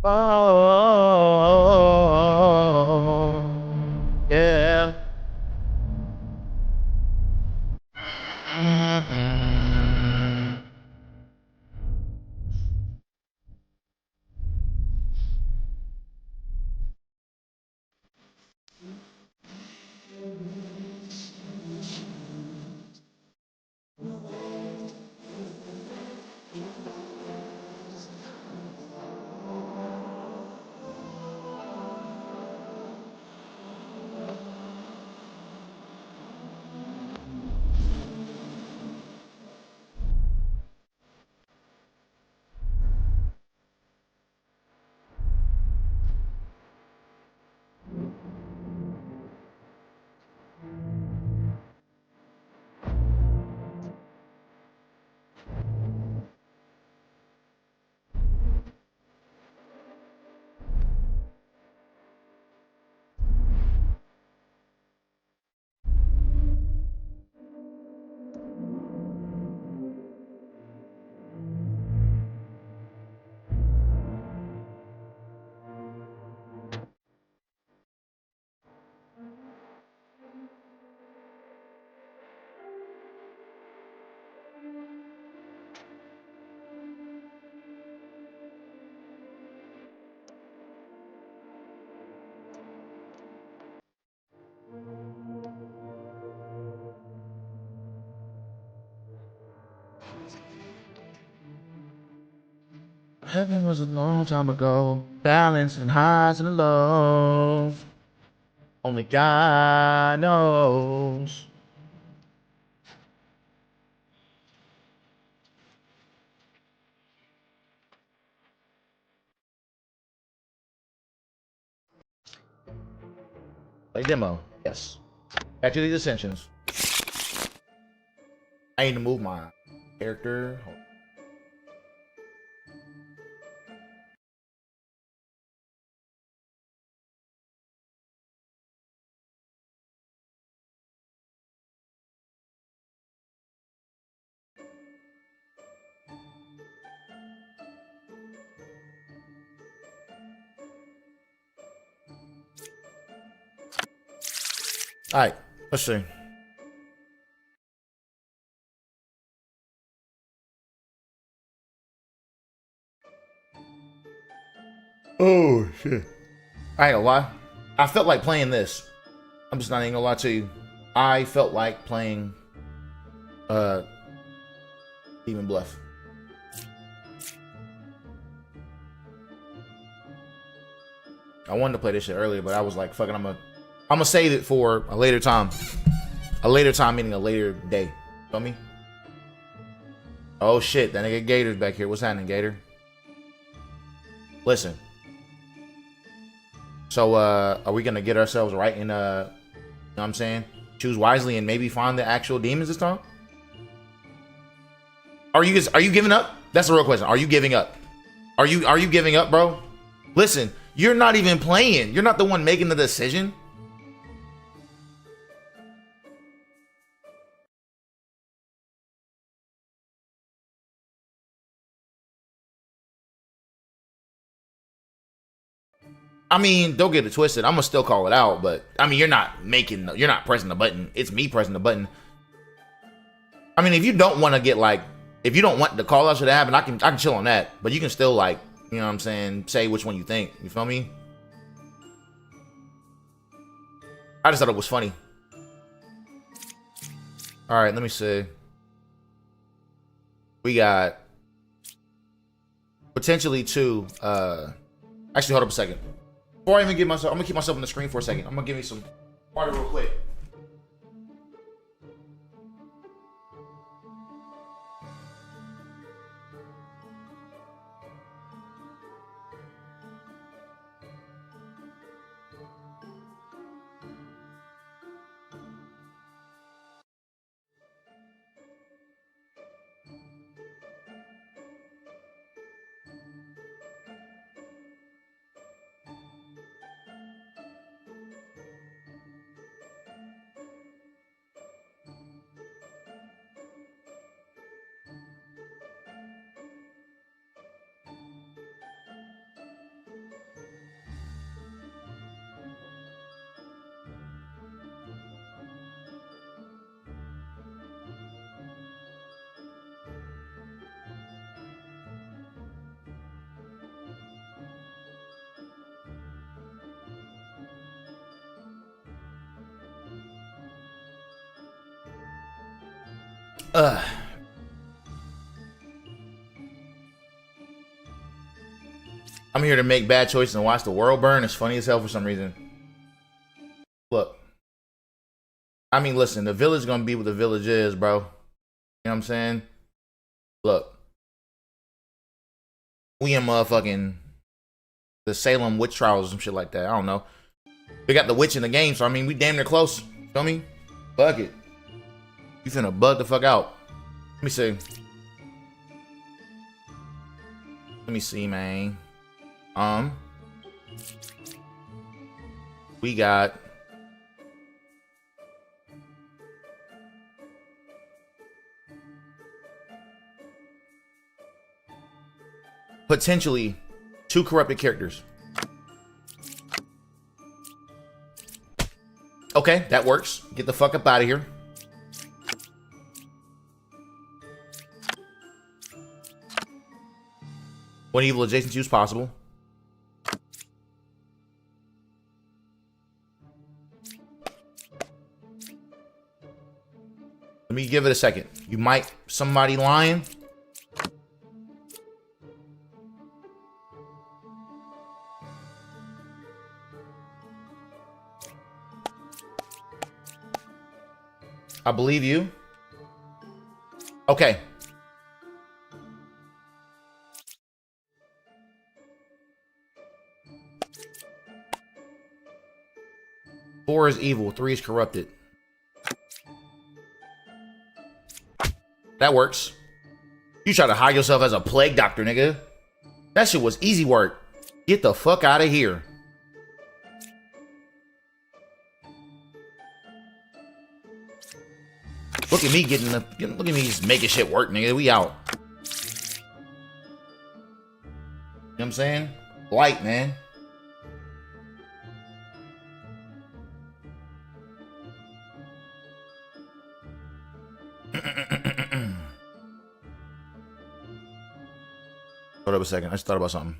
Oh, yeah. Mhm. Heaven was a long time ago, balancing highs and lows. Only God knows. Play demo, yes. Back to these ascensions. I need to move my character. All right, let's see. Oh shit! I ain't gonna lie. I felt like playing this. I'm just not even gonna lie to you. I felt like playing Demon Bluff. I wanted to play this shit earlier, but I was like, fucking, I'm gonna save it for a later time. A later time meaning a later day. Feel me? Oh shit, that nigga Gator's back here. What's happening, Gator? Listen. So are we gonna get ourselves right in you know what I'm saying? Choose wisely and maybe find the actual demons this time? Are you giving up? That's the real question. Are you giving up? Are you giving up, bro? Listen, you're not even playing. You're not the one making the decision. I mean, don't get it twisted. I'm gonna still call it out, but I mean, you're not pressing the button. It's me pressing the button. I mean, if you don't want to get like If you don't want the call out should happen, I can chill on that. But you can still like, you know what I'm saying, say which one you think. You feel me? I just thought it was funny. All right, let me see. We got potentially 2. Actually, hold up a second. Before I even give myself, I'm gonna keep myself on the screen for a second. I'm gonna give me some water real quick. I'm here to make bad choices and watch the world burn. It's funny as hell for some reason. Look. I mean, listen, the village is gonna be what the village is, bro. You know what I'm saying? Look. We in motherfucking the Salem witch trials or some shit like that. I don't know. We got the witch in the game, so I mean, we damn near close. Feel me? Fuck it. You finna bug the fuck out. Let me see. Let me see, man. We got potentially 2 corrupted characters. Okay, that works. Get the fuck up out of here. One evil adjacent to you is possible. Let me give it a second. You might somebody lying. I believe you. Okay. Four is evil, 3 is corrupted. That works. You try to hide yourself as a plague doctor, nigga. That shit was easy work. Get the fuck out of here. Look at me getting the. Look at me just making shit work, nigga. We out. You know what I'm saying? Light, man. Hold up a second. I just thought about something.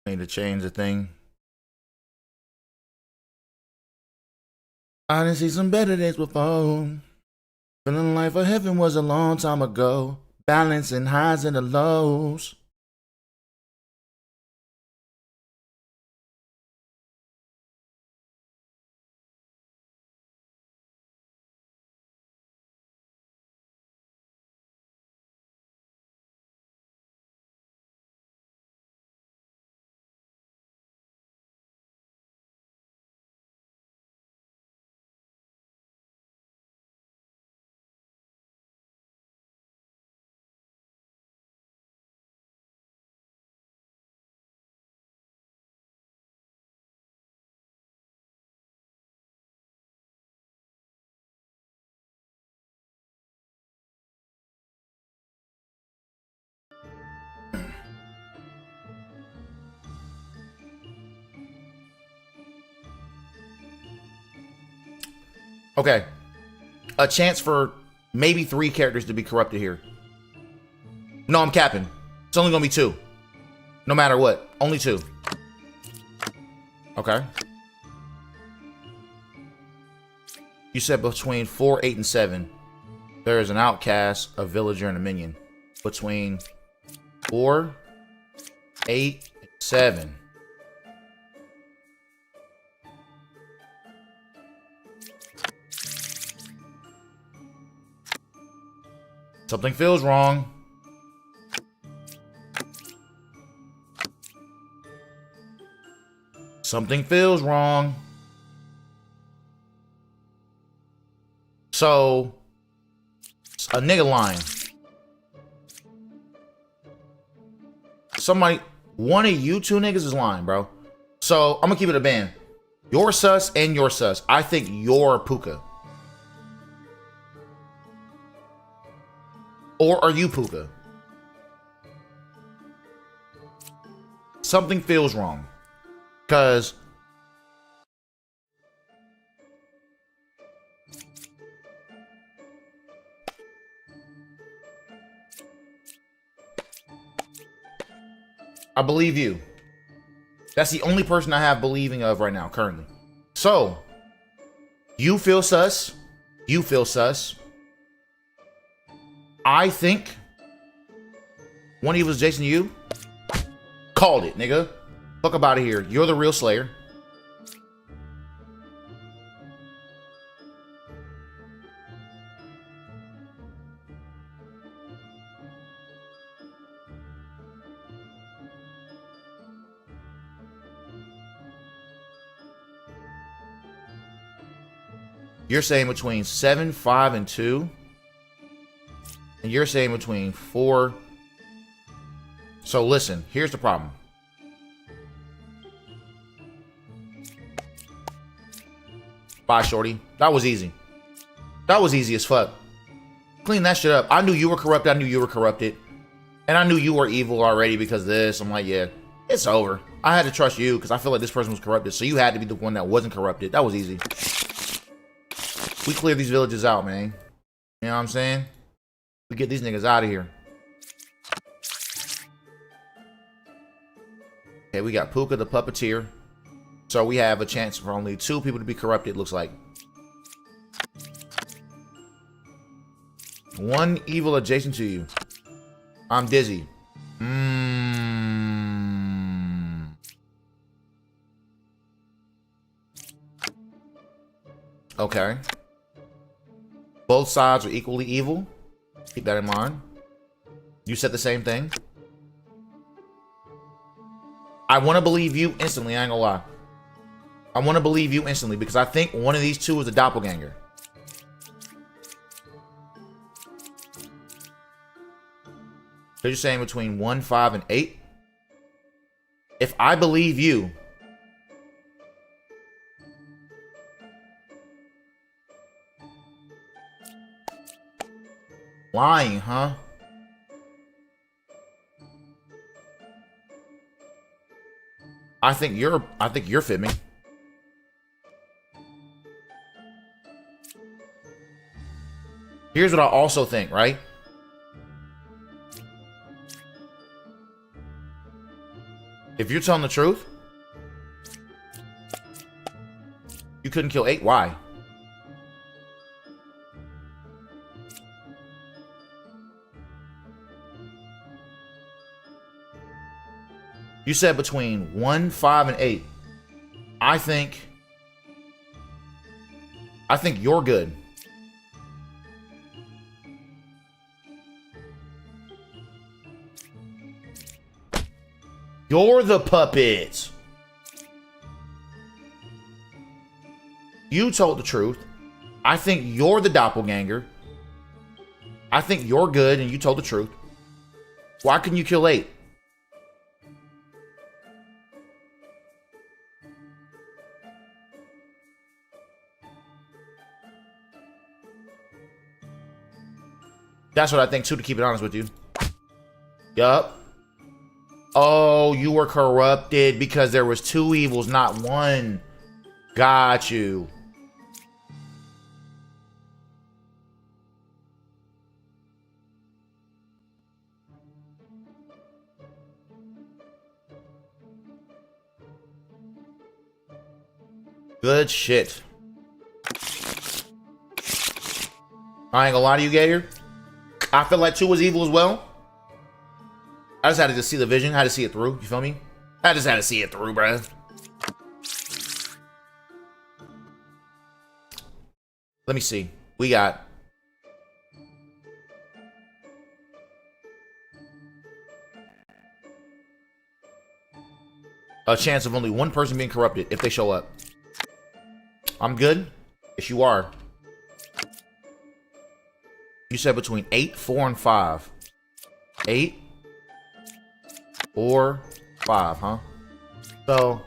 Need to change the thing. I didn't see some better days before. Feeling like for heaven was a long time ago. Balancing highs and the lows. Okay. A chance for maybe 3 characters to be corrupted here. No, I'm capping. It's only gonna be 2. No matter what. Only 2. Okay. You said between 4, 8, and 7. There is an outcast, a villager, and a minion. Between 4, 8, and 7. Something feels wrong. Something feels wrong. So, a nigga lying. Somebody, one of you 2 niggas is lying, bro. So, I'm gonna keep it a band. You're sus and you're sus. I think you're Puka. Or are you Puka? Something feels wrong. Because I believe you. That's the only person I have believing of right now, currently. So, you feel sus. You feel sus. I think one of you was Jason to you. Called it, nigga. Fuck up out of here. You're the real Slayer. You're saying between 7, 5, and 2. And you're saying between 4. So listen, here's the problem. Bye, shorty. That was easy. That was easy as fuck. Clean that shit up. I knew you were corrupted. I knew you were corrupted. And I knew you were evil already because of this. I'm like, yeah, it's over. I had to trust you because I feel like this person was corrupted. So you had to be the one that wasn't corrupted. That was easy. We clear these villages out, man. You know what I'm saying? We get these niggas out of here. Okay, we got Puka the puppeteer. So we have a chance for only 2 people to be corrupted, looks like. 1 evil adjacent to you. I'm dizzy. Okay. Both sides are equally evil. Keep that in mind. You said the same thing. I want to believe you instantly. I ain't gonna lie. I want to believe you instantly because I think one of these 2 is a doppelganger. So you're saying between 1, 5, and 8? If I believe you, lying, huh? I think you're fibbing. Here's what I also think, right? If you're telling the truth, you couldn't kill 8. Why? You said between 1, 5, and 8. I think you're good. You're the puppet. You told the truth. I think you're the doppelganger. I think you're good and you told the truth. Why couldn't you kill 8? That's what I think too, to keep it honest with you. Yup. Oh, you were corrupted because there was 2 evils, not 1. Got you. Good shit. I ain't gonna lie to you, Gator. I feel like 2 was evil as well. I just had to just see the vision, had to see it through. You feel me? I just had to see it through, bruh. Let me see. We got a chance of only one person being corrupted if they show up. I'm good. Yes, you are. You said between 8, 4, and 5. 8, 4, 5, huh? So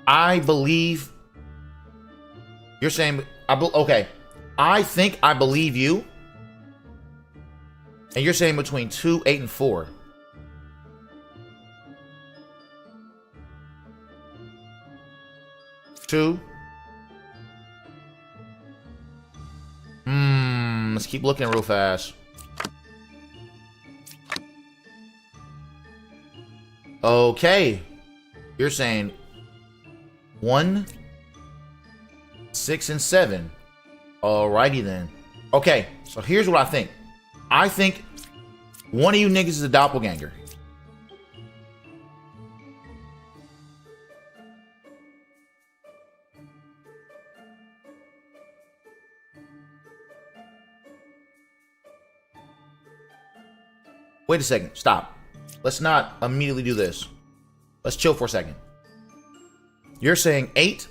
I believe you're saying okay. I think I believe you. And you're saying between 2, 8, and 4. Two. Let's keep looking real fast. Okay. You're saying 1, 6, and 7. Alrighty then. Okay, so here's what I think. I think one of you niggas is a doppelganger. Wait a second. Stop. Let's not immediately do this. Let's chill for a second. You're saying 8,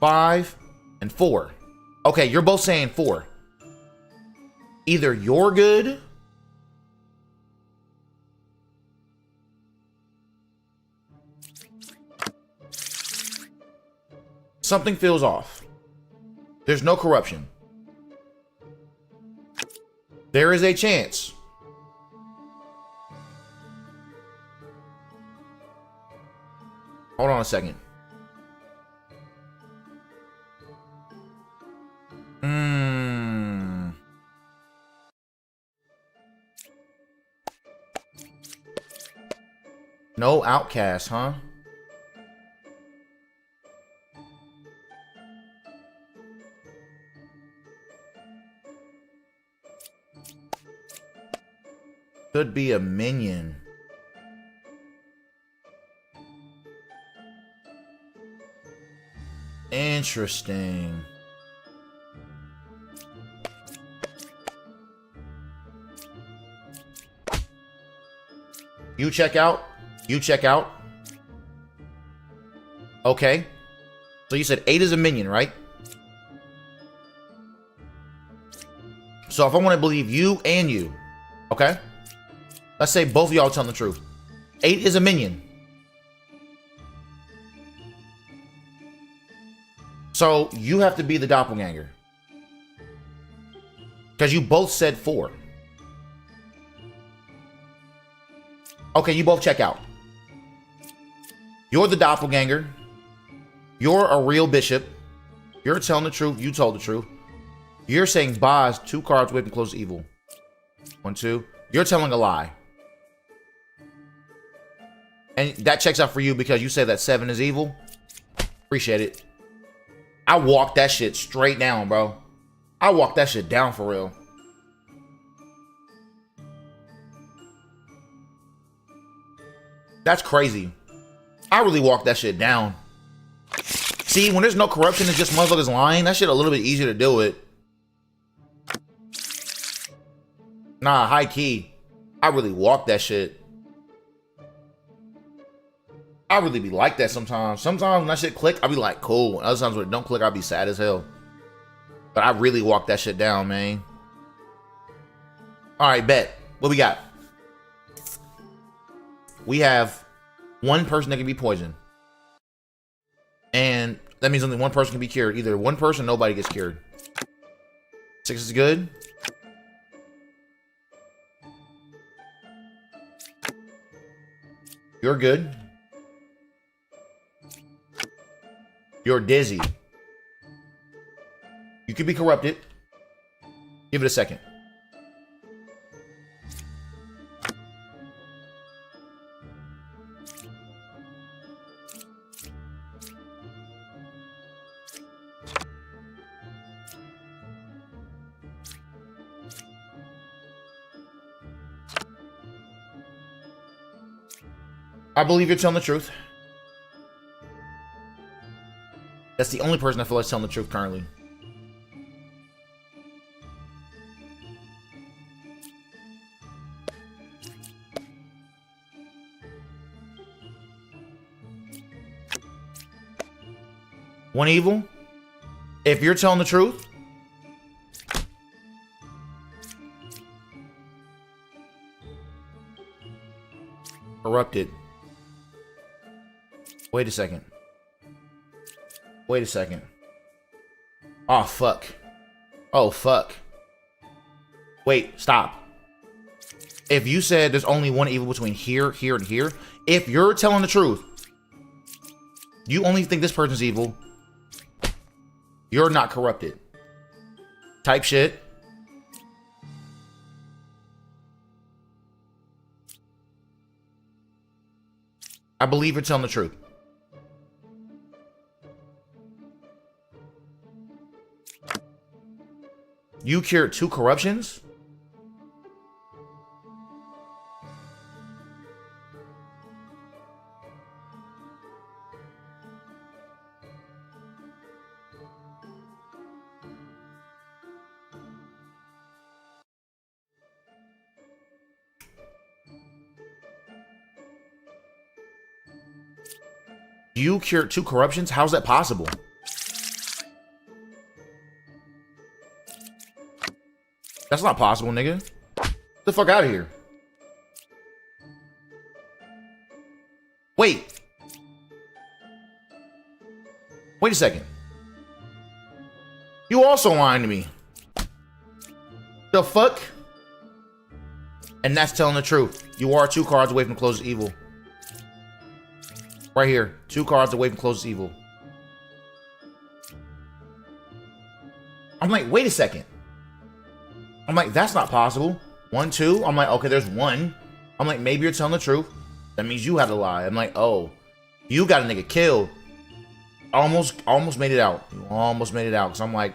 5, and 4. Okay, you're both saying 4. Either you're good something feels off. There's no corruption. There is a chance. Hold on a second. No outcast, huh? Could be a minion. Interesting. You check out. You check out. Okay. So you said 8 is a minion, right? So if I want to believe you and you, okay? Let's say both of y'all telling the truth. 8 is a minion. So you have to be the doppelganger. Because you both said 4. Okay, you both check out. You're the doppelganger. You're a real bishop. You're telling the truth. You told the truth. You're saying Boz, 2 cards, whip, and close evil. 1, 2. You're telling a lie. And that checks out for you because you say that 7 is evil. Appreciate it. I walked that shit straight down, bro. I walked that shit down for real. That's crazy. I really walked that shit down. See, when there's no corruption, it's just motherfuckers lying. That shit a little bit easier to do it. Nah, high key. I really walked that shit. I really be like that sometimes. Sometimes when that shit click, I be like, cool. And other times when it don't click, I be sad as hell. But I really walked that shit down, man. Alright, bet. What we got? We have one person that can be poisoned. And that means only one person can be cured. Either one person, nobody gets cured. 6 is good. You're good. You're dizzy. You could be corrupted. Give it a second. I believe you're telling the truth. That's the only person I feel like telling the truth currently. One evil? If you're telling the truth? Corrupted. Wait a second. Wait a second. Oh, fuck. Oh, fuck. Wait, stop. If you said there's only one evil between here, here, and here, if you're telling the truth, you only think this person's evil, you're not corrupted. Type shit. I believe you're telling the truth. You cured 2 corruptions? You cured 2 corruptions? How's that possible? That's not possible, nigga. Get the fuck out of here. Wait. Wait a second. You also lying to me. The fuck? And that's telling the truth. You are 2 cards away from closest evil. Right here. 2 cards away from closest evil. I'm like, wait a second. I'm like, that's not possible. 1, 2. I'm like, okay, there's 1. I'm like, maybe you're telling the truth. That means you had to lie. I'm like, oh, you got a nigga killed. Almost made it out. You almost made it out. Because I'm like,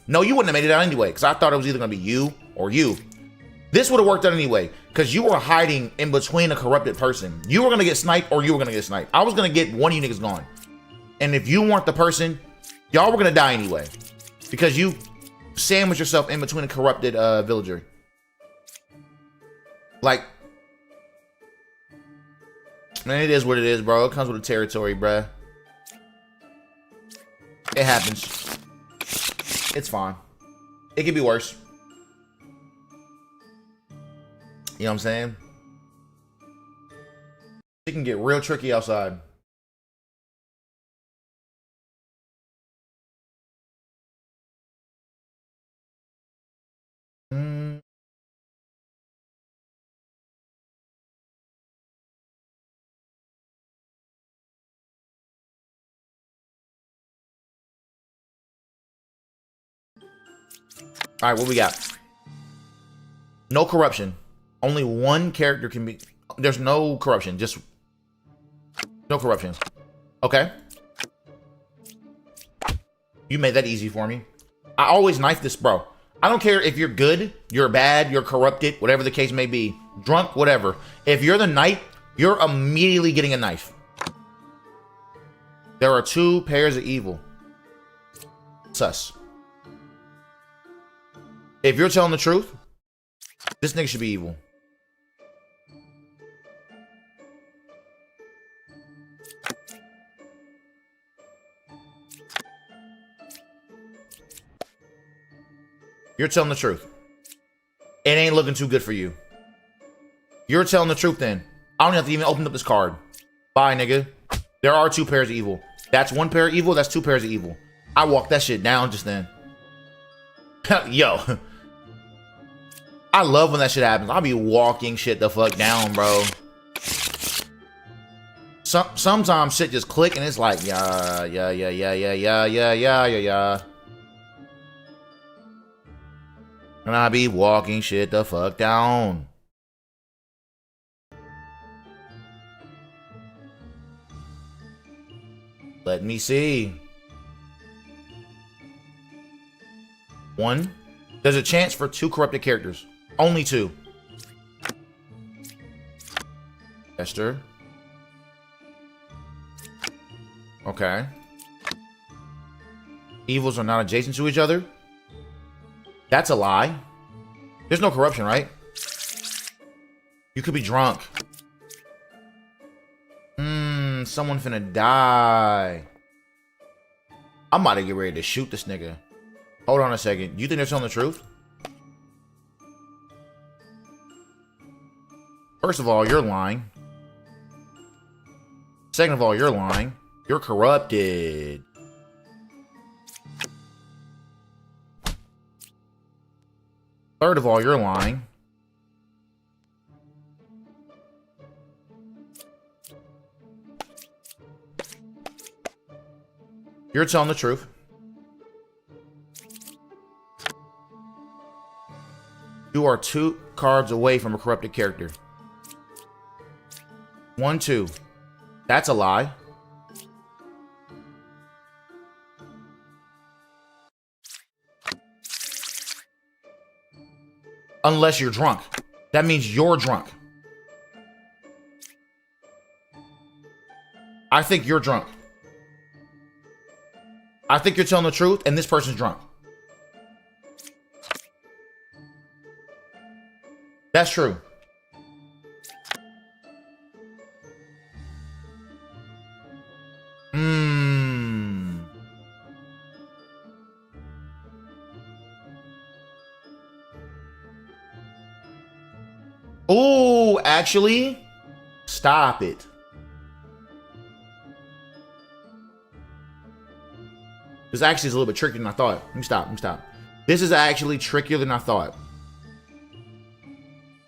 no, you wouldn't have made it out anyway. Because I thought it was either going to be you or you. This would have worked out anyway. Because you were hiding in between a corrupted person. You were going to get sniped or you were going to get sniped. I was going to get one of you niggas gone. And if you weren't the person, y'all were going to die anyway. Because you sandwich yourself in between a corrupted villager. Like, man, it is what it is, bro. It comes with the territory, bruh. It happens. It's fine. It could be worse. You know what I'm saying? It can get real tricky outside. All right, what we got? No corruption. Only 1 character can be. There's no corruption. Just no corruption. Okay. You made that easy for me. I always knife this, bro. I don't care if you're good, you're bad, you're corrupted, whatever the case may be. Drunk, whatever. If you're the knight, you're immediately getting a knife. There are 2 pairs of evil. Sus. If you're telling the truth, this nigga should be evil. You're telling the truth. It ain't looking too good for you. You're telling the truth then. I don't have to even open up this card. Bye, nigga. There are 2 pairs of evil. That's 1 pair of evil, that's 2 pairs of evil. I walked that shit down just then. Yo. I love when that shit happens. I'll be walking shit the fuck down, bro. Sometimes shit just click and it's like, yeah. And I be walking shit the fuck down. Let me see. 1. There's a chance for 2 corrupted characters. Only 2. Esther. Okay. Evils are not adjacent to each other. That's a lie. There's no corruption, right? You could be drunk. Someone finna die. I'm about to get ready to shoot this nigga. Hold on a second. You think they're telling the truth? First of all, you're lying. Second of all, you're lying. You're corrupted. Third of all, you're lying. You're telling the truth. You are 2 cards away from a corrupted character. 1, 2. That's a lie. Unless you're drunk. That means you're drunk. I think you're drunk. I think you're telling the truth and this person's drunk. That's true. Oh, actually, stop it. This actually is a little bit trickier than I thought. Let me stop. This is actually trickier than I thought.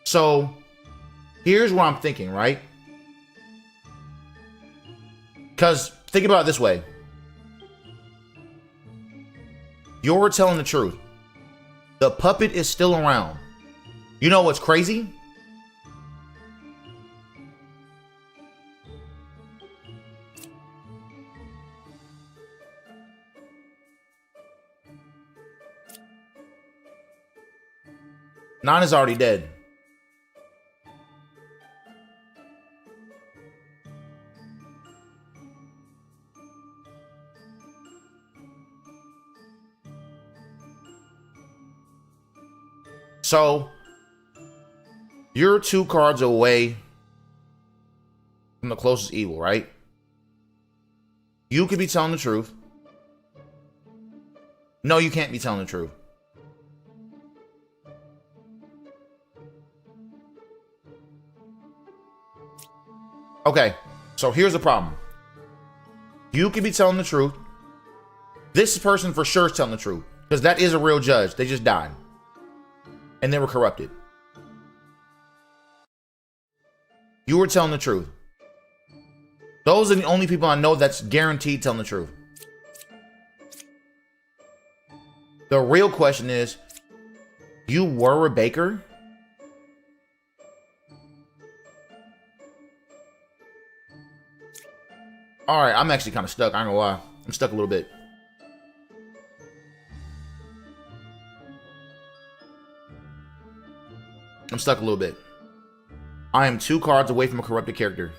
So, here's what I'm thinking, right? Because, think about it this way. You're telling the truth. The puppet is still around. You know what's crazy? Nana's already dead. So, you're 2 cards away from the closest evil, right? You could be telling the truth. No, you can't be telling the truth. Okay, so here's the problem. You could be telling the truth. This person for sure is telling the truth. Because that is a real judge. They just died. And they were corrupted. You were telling the truth. Those are the only people I know that's guaranteed telling the truth. The real question is, you were a baker? Alright, I'm actually kind of stuck. I ain't gonna lie. I'm stuck a little bit. I'm stuck a little bit. I am 2 cards away from a corrupted character.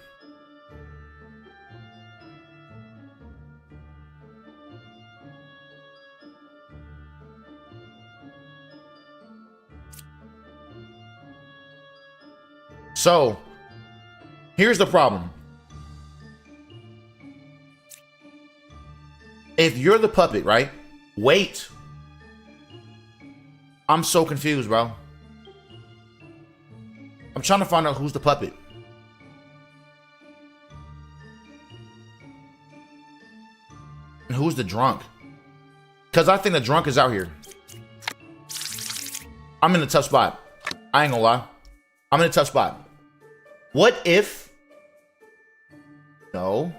So, here's the problem. If you're the puppet, right? Wait. I'm so confused, bro. I'm trying to find out who's the puppet. And who's the drunk? Because I think the drunk is out here. I'm in a tough spot. I ain't gonna lie. I'm in a tough spot. What if... No.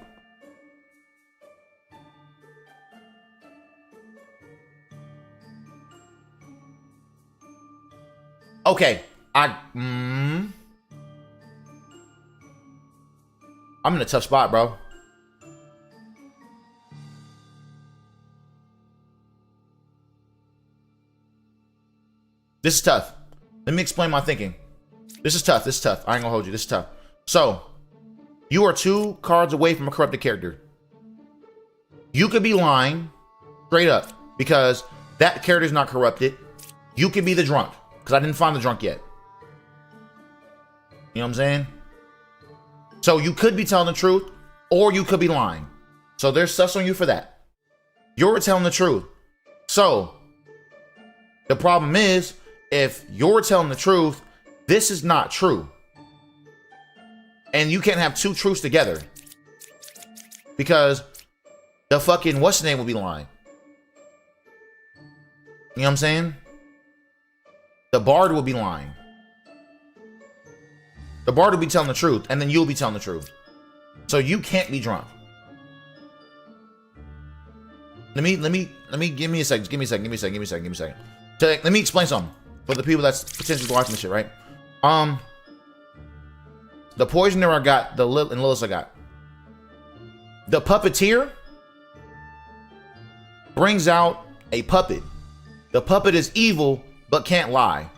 Okay. I'm in a tough spot, bro. This is tough. Let me explain my thinking. This is tough. This is tough. I ain't gonna hold you. This is tough. So, you are 2 cards away from a corrupted character. You could be lying straight up because that character's not corrupted. You could be the drunk because I didn't find the drunk yet. You know what I'm saying? So you could be telling the truth or you could be lying. So there's sus on you for that. You're telling the truth. So the problem is, if you're telling the truth, this is not true. And you can't have two truths together. Because the fucking what's the name will be lying. You know what I'm saying? The bard will be lying. The bard will be telling the truth, and then you'll be telling the truth. So you can't be drunk. Let me give me a second. Give me a second. So, let me explain something for the people that's potentially watching this shit, right? The poisoner I got, and Lilith I got. The puppeteer brings out a puppet. The puppet is evil, but can't lie.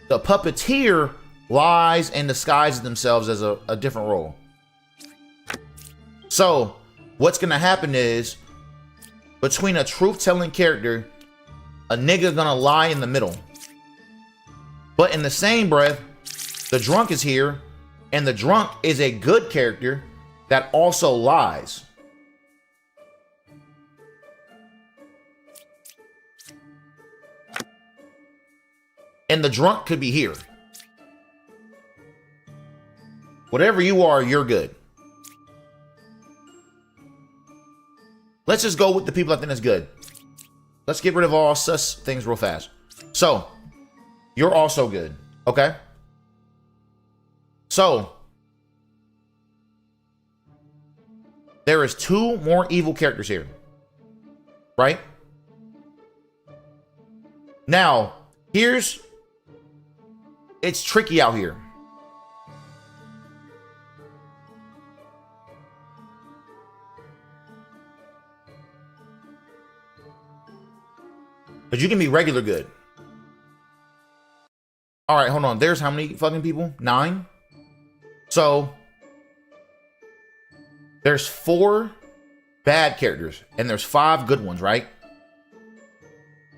The puppeteer lies and disguises themselves as a different role. So, what's gonna happen is, between a truth-telling character, a nigga gonna lie in the middle. But in the same breath, the drunk is here, and the drunk is a good character that also lies. And the drunk could be here. Whatever you are, you're good. Let's just go with the people I think that's good. Let's get rid of all sus things real fast. So, you're also good, okay? So, there is two more evil characters here, right? Now, it's tricky out here. But you can be regular good. All right, hold on. There's how many fucking people? 9? So, there's 4 bad characters, and there's 5 good ones, right?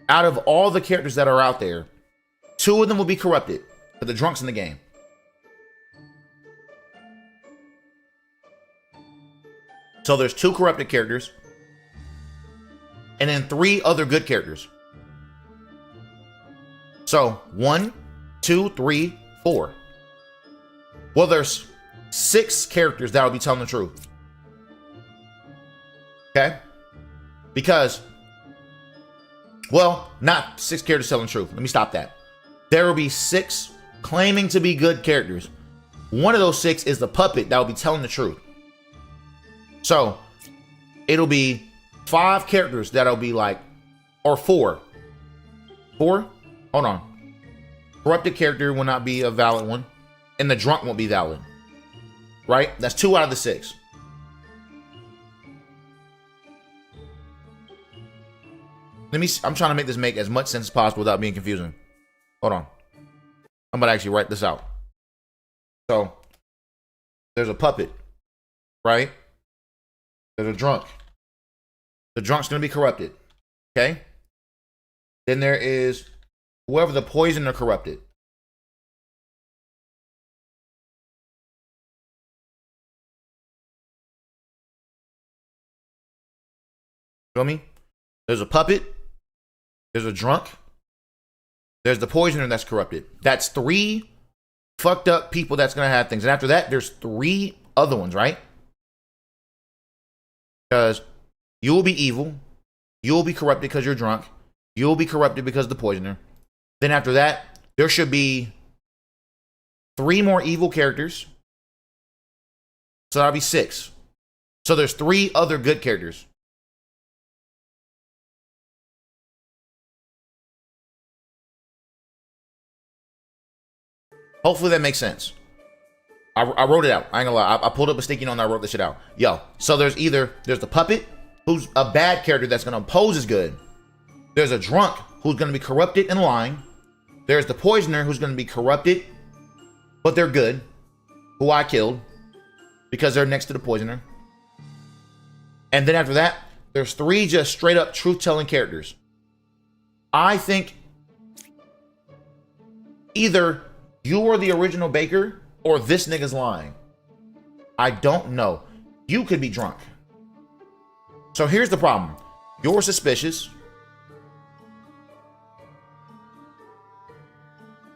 Out of all the characters that are out there, 2 of them will be corrupted. For the drunks in the game. So there's 2 corrupted characters. And then 3 other good characters. So 1, 2, 3, 4. Well, there's 6 characters that will be telling the truth. Okay? Because, well, not 6 characters telling the truth. Let me stop that. There will be 6 claiming to be good characters. One of those 6 is the puppet that will be telling the truth. So, it'll be 5 characters that'll be like, or 4. 4? Hold on. Corrupted character will not be a valid one. And the drunk won't be valid. Right? That's 2 out of the 6. I'm trying to make this make as much sense as possible without being confusing. Hold on. I'm going to actually write this out. So, there's a puppet, right? There's a drunk. The drunk's going to be corrupted, okay? Then there is whoever the poisoner corrupted. Feel me? There's a puppet. There's a drunk. There's the poisoner that's corrupted. That's 3 fucked up people that's going to have things. And after that, there's 3 other ones, right? Because you will be evil. You will be corrupted because you're drunk. You will be corrupted because of the poisoner. Then after that, there should be 3 more evil characters. So that'll be 6. So there's 3 other good characters. Hopefully that makes sense. I wrote it out. I ain't gonna lie. I pulled up a sticky note and I wrote this shit out. Yo, so there's the puppet, who's a bad character that's gonna pose as good. There's a drunk who's gonna be corrupted and lying. There's the poisoner who's gonna be corrupted, but they're good, who I killed because they're next to the poisoner. And then after that, There's 3 just straight up truth-telling characters. I think either you are the original Baker or this nigga's lying. I don't know. You could be drunk. So here's the problem. You're suspicious.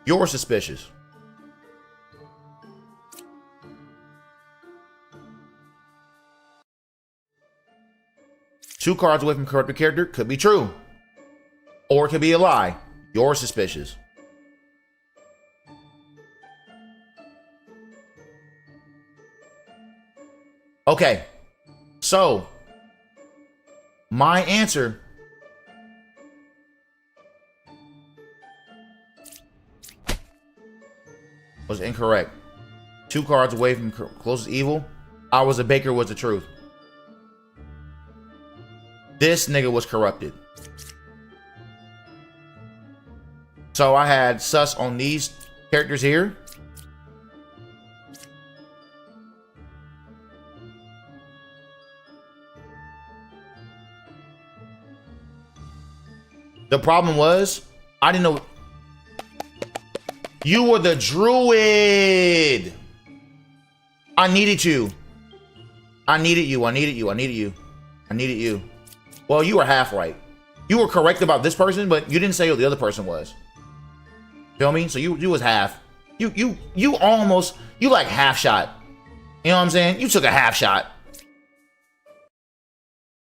You're suspicious. Two cards away from corrupted character could be true. Or it could be a lie. You're suspicious. Okay. So, my answer was incorrect. 2 cards away from closest evil. I was a Baker was the truth. This nigga was corrupted. So I had sus on these characters here. The problem was, I didn't know. You were the druid. I needed you. I needed you. I needed you. I needed you. I needed you. Well, you were half right. You were correct about this person, but you didn't say who the other person was. Feel me? So you was half. You almost, you like half shot. You know what I'm saying? You took a half shot.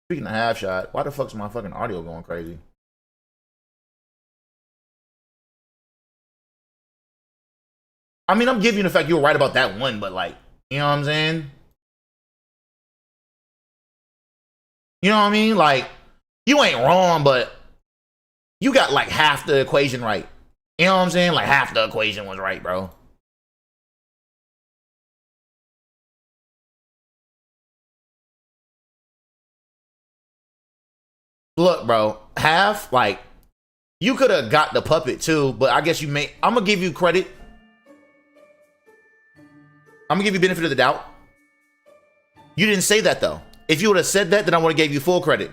Speaking of half shot, why the fuck's my fucking audio going crazy? I mean, I'm giving you the fact you were right about that one, but like, you know what I'm saying? You know what I mean? Like, you ain't wrong, but you got like half the equation right. You know what I'm saying? Like half the equation was right, bro. Look, bro, half, like, you could have got the puppet too, but I guess you may, I'm gonna give you credit. I'm gonna give you benefit of the doubt. You didn't say that though. If you would have said that, then I would have gave you full credit.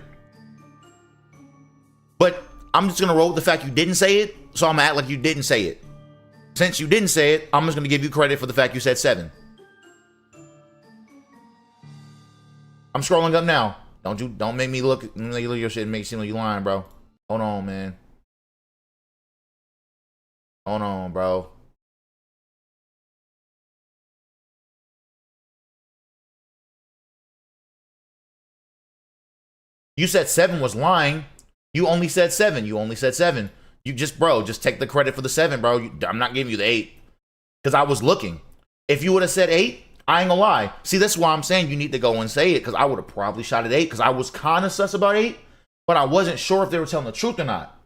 But I'm just gonna roll with the fact you didn't say it, so I'm gonna act like you didn't say it. Since you didn't say it, I'm just gonna give you credit for the fact you said 7. I'm scrolling up now. Don't make me look at your shit and make it seem like you lying, bro. Hold on, man. Hold on, bro. You said 7 was lying. You only said 7. You only said 7. You just, bro, just take the credit for the 7, bro. I'm not giving you the 8. Because I was looking. If you would have said 8, I ain't gonna lie. See, that's why I'm saying you need to go and say it. Because I would have probably shot at 8. Because I was kind of sus about 8. But I wasn't sure if they were telling the truth or not.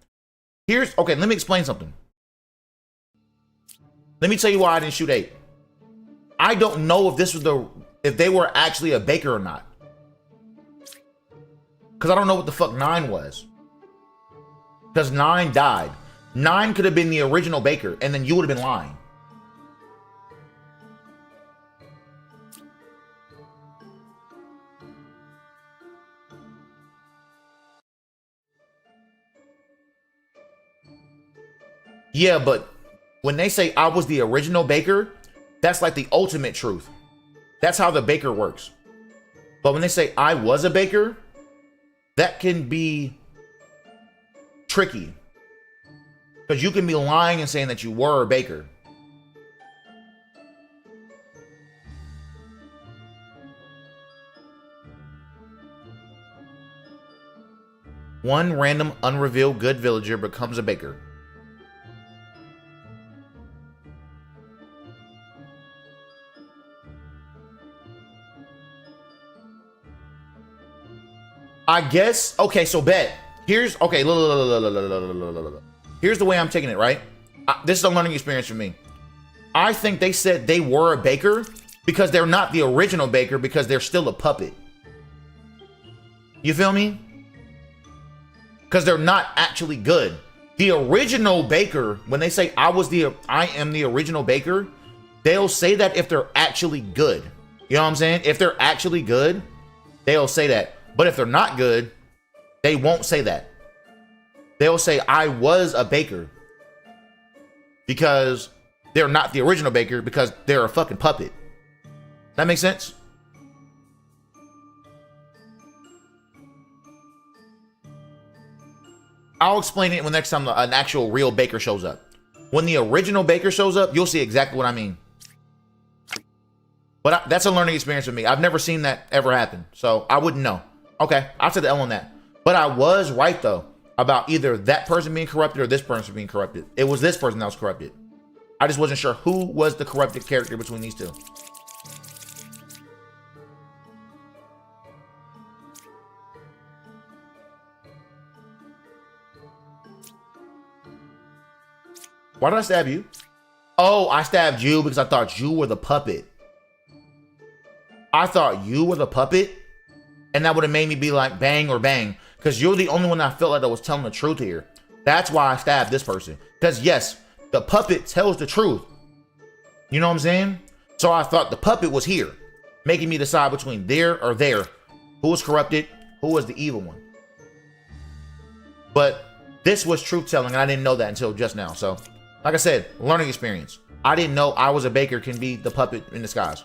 Okay, let me explain something. Let me tell you why I didn't shoot 8. I don't know if they were actually a Baker or not. Because I don't know what the fuck 9 was. Because 9 died. 9 could have been the original Baker, and then you would have been lying. Yeah, but when they say I was the original Baker, that's like the ultimate truth. That's how the Baker works. But when they say I was a Baker, that can be tricky. Because you can be lying and saying that you were a Baker. One random unrevealed good villager becomes a Baker. I guess, okay, so bet. Here's, okay, here's the way I'm taking it, right? This is a learning experience for me. I think they said they were a Baker because they're not the original Baker because they're still a puppet. You feel me? Because they're not actually good. The original Baker, when they say I am the original Baker, they'll say that if they're actually good. You know what I'm saying? If they're actually good, they'll say that. But if they're not good, They won't say that. They'll say, I was a baker. Because they're not the original baker, because they're a fucking puppet. That makes sense? I'll explain it when next time an actual real baker shows up. When the original baker shows up, you'll see exactly what I mean. But that's a learning experience for me. I've never seen that ever happen, so I wouldn't know. Okay, I'll take the L on that. But I was right, though, about either that person being corrupted or this person being corrupted. It was this person that was corrupted. I just wasn't sure who was the corrupted character between these two. Why did I stab you? Oh, I stabbed you because I thought you were the puppet. I thought you were the puppet, and that would have made me be like bang or bang, because you're the only one I felt like that was telling the truth here. That's why I stabbed this person. Because yes, the puppet tells the truth. You know what I'm saying? So I thought the puppet was here, making me decide between there or there. Who was corrupted? Who was the evil one? But this was truth-telling, and I didn't know that until just now. So, like I said, learning experience. I didn't know I was a baker can be the puppet in disguise.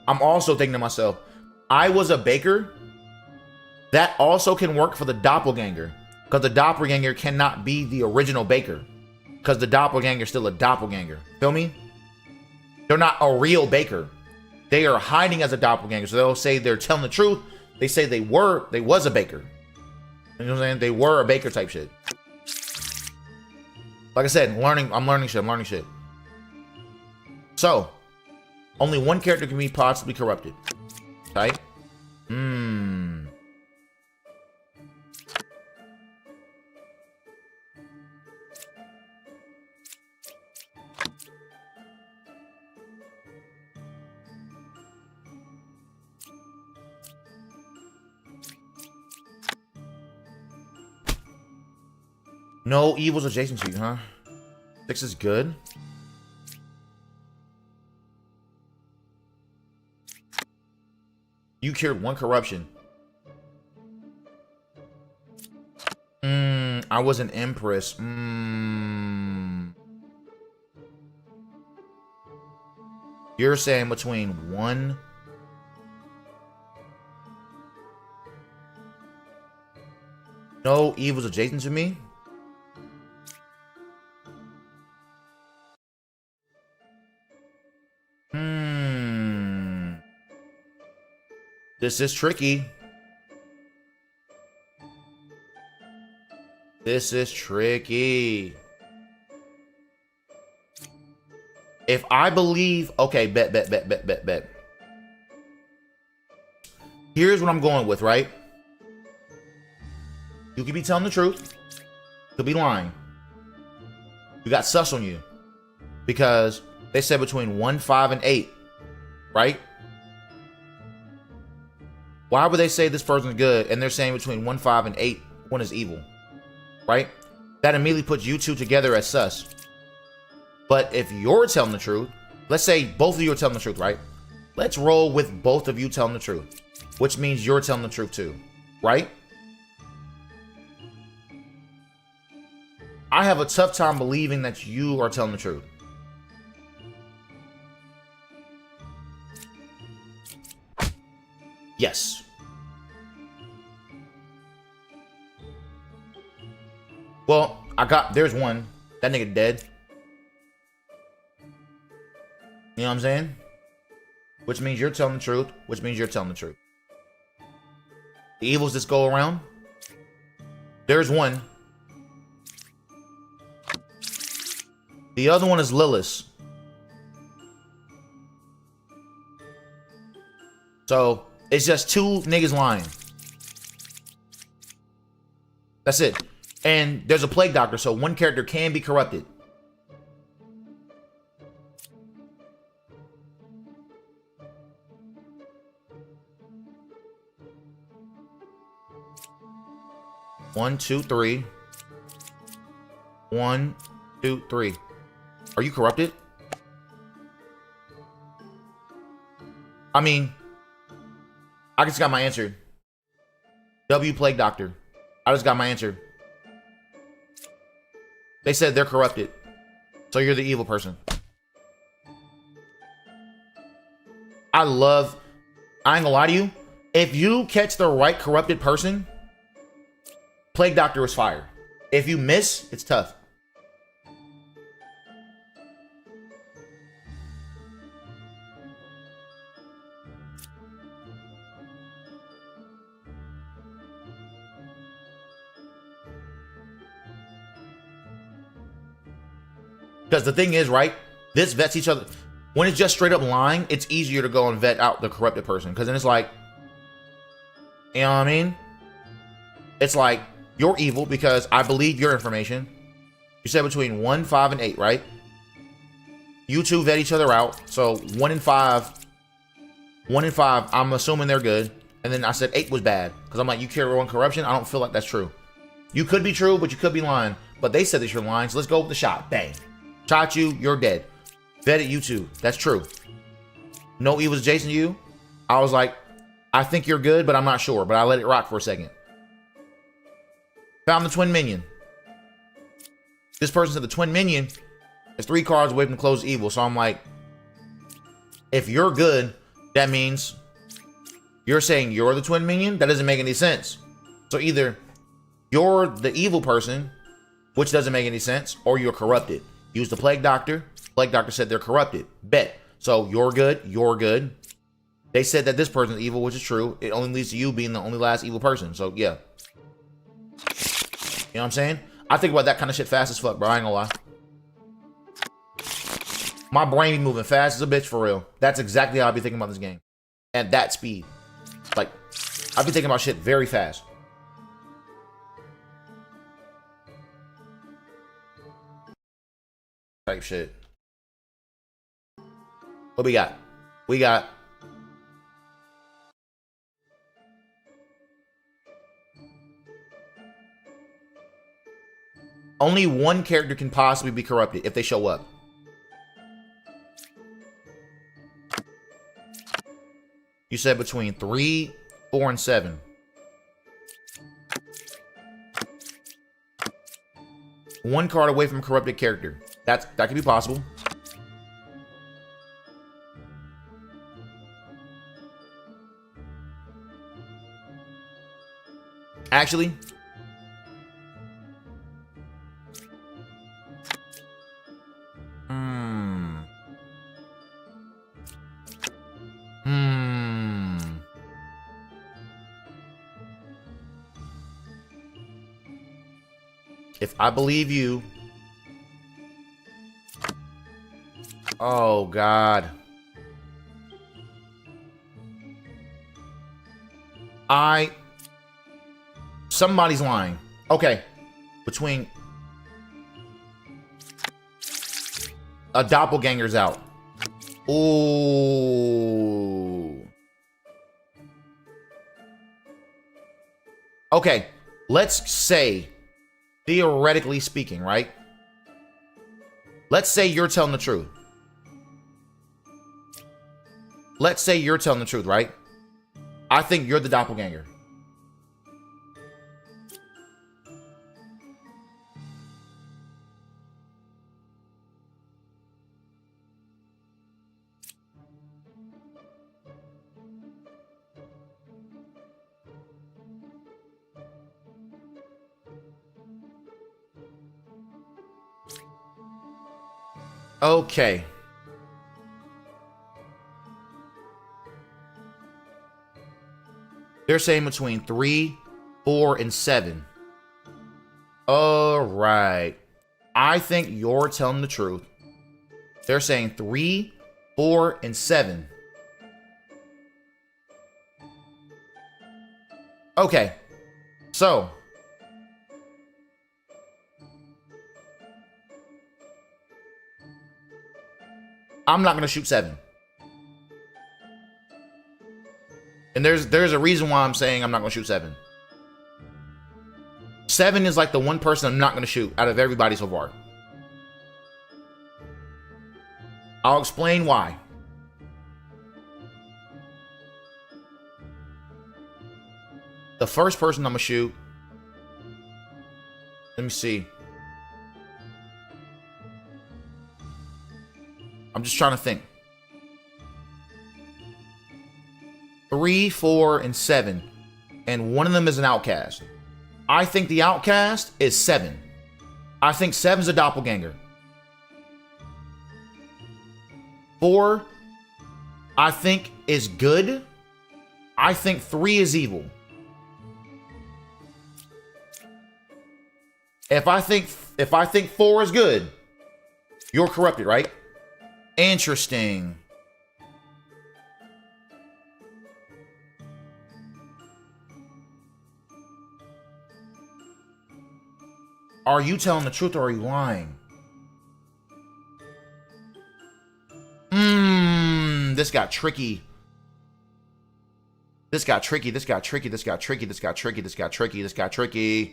I'm also thinking to myself, I was a baker. That also can work for the doppelganger, because the doppelganger cannot be the original baker, because the doppelganger is still a doppelganger. Feel me? They're not a real baker. They are hiding as a doppelganger. So they'll say they're telling the truth. They say they was a baker. You know what I'm saying? They were a baker type shit. Like I said, I'm learning shit. So, only one character can be possibly corrupted. Right? No evils adjacent to you, huh? 6 is good. You cured 1 corruption. I was an empress. You're saying between 1. No evils adjacent to me? This is tricky. This is tricky. If I believe, okay, bet. Here's what I'm going with, right? You could be telling the truth. You could be lying. You got sus on you. Because they said between 1, 5, and 8. Right? Why would they say this person's good and they're saying between 1, 5, and 8, 1 is evil? Right? That immediately puts you two together as sus. But if you're telling the truth, let's say both of you are telling the truth, right? Let's roll with both of you telling the truth, which means you're telling the truth too, right? I have a tough time believing that you are telling the truth. Yes. Well, there's one. That nigga dead. You know what I'm saying? Which means you're telling the truth, which means you're telling the truth. The evils just go around. There's one. The other one is Lilith. So, it's just 2 niggas lying. That's it. And there's a plague doctor, so 1 character can be corrupted. One, two, three. 1, 2, 3. Are you corrupted? I mean, I just got my answer. W Plague Doctor. I just got my answer. They said they're corrupted. So you're the evil person. I ain't gonna lie to you. If you catch the right corrupted person, Plague Doctor is fire. If you miss, it's tough. Because the thing is, right? This vets each other. When it's just straight up lying, it's easier to go and vet out the corrupted person. Because then it's like, you know what I mean? It's like, you're evil because I believe your information. You said between 1, 5, and 8, right? You two vet each other out. So 1 and 5, I'm assuming they're good. And then I said 8 was bad. Because I'm like, you carry on corruption? I don't feel like that's true. You could be true, but you could be lying. But they said that you're lying, so let's go with the shot. Bang. Shot you, you're dead. Vetted you two. That's true. No E was chasing you. I was like, I think you're good, but I'm not sure. But I let it rock for a second. Found the twin minion. This person said the twin minion is 3 cards away from close evil. So I'm like, if you're good, that means you're saying you're the twin minion? That doesn't make any sense. So either you're the evil person, which doesn't make any sense, or you're corrupted. Use the Plague Doctor. Plague Doctor said they're corrupted. Bet. So you're good. You're good. They said that this person's evil, which is true. It only leads to you being the only last evil person. So yeah. You know what I'm saying? I think about that kind of shit fast as fuck, bro. I ain't gonna lie. My brain be moving fast as a bitch for real. That's exactly how I be thinking about this game. At that speed. Like, I be thinking about shit very fast. Type shit. What we got? We got only one character can possibly be corrupted if they show up. You said between 3, 4, and 7. One card away from corrupted character. That could be possible. Actually, if I believe you. Oh, God. Somebody's lying. Okay. Between a doppelganger's out. Ooh. Okay. Let's say, theoretically speaking, right? Let's say you're telling the truth. Let's say you're telling the truth, right? I think you're the doppelganger. Okay. They're saying between 3, 4, and 7. All right. I think you're telling the truth. They're saying 3, 4, and 7. Okay. So. I'm not going to shoot 7. And there's a reason why I'm saying I'm not going to shoot 7. 7 is like the one person I'm not going to shoot out of everybody so far. I'll explain why. The first person I'm gonna shoot. Let me see. I'm just trying to think. 3, 4, and 7. And one of them is an outcast. I think the outcast is 7. I think 7's a doppelganger. 4, I think, is good. I think 3 is evil. If I think 4 is good, you're corrupted, right? Interesting. Are you telling the truth or are you lying? This got tricky. This got tricky. This got tricky. This got tricky. This got tricky. This got tricky. This got tricky.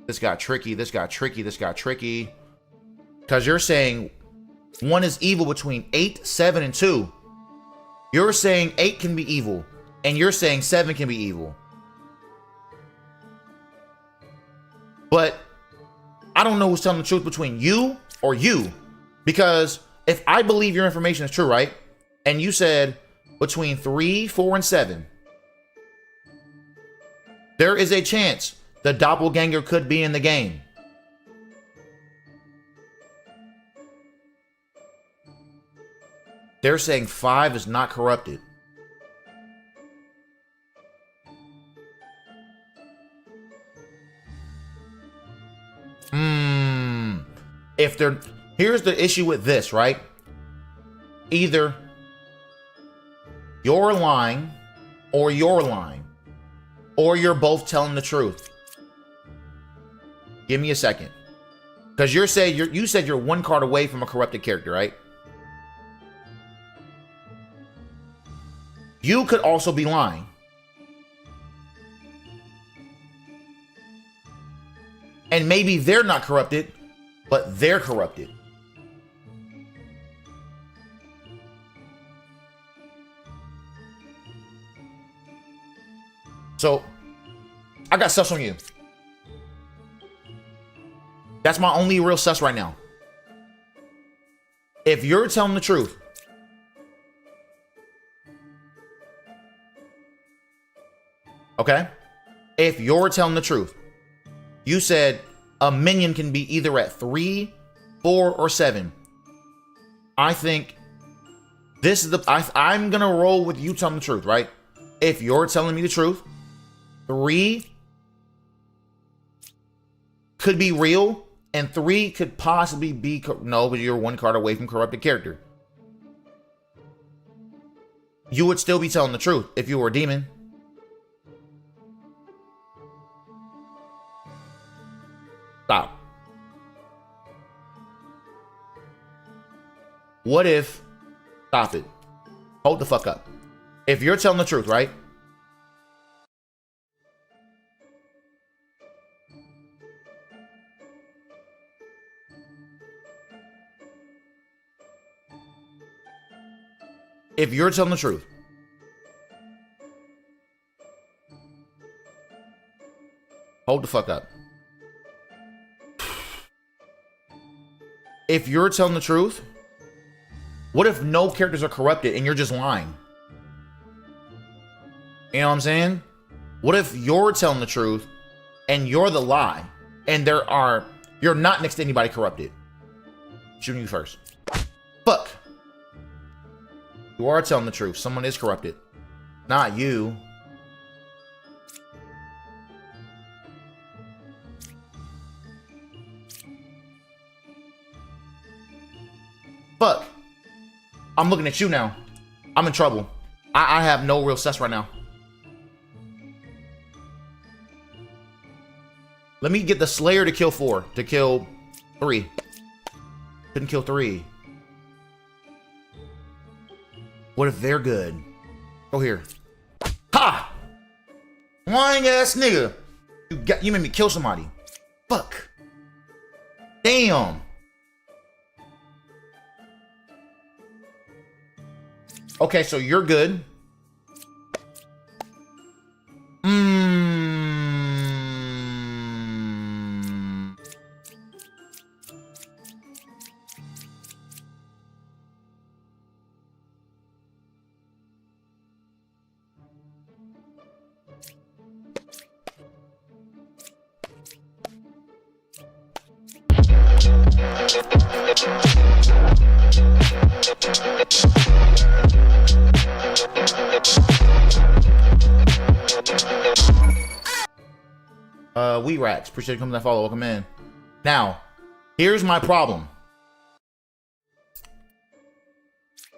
This got tricky. This got tricky. This got tricky. Because you're saying 1 is evil between 8, 7, and 2. You're saying 8 can be evil. And you're saying 7 can be evil. But I don't know who's telling the truth between you or you. Because if I believe your information is true, right? And you said between 3, 4, and 7. There is a chance the doppelganger could be in the game. They're saying 5 is not corrupted. If they're... Here's the issue with this, right? Either you're lying or you're lying. Or you're both telling the truth. Give me a second. Because you said you're 1 card away from a corrupted character, right? You could also be lying. And maybe they're not corrupted, but they're corrupted. So, I got sus on you. That's my only real sus right now. If you're telling the truth, okay? If you're telling the truth, you said a minion can be either at 3, 4, or 7. I think this is I'm gonna roll with you telling the truth, right? If you're telling me the truth, 3 could be real, and 3 could possibly be no, but you're 1 card away from corrupted character. You would still be telling the truth if you were a demon. Stop. What if... Stop it. Hold the fuck up. If you're telling the truth, right? If you're telling the truth, hold the fuck up. If you're telling the truth, what if no characters are corrupted and you're just lying? You know what I'm saying? What if you're telling the truth and you're the lie and you're not next to anybody corrupted? Shooting you first. Fuck. You are telling the truth. Someone is corrupted. Not you. Fuck. I'm looking at you now. I'm in trouble. I have no real sus right now. Let me get the Slayer to kill 4. To kill 3. Couldn't kill 3. What if they're good? Go here. Ha! Lying ass nigga. You made me kill somebody. Fuck. Damn. Okay, so you're good. Weerax, appreciate you coming to follow. Welcome in. Now, here's my problem.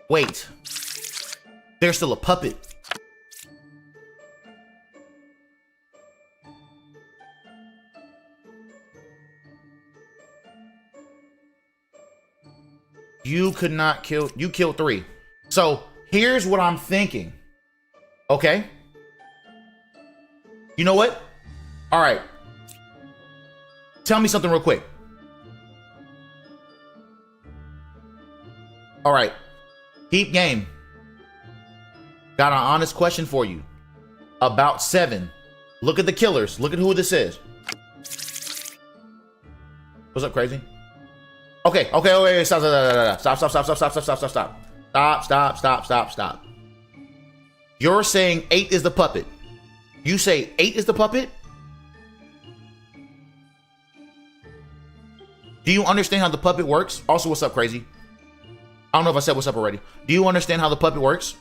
Wait, there's still a puppet. You could not kill, you killed 3. So here's what I'm thinking. Okay. You know what? All right. Tell me something real quick. All right. Peep game. Got an honest question for you. About 7. Look at the killers. Look at who this is. What's up, crazy? Okay, wait, stop. You're saying 8 is the puppet. You say 8 is the puppet? Do you understand how the puppet works? Also, what's up, crazy? I don't know if I said what's up already. Do you understand how the puppet works?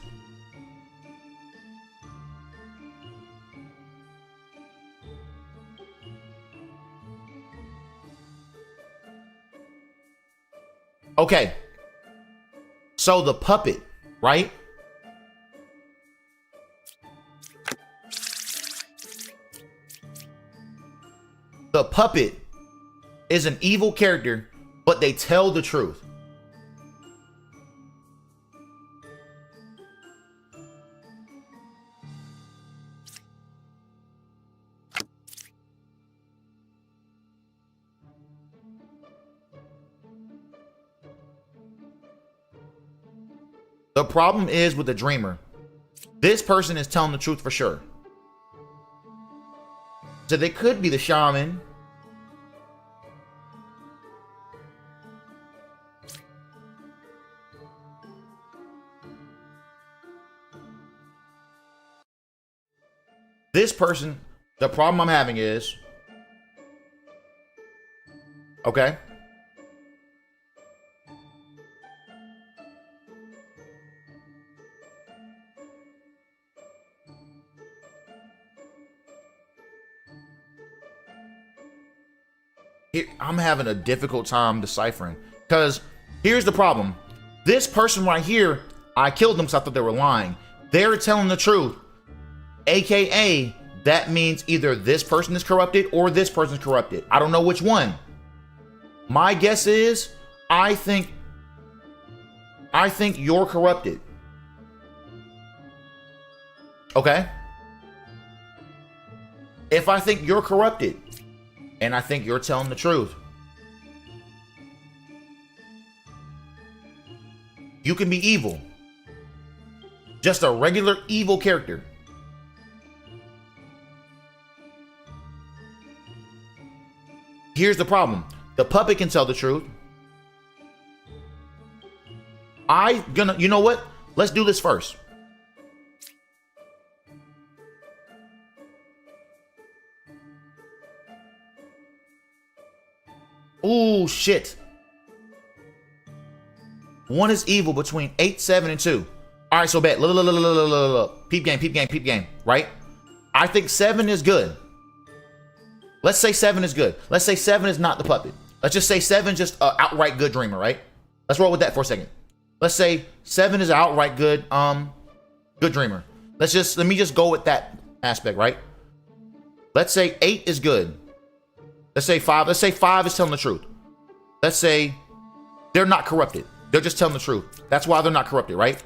Okay. So the puppet, right? The puppet is an evil character, but they tell the truth. The problem is with the dreamer. This person is telling the truth for sure. So they could be the shaman. This person, the problem I'm having is, okay. I'm having a difficult time deciphering because here's the problem. This person right here, I killed them because I thought they were lying. They're telling the truth. AKA, that means either this person is corrupted or this person is corrupted. I don't know which one. My guess is, I think you're corrupted. Okay? If I think you're corrupted, and I think you're telling the truth, you can be evil. Just a regular evil character. Here's the problem. The puppet can tell the truth. You know what? Let's do this first. Ooh, shit. One is evil between 8, 7, and 2. All right, so bet. Look. Peep game, right? I think 7 is good. Let's say 7 is good. Let's say 7 is not the puppet. Let's just say 7 just an outright good dreamer, right? Let's roll with that for a second. Let's say 7 is an outright good dreamer. Let me just go with that aspect, right? Let's say 8 is good. Let's say 5. Let's say 5 is telling the truth. Let's say they're not corrupted. They're just telling the truth. That's why they're not corrupted, right?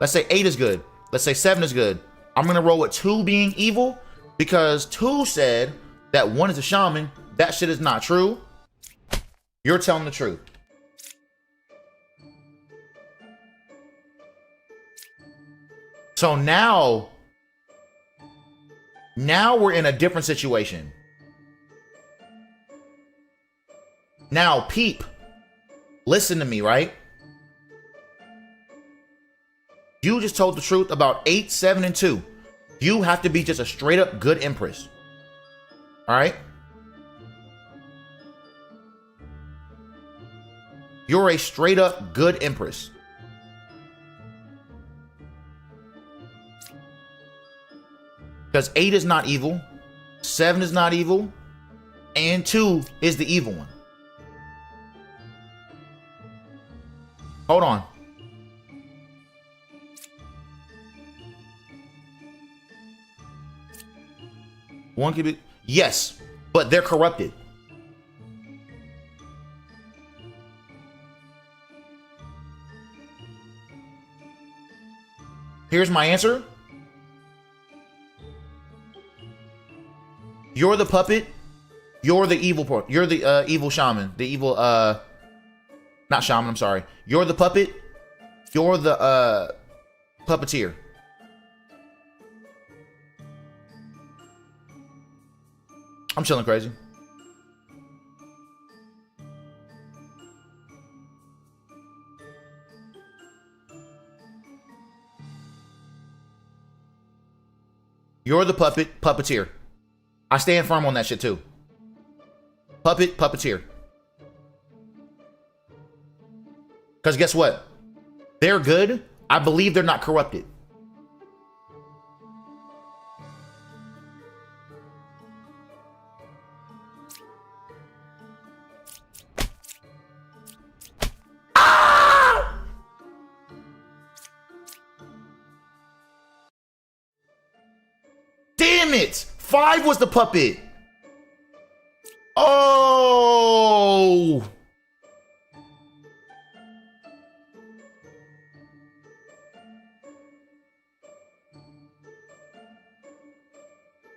Let's say 8 is good. Let's say 7 is good. I'm going to roll with 2 being evil because 2 said that 1 is a shaman. That shit is not true. You're telling the truth. So now Now we're in a different situation. Now, peep. Listen to me, right? You just told the truth about 8, 7, and 2. You have to be just a straight up good Empress. All right? You're a straight up good Empress. Because 8 is not evil, 7 is not evil, and 2 is the evil one. Hold on. One could be, yes, but they're corrupted. Here's my answer. You're the puppet. You're the evil part. You're the evil shaman. The evil not shaman, I'm sorry. You're the puppet. You're the puppeteer. I'm chilling crazy. You're the puppeteer. I stand firm on that shit too. Puppeteer. Because guess what? They're good. I believe they're not corrupted. Ah! Damn it! 5 was the puppet. Oh!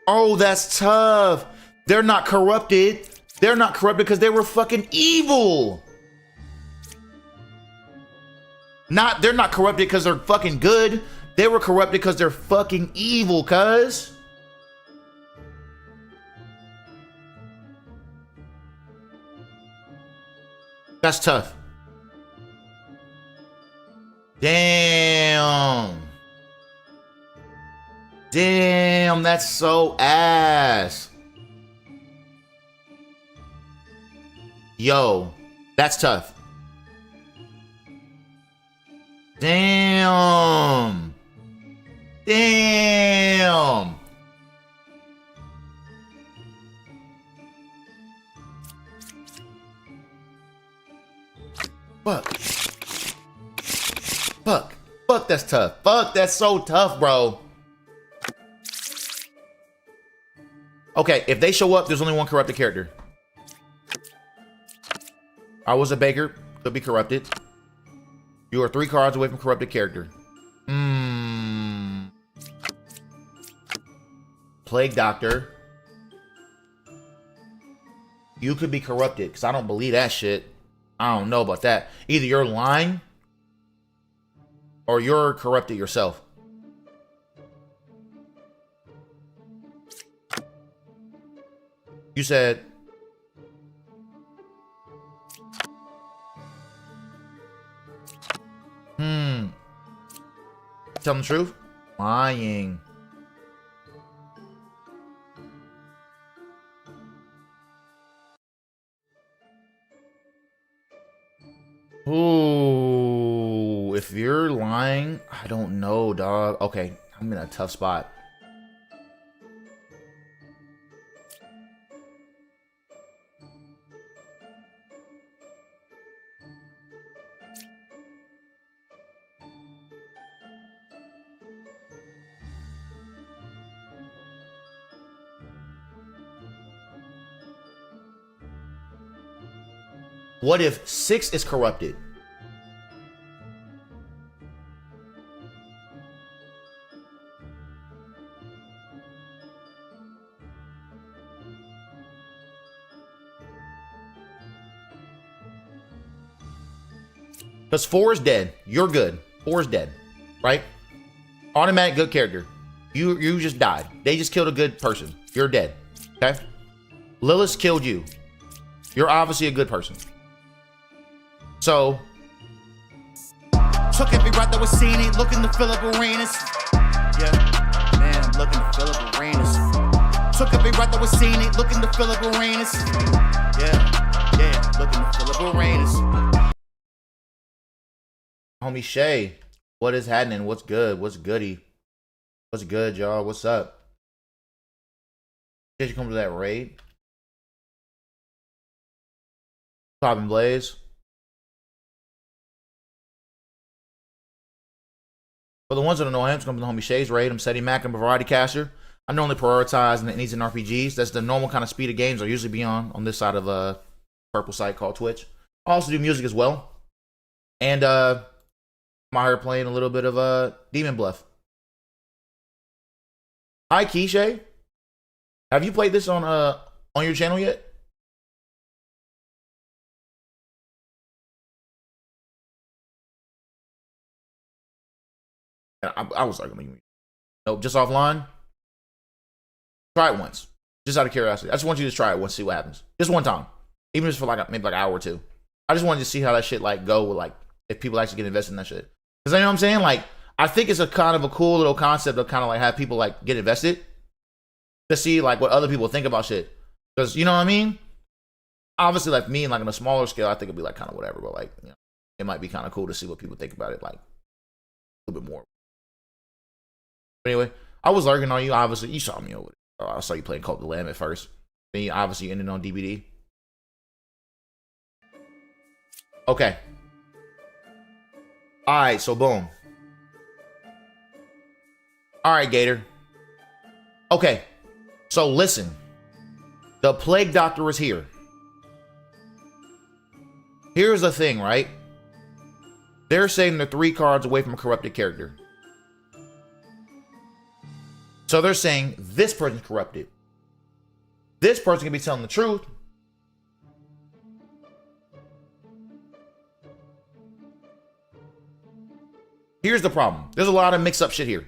Oh, that's tough. They're not corrupted. They're not corrupted because they were fucking evil. They're not corrupted because they're fucking good. They were corrupted because they're fucking evil, cuz. That's tough. Damn. Damn, that's so ass. Yo, that's tough. Damn. Damn. Fuck. Fuck. Fuck, that's tough. Fuck, that's so tough, bro. Okay, if they show up, there's only one corrupted character. I was a baker. Could be corrupted. You are 3 cards away from corrupted character. Plague Doctor. You could be corrupted, because I don't believe that shit. I don't know about that. Either you're lying or you're corrupted yourself. You said tell them the truth? Lying. Ooh, if you're lying, I don't know, dog. Okay, I'm in a tough spot. What if 6 is corrupted? Because 4 is dead. You're good. 4 is dead. Right? Automatic good character. You just died. They just killed a good person. You're dead. Okay? Lilith killed you. You're obviously a good person. So took every route that was seen it, looking to Philip Arenas. Yeah, man, I'm looking to Philip Arenas. Took every route that was seen it, looking to Philip Arenas. Yeah, looking to Philip Arenas. homie Shay, what is happening? What's good? What's goody? What's good, y'all? What's up? Did you come to that raid? Poppin' Blaze. For the ones that don't know, I am coming to the homie Shay's raid. I'm Seti Mac. I'm a variety caster. I normally prioritize needs and RPGs. That's the normal kind of speed of games I usually be on this side of a purple site called Twitch. I also do music as well. And I'm out here playing a little bit of Demon Bluff. Hi, Keishay. Have you played this on your channel yet? I was like, nope, just offline. Try it once, just out of curiosity. I just want you to try it once, see what happens. Just one time, even just for like maybe like an hour or two. I just wanted to see how that shit like go with like if people actually get invested in that shit. Because you know what I'm saying? Like, I think it's a kind of a cool little concept of kind of like have people like get invested to see like what other people think about shit. Because you know what I mean? Obviously, like me and like on a smaller scale, I think it'd be like kind of whatever. But like, you know, it might be kind of cool to see what people think about it like a little bit more. But anyway, I was lurking on you. Obviously, you saw me over there. I saw you playing Cult of the Lamb at first. Then you obviously ended on DBD. Okay. Alright, so boom. Alright, Gator. Okay. So listen. The Plague Doctor is here. Here's the thing, right? They're saying they're 3 cards away from a corrupted character. So they're saying this person's corrupted. This person can be telling the truth. Here's the problem. There's a lot of mix-up shit here.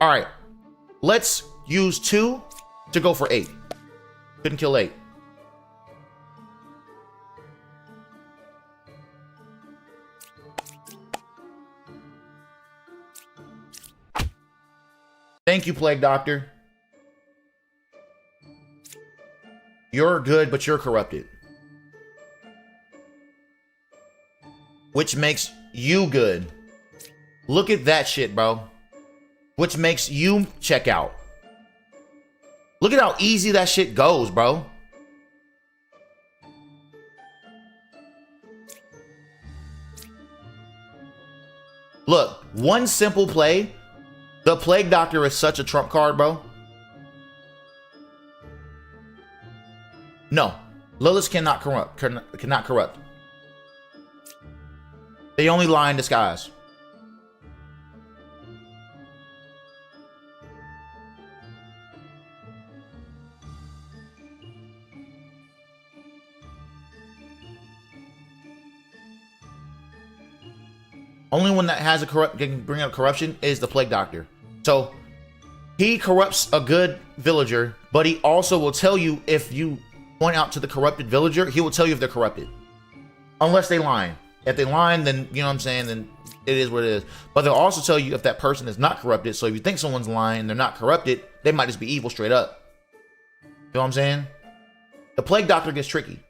All right. Let's use 2 to go for 8. Couldn't kill 8. Thank you, Plague Doctor. You're good, but you're corrupted. Which makes you good. Look at that shit, bro. Which makes you check out. Look at how easy that shit goes, bro. Look, one simple play. The Plague Doctor is such a trump card, bro. No. Lilith cannot corrupt. Cannot corrupt. They only lie in disguise. Only one that has a can bring up corruption is the Plague Doctor. So he corrupts a good villager, but he also will tell you if you point out to the corrupted villager, he will tell you if they're corrupted. Unless they lie. If they lie, then you know what I'm saying, then it is what it is. But they'll also tell you if that person is not corrupted. So if you think someone's lying and they're not corrupted, they might just be evil straight up. You know what I'm saying? The Plague Doctor gets tricky.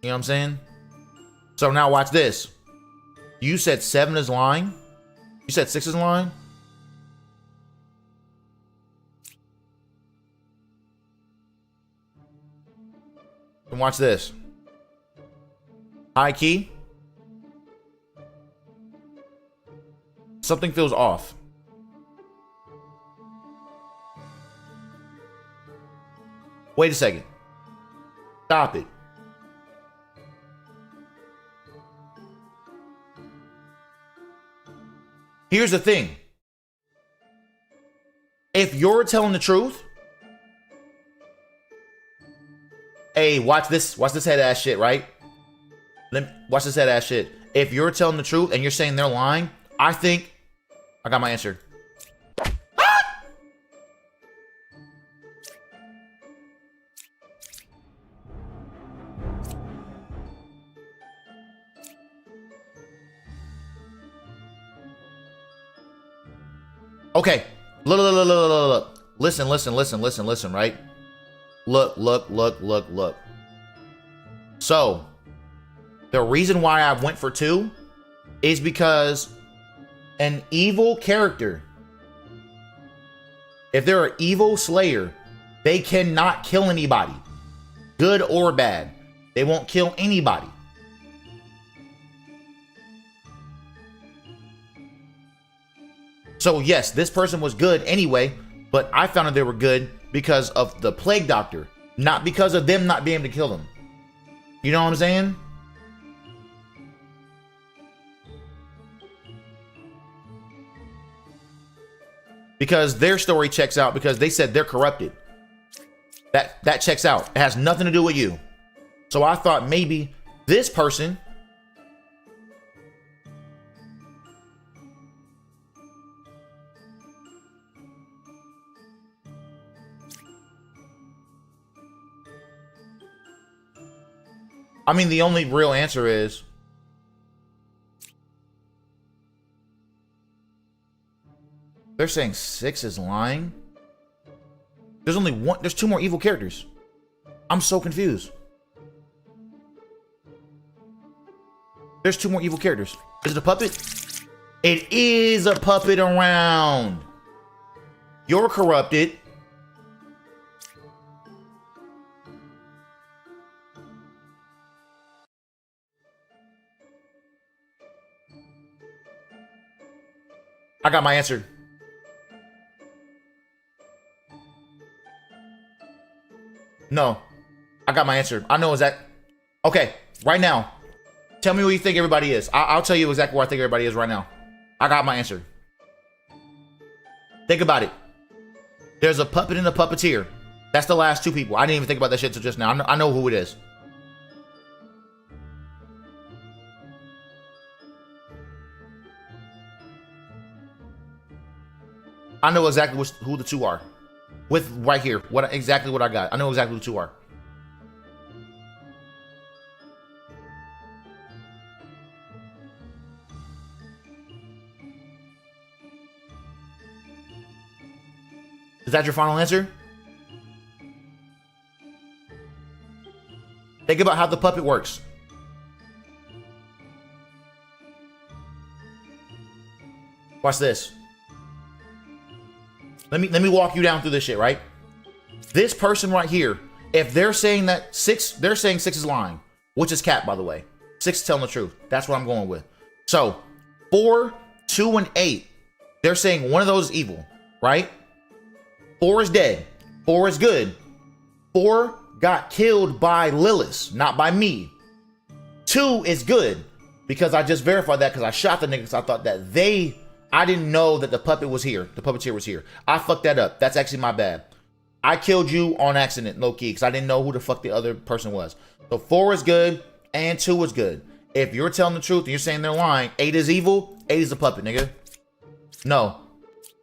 You know what I'm saying? So now watch this. You said 7 is lying. You said 6 is lying. And watch this. High key. Something feels off. Wait a second. Stop it. Here's the thing. If you're telling the truth, Hey, watch this head ass shit, right? Watch this head ass shit. If you're telling the truth and you're saying they're lying, I think I got my answer. Okay, look. Listen, right? Look. So, the reason why I went for 2 is because an evil character, if they're an evil slayer, they cannot kill anybody, good or bad. They won't kill anybody. So yes, this person was good anyway, but I found out they were good because of the plague doctor, not because of them not being able to kill them. You know what I'm saying? Because their story checks out because they said they're corrupted. That checks out. It has nothing to do with you. So I thought maybe this person I mean, the only real answer is they're saying 6 is lying. There's only one. There's 2 more evil characters. I'm so confused. There's 2 more evil characters. Is it a puppet? It is a puppet around. You're corrupted. I got my answer. No, I got my answer. I know exactly. Okay, right now, tell me what you think everybody is. I'll tell you exactly where I think everybody is right now. I got my answer. Think about it. There's a puppet and a puppeteer. That's the last 2 people. I didn't even think about that shit until just now. I know who it is. I know exactly who the 2 are. With right here, exactly what I got. I know exactly who the 2 are. Is that your final answer? Think about how the puppet works. Watch this. Let me walk you down through this shit, right? This person right here, if they're saying that 6, they're saying 6 is lying, which is cap, by the way. 6 is telling the truth. That's what I'm going with. So 4, 2, and 8, they're saying one of those is evil, right? 4 is dead. 4 is good. 4 got killed by Lilith, not by me. 2 is good because I just verified that because I shot the niggas. I thought that I didn't know that the puppet was here. The puppeteer was here. I fucked that up. That's actually my bad. I killed you on accident, low key, because I didn't know who the fuck the other person was. So 4 is good and 2 is good. If you're telling the truth and you're saying they're lying, 8 is evil, 8 is a puppet, nigga. No.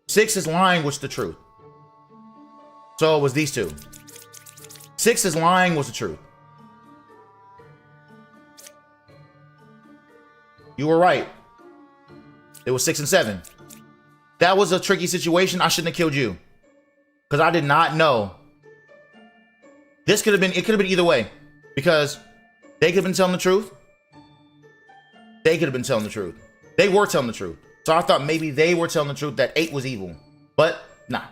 6 is lying, which is the truth. So it was these 2. 6 is lying was the truth. You were right. It was 6 and 7. That was a tricky situation. I shouldn't have killed you. Because I did not know. It could have been either way. Because they could have been telling the truth. They could have been telling the truth. They were telling the truth. So I thought maybe they were telling the truth that 8 was evil. But, nah.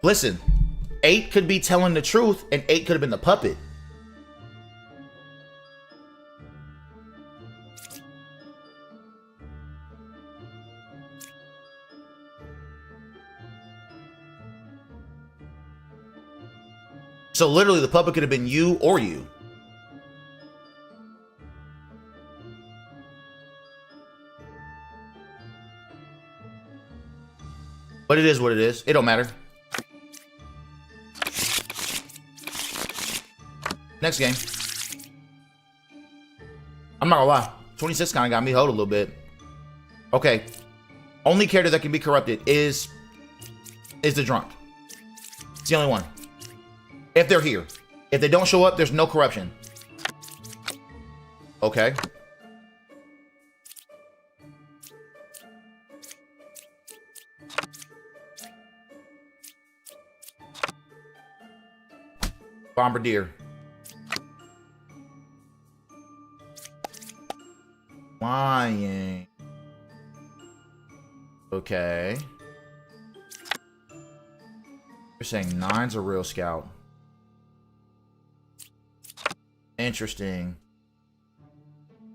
Listen. 8 could be telling the truth and 8 could have been the puppet. So literally the puppet could have been you or you. But it is what it is. It don't matter. Next game. I'm not gonna lie. 26 kind of got me hold a little bit. Okay. Only character that can be corrupted is the drunk. It's the only one. If they're here. If they don't show up, there's no corruption. Okay. Bombardier. Lying. Okay. You're saying 9's a real scout. Interesting.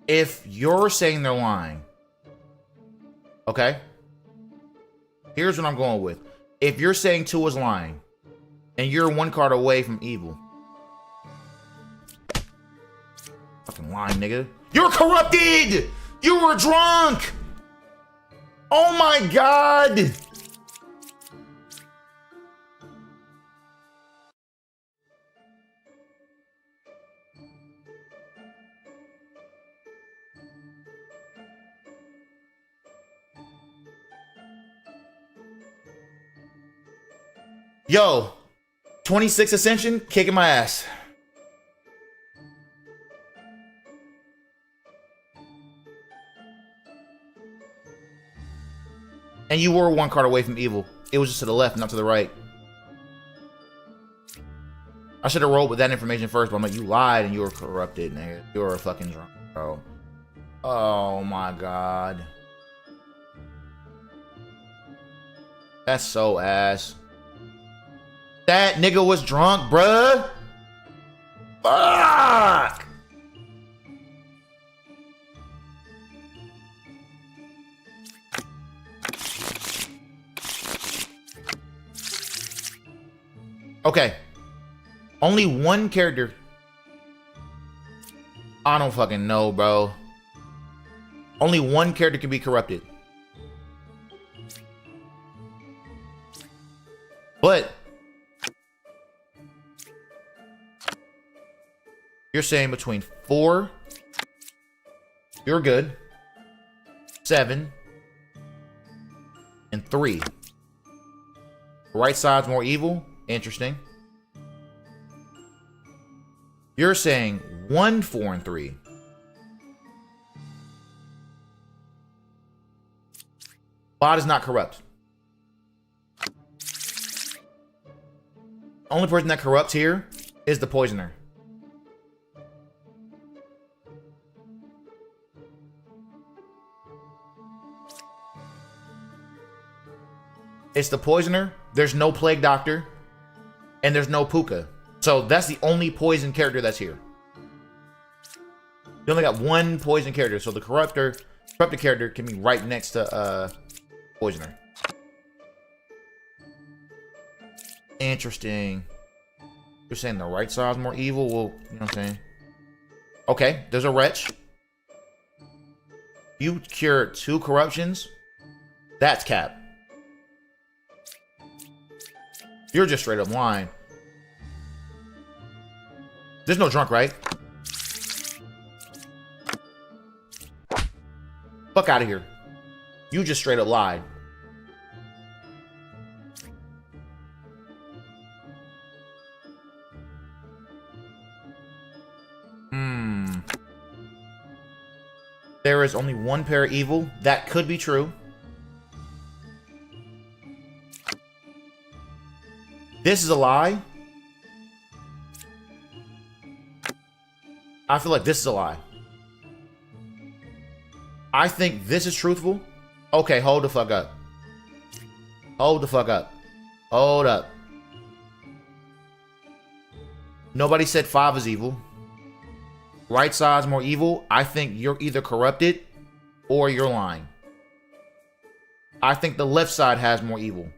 If you're saying they're lying, okay? Here's what I'm going with. If you're saying 2 is lying, and you're 1 card away from evil. Fucking lying, nigga. You're corrupted! You were drunk! Oh my god! Yo, 26 Ascension, kicking my ass. And you were 1 card away from evil. It was just to the left, not to the right. I should have rolled with that information first, but I'm like, you lied and you were corrupted, nigga. You were a fucking drunk, bro. Oh my god. That's so ass. That nigga was drunk, bruh. Fuck. Okay. Only 1 character. I don't fucking know, bro. Only 1 character can be corrupted. But you're saying between 4, you're good, 7, and 3. Right side's more evil. Interesting. You're saying 1, 4, and 3. Bot is not corrupt. Only person that corrupts here is the poisoner. It's the poisoner. There's no plague doctor. And there's no Puka. So that's the only poison character that's here. You only got 1 poison character. So the corrupted character can be right next to poisoner. Interesting. You're saying the right side's more evil? Well, you know what I'm saying? Okay, there's a wretch. You cure 2 corruptions. That's cap. You're just straight up lying. There's no drunk, right? Fuck out of here. You just straight up lied. There is only 1 pair of evil. That could be true. This is a lie. I feel like this is a lie. I think this is truthful. Okay, hold the fuck up. Hold the fuck up. Hold up. Nobody said 5 is evil. Right side's more evil. I think you're either corrupted or you're lying. I think the left side has more evil.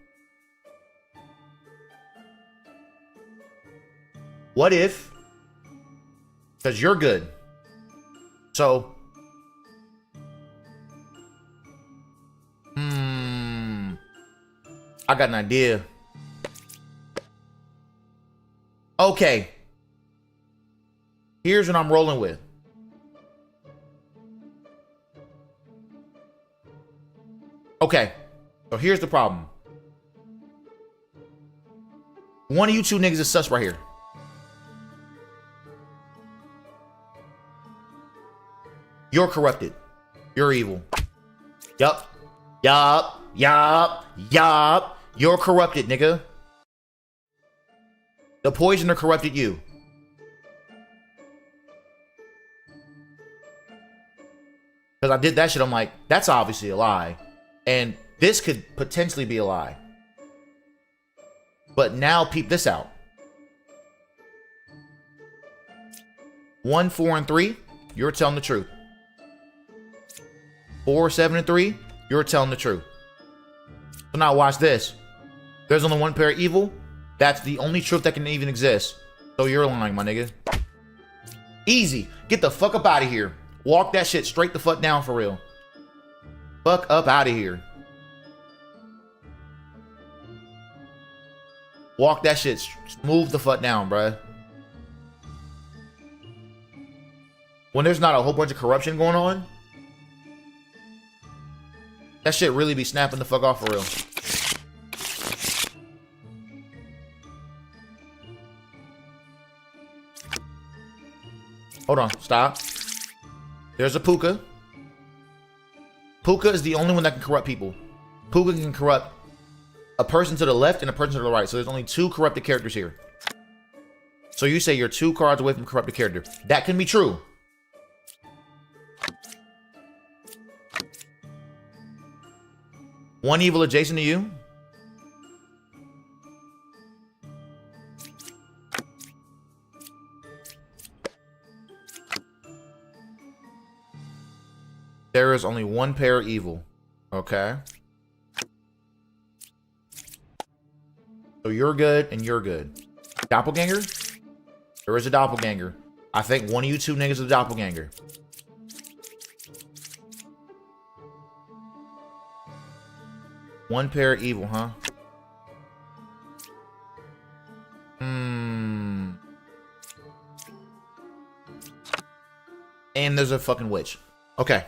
What if? Because you're good. So. I got an idea. Okay. Here's what I'm rolling with. Okay, so here's the problem. One of you two niggas is sus right here. You're corrupted. You're evil. Yup. Yup. Yup. Yup. You're corrupted, nigga. The poisoner corrupted you. Because I did that shit, I'm like, that's obviously a lie. And this could potentially be a lie. But now peep this out. 1, 4, and 3, you're telling the truth. 4, 7, and 3, you're telling the truth. So now watch this. There's only one pair of evil. That's the only truth that can even exist. So you're lying, my nigga. Easy. Get the fuck up out of here. Walk that shit straight the fuck down for real. Fuck up out of here. Walk that shit. Move the fuck down, bruh. When there's not a whole bunch of corruption going on, that shit really be snapping the fuck off for real. Hold on. Stop. There's a Puka. Puka is the only one that can corrupt people. Puka can corrupt a person to the left and a person to the right. So there's only 2 corrupted characters here. So you say you're 2 cards away from corrupted character. That can be true. One evil adjacent to you. There is only one pair of evil. Okay. So you're good and you're good. Doppelganger? There is a doppelganger. I think one of you two niggas is a doppelganger. One pair of evil, huh? And there's a fucking witch. Okay.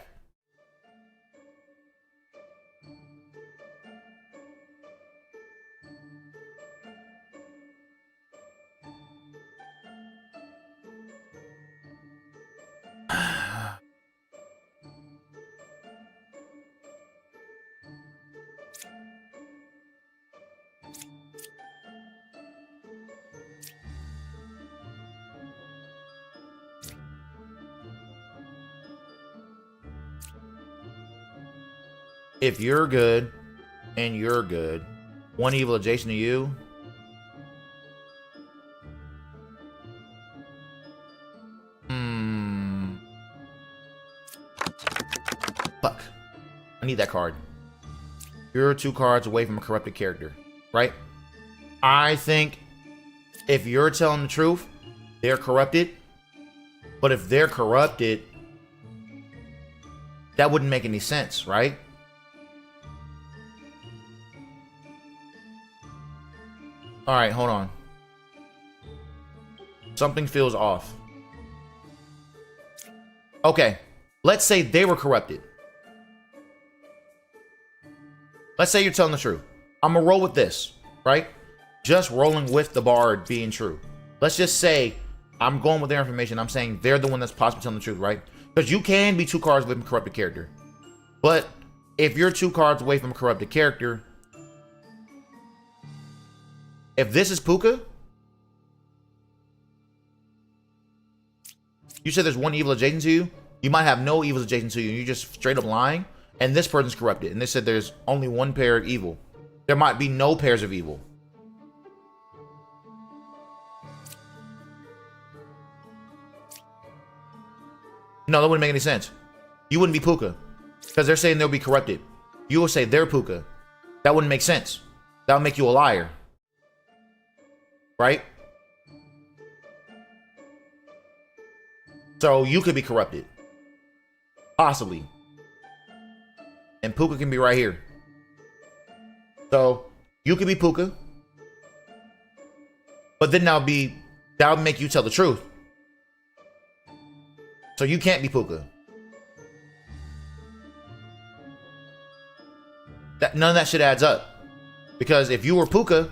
If you're good and you're good, one evil adjacent to you. Fuck. I need that card. You're 2 cards away from a corrupted character, right? I think if you're telling the truth, they're corrupted. But if they're corrupted, that wouldn't make any sense, right? All right, hold on. Something feels off. Okay, let's say they were corrupted. Let's say you're telling the truth. I'm gonna roll with this, right? Just rolling with the bard being true. Let's just say I'm going with their information. I'm saying they're the one that's possibly telling the truth, right? Because you can be 2 cards away from a corrupted character. But if you're 2 cards away from a corrupted character, if this is Puka, you said there's one evil adjacent to you. You might have no evils adjacent to you. You're just straight up lying. And this person's corrupted. And they said there's only one pair of evil. There might be no pairs of evil. No, that wouldn't make any sense. You wouldn't be Puka. Because they're saying they'll be corrupted. You will say they're Puka. That wouldn't make sense. That would make you a liar. Right? So you could be corrupted. Possibly. And Puka can be right here. So you could be Puka. But then that would make you tell the truth. So you can't be Puka. None of that shit adds up. Because if you were Puka,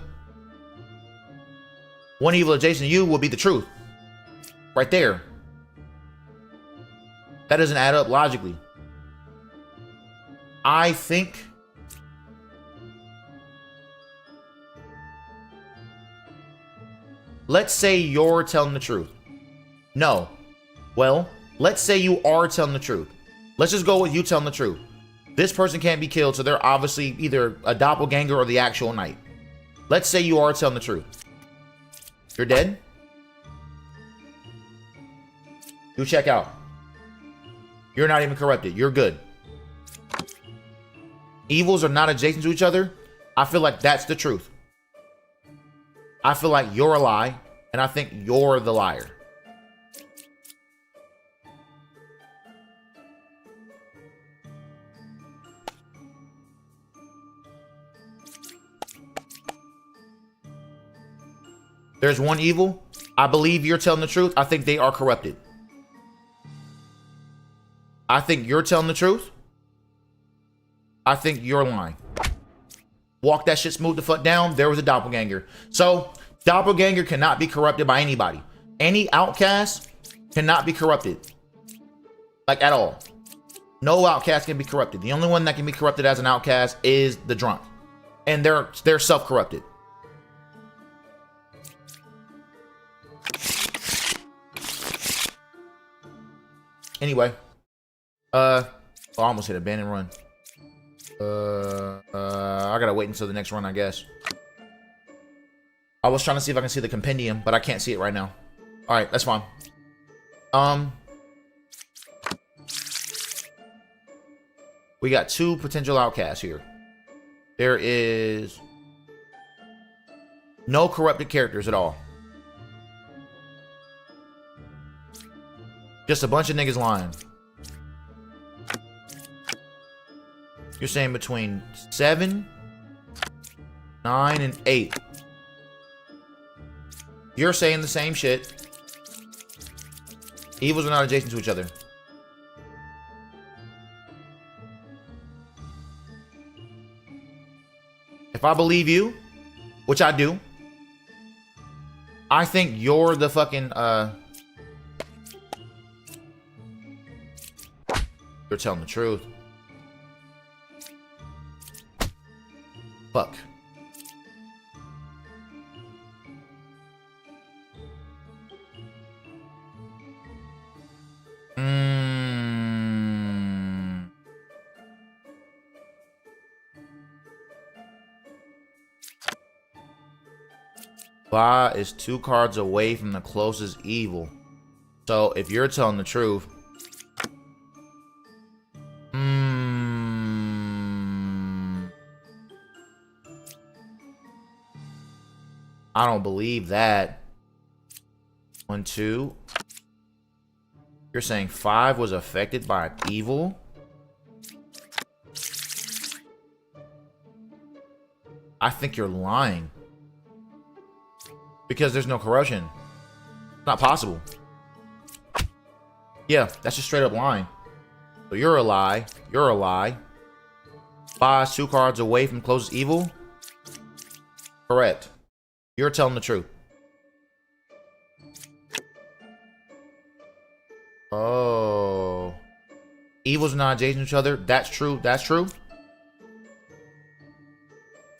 one evil adjacent to you would be the truth. Right there. That doesn't add up logically. I think let's say you're telling the truth. No. Well, let's say you are telling the truth. Let's just go with you telling the truth. This person can't be killed, so they're obviously either a doppelganger or the actual knight. Let's say you are telling the truth. You're dead? You check out. You're not even corrupted. You're good. Evils are not adjacent to each other. I feel like that's the truth. I feel like you're a lie, and I think you're the liar. There's one evil. I believe you're telling the truth. I think they are corrupted. I think you're telling the truth. I think you're lying. Walk that shit smooth the fuck down. There was a doppelganger. So, doppelganger cannot be corrupted by anybody. Any outcast cannot be corrupted. Like, at all. No outcast can be corrupted. The only one that can be corrupted as an outcast is the drunk. And they're self-corrupted. Anyway. I almost hit abandon run. I gotta wait until the next run, I guess. I was trying to see if I can see the compendium, but I can't see it right now. Alright, that's fine. We got 2 potential outcasts here. There is no corrupted characters at all. Just a bunch of niggas lying. You're saying between 7, 9, and 8. You're saying the same shit. Evils are not adjacent to each other. If I believe you, which I do, I think you're the fucking, you're telling the truth. Fuck. Va is 2 cards away from the closest evil. So if you're telling the truth, I don't believe that. 1, 2. You're saying 5 was affected by evil? I think you're lying. Because there's no corruption. It's not possible. Yeah, that's just straight up lying. So you're a lie. You're a lie. 5, 2 cards away from closest evil? Correct. You're telling the truth. Oh. Evils are not adjacent to each other. That's true. That's true.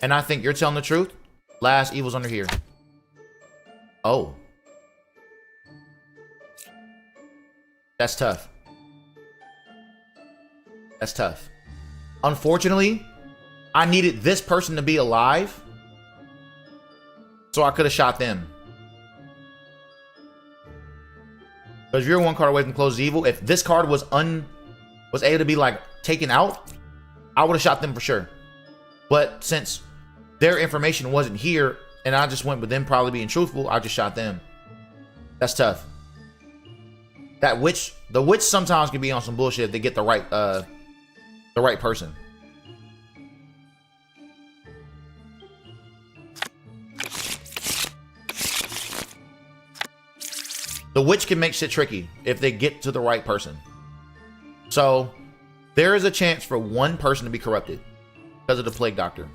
And I think you're telling the truth. Last evil's under here. Oh. That's tough. That's tough. Unfortunately, I needed this person to be alive, so I could have shot them. Because you're 1 card away from closest evil. If this card was able to be like taken out, I would have shot them for sure. But since their information wasn't here, and I just went with them probably being truthful, I just shot them. That's tough. The witch sometimes can be on some bullshit if they get the right person. The The witch can make shit tricky if they get to the right person. So there is a chance for one person to be corrupted because of the plague doctor.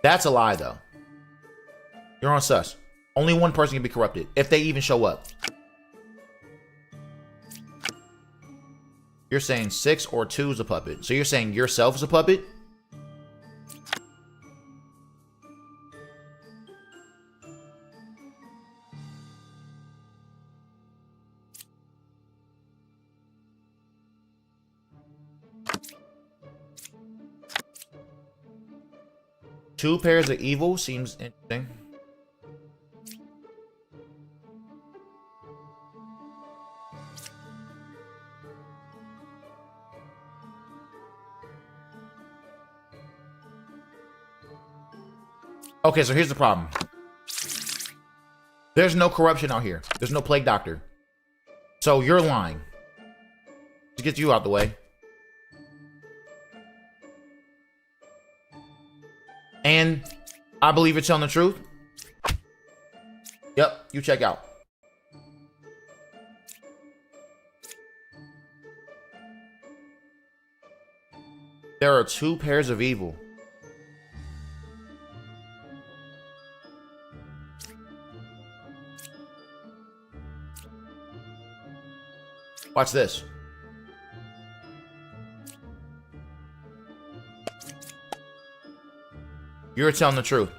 That's a lie, though. You're on sus. Only one person can be corrupted if they even show up. You're saying 6 or 2 is a puppet. So you're saying yourself is a puppet? Two pairs of evil seems interesting. Okay, so here's the problem. There's no corruption out here. There's no plague doctor. So you're lying. To get you out the way. And I believe you're telling the truth. Yep, you check out. There are 2 pairs of evil. Watch this. You're telling the truth.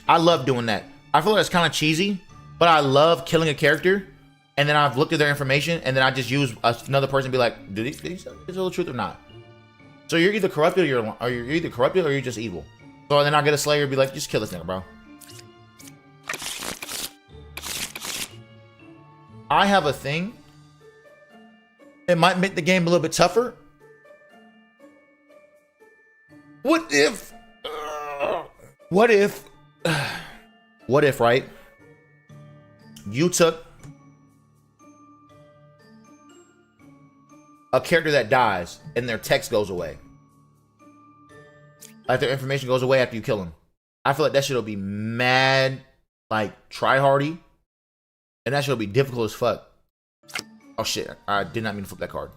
I love doing that. I feel like it's kind of cheesy, but I love killing a character, and then I've looked at their information, and then I just use another person and be like, did he tell the truth or not? So you're either corrupted or you're either corrupted or you're just evil. So then I get a Slayer and be like, just kill this nigga, bro. I have a thing. It might make the game a little bit tougher. What if, right? You took a character that dies and their text goes away. Like their information goes away after you kill them. I feel like that shit'll be mad, like try-hardy. And that shit'll be difficult as fuck. Oh shit, I did not mean to flip that card.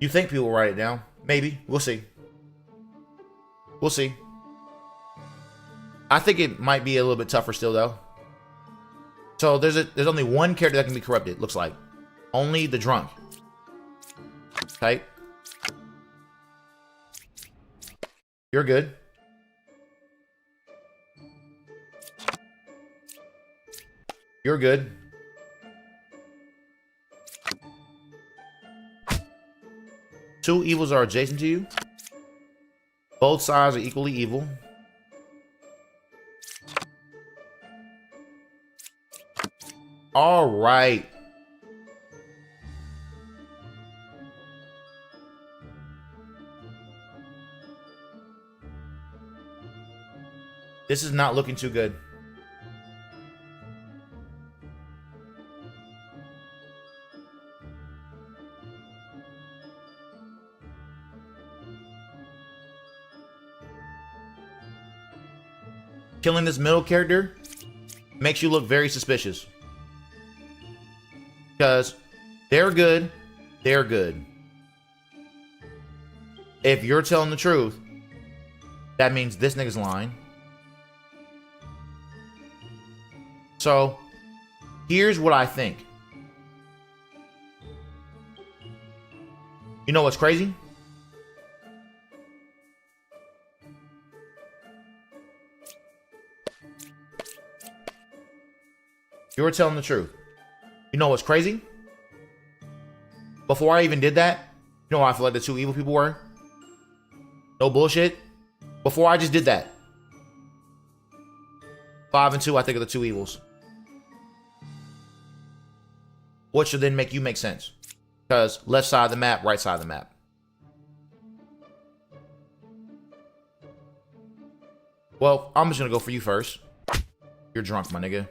You think people will write it down? Maybe. We'll see. We'll see. I think it might be a little bit tougher still, though. So there's only one character that can be corrupted, looks like. Only the drunk. Okay. You're good. You're good. Two evils are adjacent to you. Both sides are equally evil. All right. This is not looking too good. Killing this middle character makes you look very suspicious. Because they're good. They're good. If you're telling the truth, that means this nigga's lying. So, here's what I think. You know what's crazy? You were telling the truth. You know what's crazy? Before I even did that, you know how I feel like the two evil people were? No bullshit. Before I just did that. 5 and 2, I think, are the two evils. What should then make you make sense? Because left side of the map, right side of the map. Well, I'm just gonna go for you first. You're drunk, my nigga.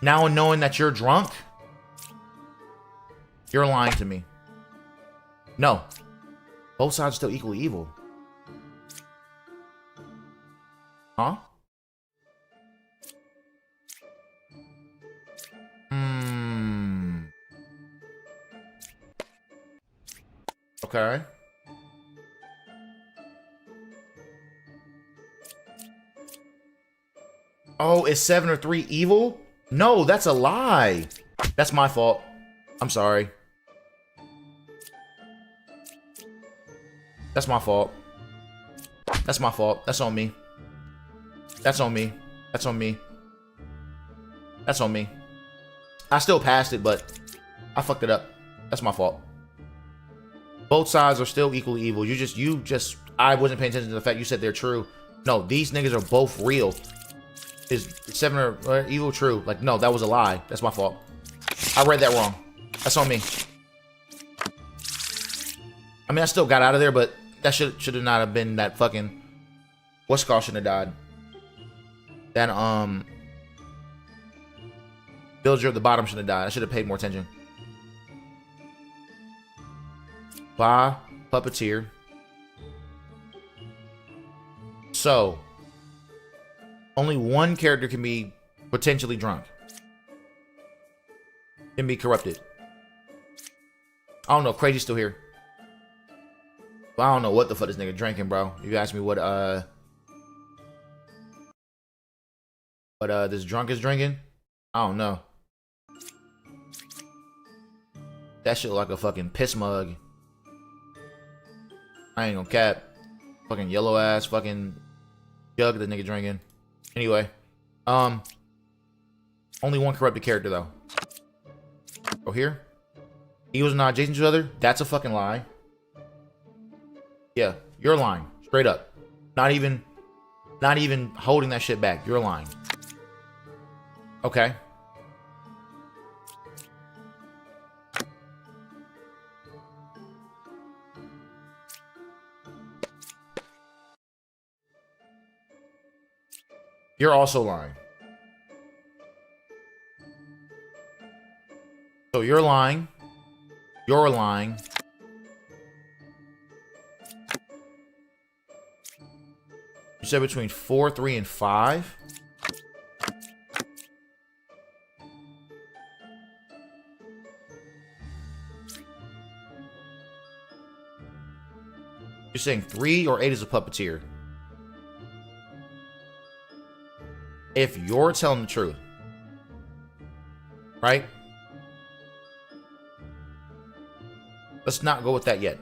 Now knowing that you're drunk, you're lying to me. No. Both sides are still equally evil. Huh? Okay. Oh, is 7 or 3 evil? No, that's a lie. That's my fault. I'm sorry. That's my fault. That's my fault. That's on me. That's on me. That's on me. That's on me. I still passed it, but I fucked it up. That's my fault. Both sides are still equally evil. You just, I wasn't paying attention to the fact you said they're true. No, these niggas are both real. Is 7 or evil true? Like, no, that was a lie. That's my fault. I read that wrong. That's on me. I mean, I still got out of there, but that should have not have been that fucking... What's called shouldn't have died. That, Villager at the bottom should have died. I should have paid more attention. Ba, puppeteer. So, only one character can be potentially drunk. Can be corrupted. I don't know. Crazy's still here. Well, I don't know what the fuck this nigga drinking, bro. You ask me what this drunk is drinking? I don't know. That shit look like a fucking piss mug. I ain't gonna cap. Fucking yellow ass fucking jug that nigga drinking. Anyway, only one corrupted character though. Oh, here? Eagles are not adjacent to each other? That's a fucking lie. Yeah, you're lying. Straight up. Not even holding that shit back. You're lying. Okay. You're also lying. So you're lying. You're lying. You said between 4, 3, and 5? You're saying 3 or 8 is a puppeteer? If you're telling the truth, right? Let's not go with that yet.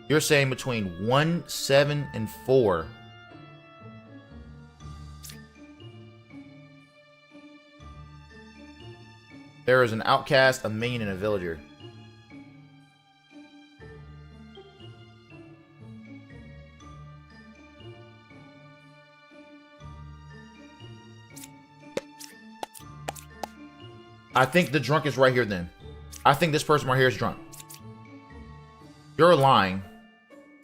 You're saying between 1, 7, and 4. There is an outcast, a minion, and a villager. I think the drunk is right here then. I think this person right here is drunk. You're lying.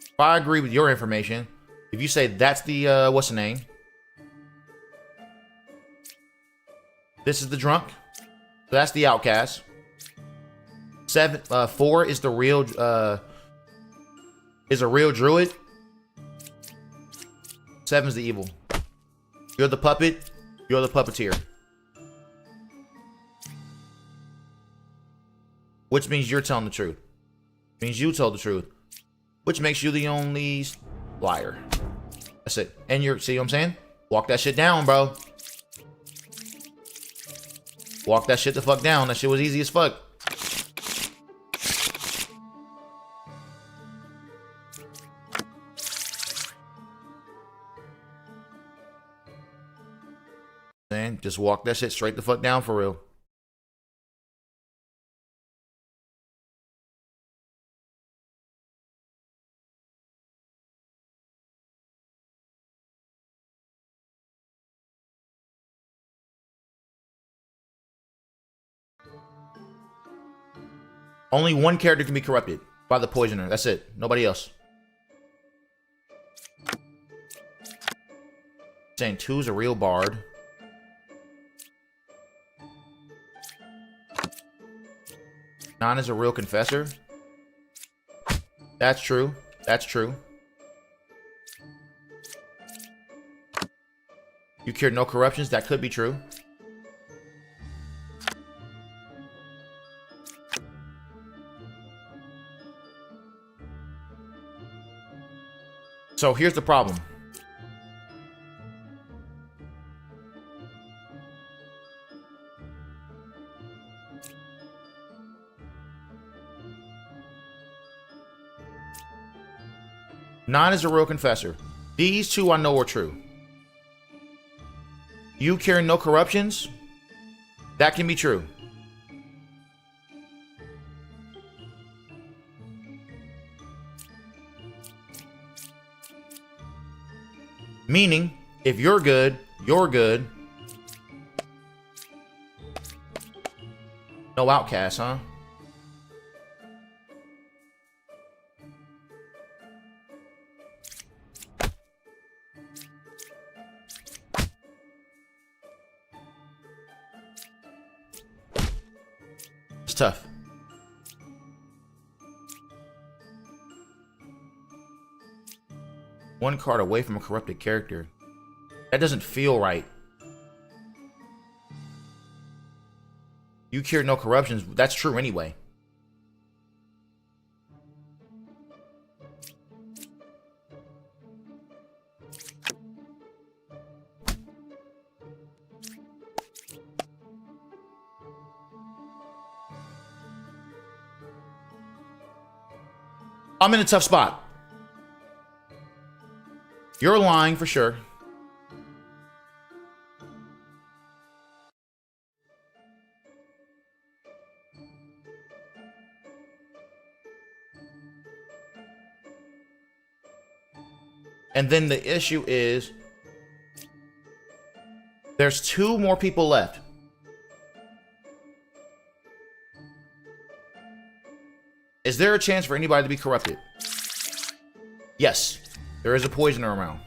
If I agree with your information, if you say that's the, what's the name? This is the drunk. So that's the outcast. 4 is the real, is a real druid. 7 is the evil. You're the puppet. You're the puppeteer. Which means you're telling the truth. Means you told the truth. Which makes you the only liar. That's it. And you're, see what I'm saying? Walk that shit down, bro. Walk that shit the fuck down. That shit was easy as fuck. Man, just walk that shit straight the fuck down for real. Only one character can be corrupted by the poisoner. That's it. Nobody else. Saying 2's a real bard. Nine is a real confessor. That's true. That's true. You cured no corruptions. That could be true. So here's the problem. Nine is a real confessor. These two I know are true. You carrying no corruptions? That can be true. Meaning, if you're good, you're good. No outcast, huh? It's tough. One card away from a corrupted character. That doesn't feel right. You cured no corruptions. That's true anyway. I'm in a tough spot. You're lying for sure. And then the issue is there's two more people left. Is there a chance for anybody to be corrupted? Yes. There is a poisoner around.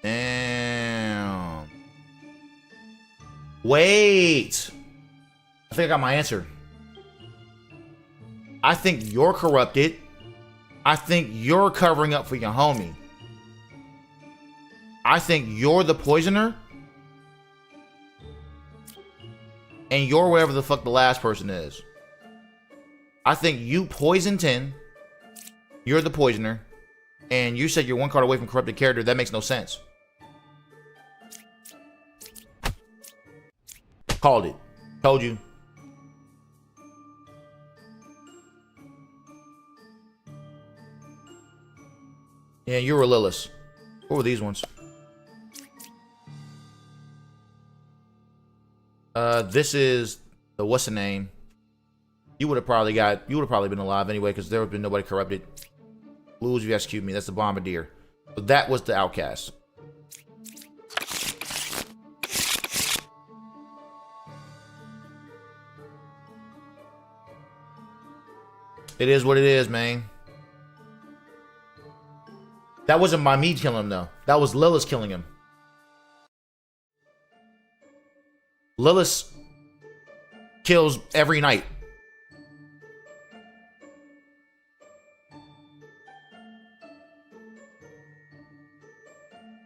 Damn. Wait. I think I got my answer. I think you're corrupted. I think you're covering up for your homie. I think you're the poisoner. And you're wherever the fuck the last person is. I think you poisoned 10. You're the poisoner. And you said you're one card away from corrupted character. That makes no sense. Called it. Told you. Yeah, you were Lilith. What were these ones? This is the what's the name? You would have probably been alive anyway, because there would have been nobody corrupted. Lose, you execute me. That's the bombardier. So that was the outcast. It is what it is, man. That wasn't by me killing him, though. That was Lilith killing him. Lilith kills every night.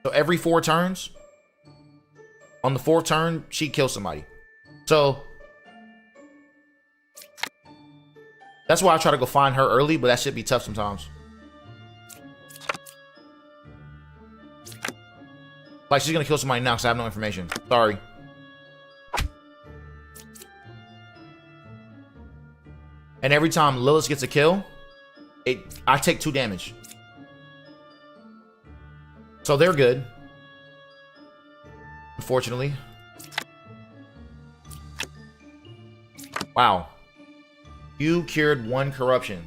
So every 4 turns, on the 4th turn, she kills somebody. So that's why I try to go find her early, but that should be tough sometimes. Like, she's gonna kill somebody now because I have no information. Sorry. And every time Lilith gets a kill, I take 2 damage. So they're good. Unfortunately. Wow. You cured 1 corruption.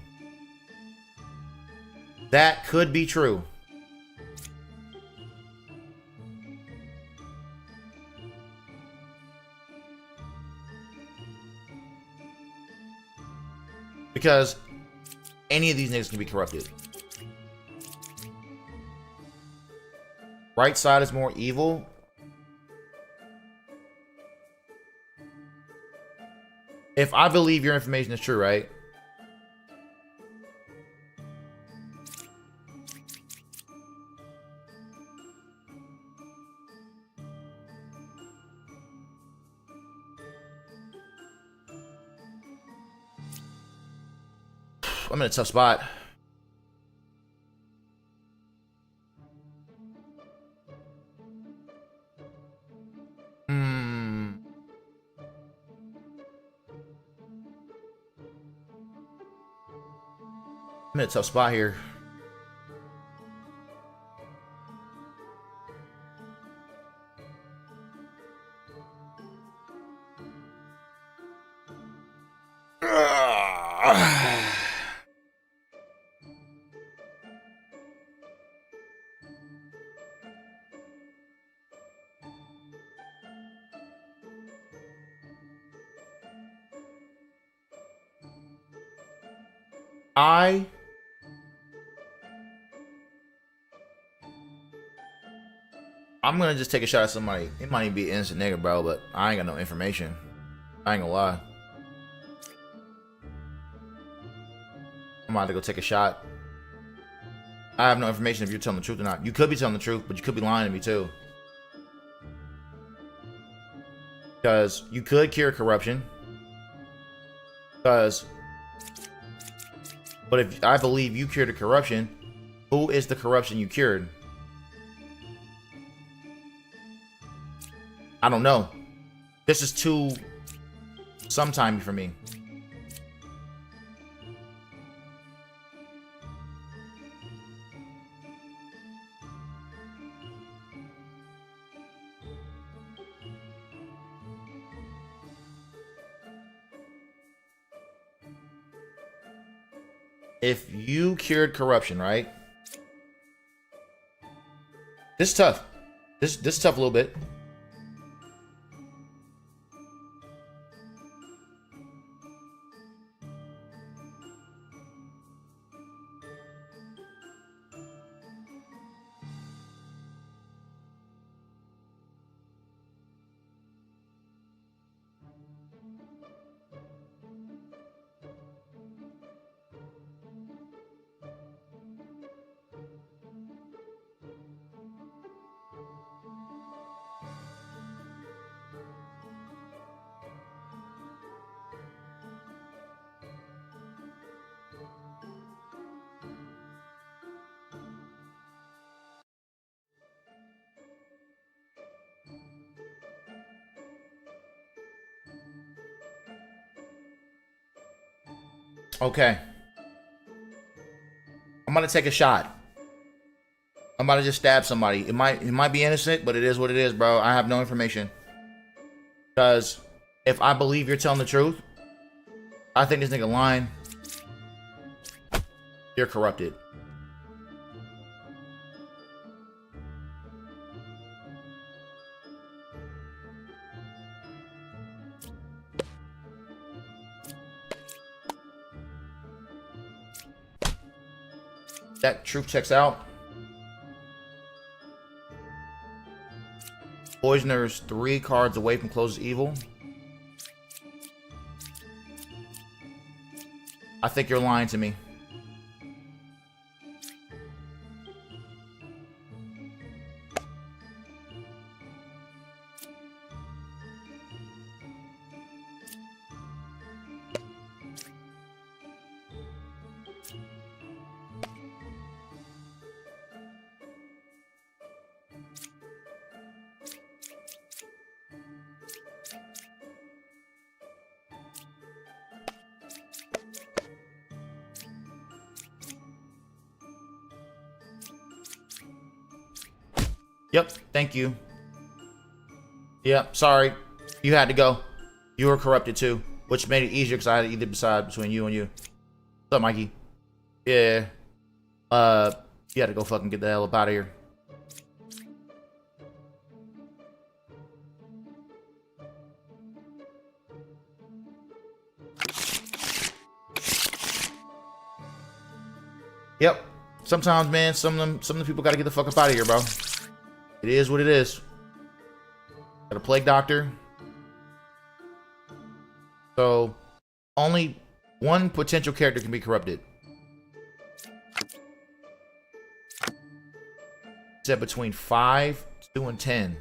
That could be true. Because any of these niggas can be corrupted. Right side is more evil. If I believe your information is true, right? I'm in a tough spot. I'm in a tough spot here. I'm gonna just take a shot at somebody. It might even be an innocent nigga, bro, but I ain't got no information. I ain't gonna lie. I'm about to go take a shot. I have no information if you're telling the truth or not. You could be telling the truth, but you could be lying to me too. Because you could cure corruption. But if I believe you cured the corruption, who is the corruption you cured? I don't know. This is too sometimey for me. If you cured corruption, right? This is tough. This is tough a little bit. Okay. I'm gonna take a shot. I'm about to just stab somebody. It might be innocent, but it is what it is, bro. I have no information. Because if I believe you're telling the truth, I think this nigga lying. You're corrupted. That truth checks out. Poisoner's 3 cards away from closest evil. I think you're lying to me. Yep, thank you. Yep, sorry. You had to go. You were corrupted too, which made it easier because I had to either decide between you and you. What's up, Mikey? Yeah. You had to go fucking get the hell up out of here. Yep. Sometimes, man, some of the people gotta get the fuck up out of here, bro. It is what it is. Got a plague doctor. So, only one potential character can be corrupted. Set between 5, 2, and 10.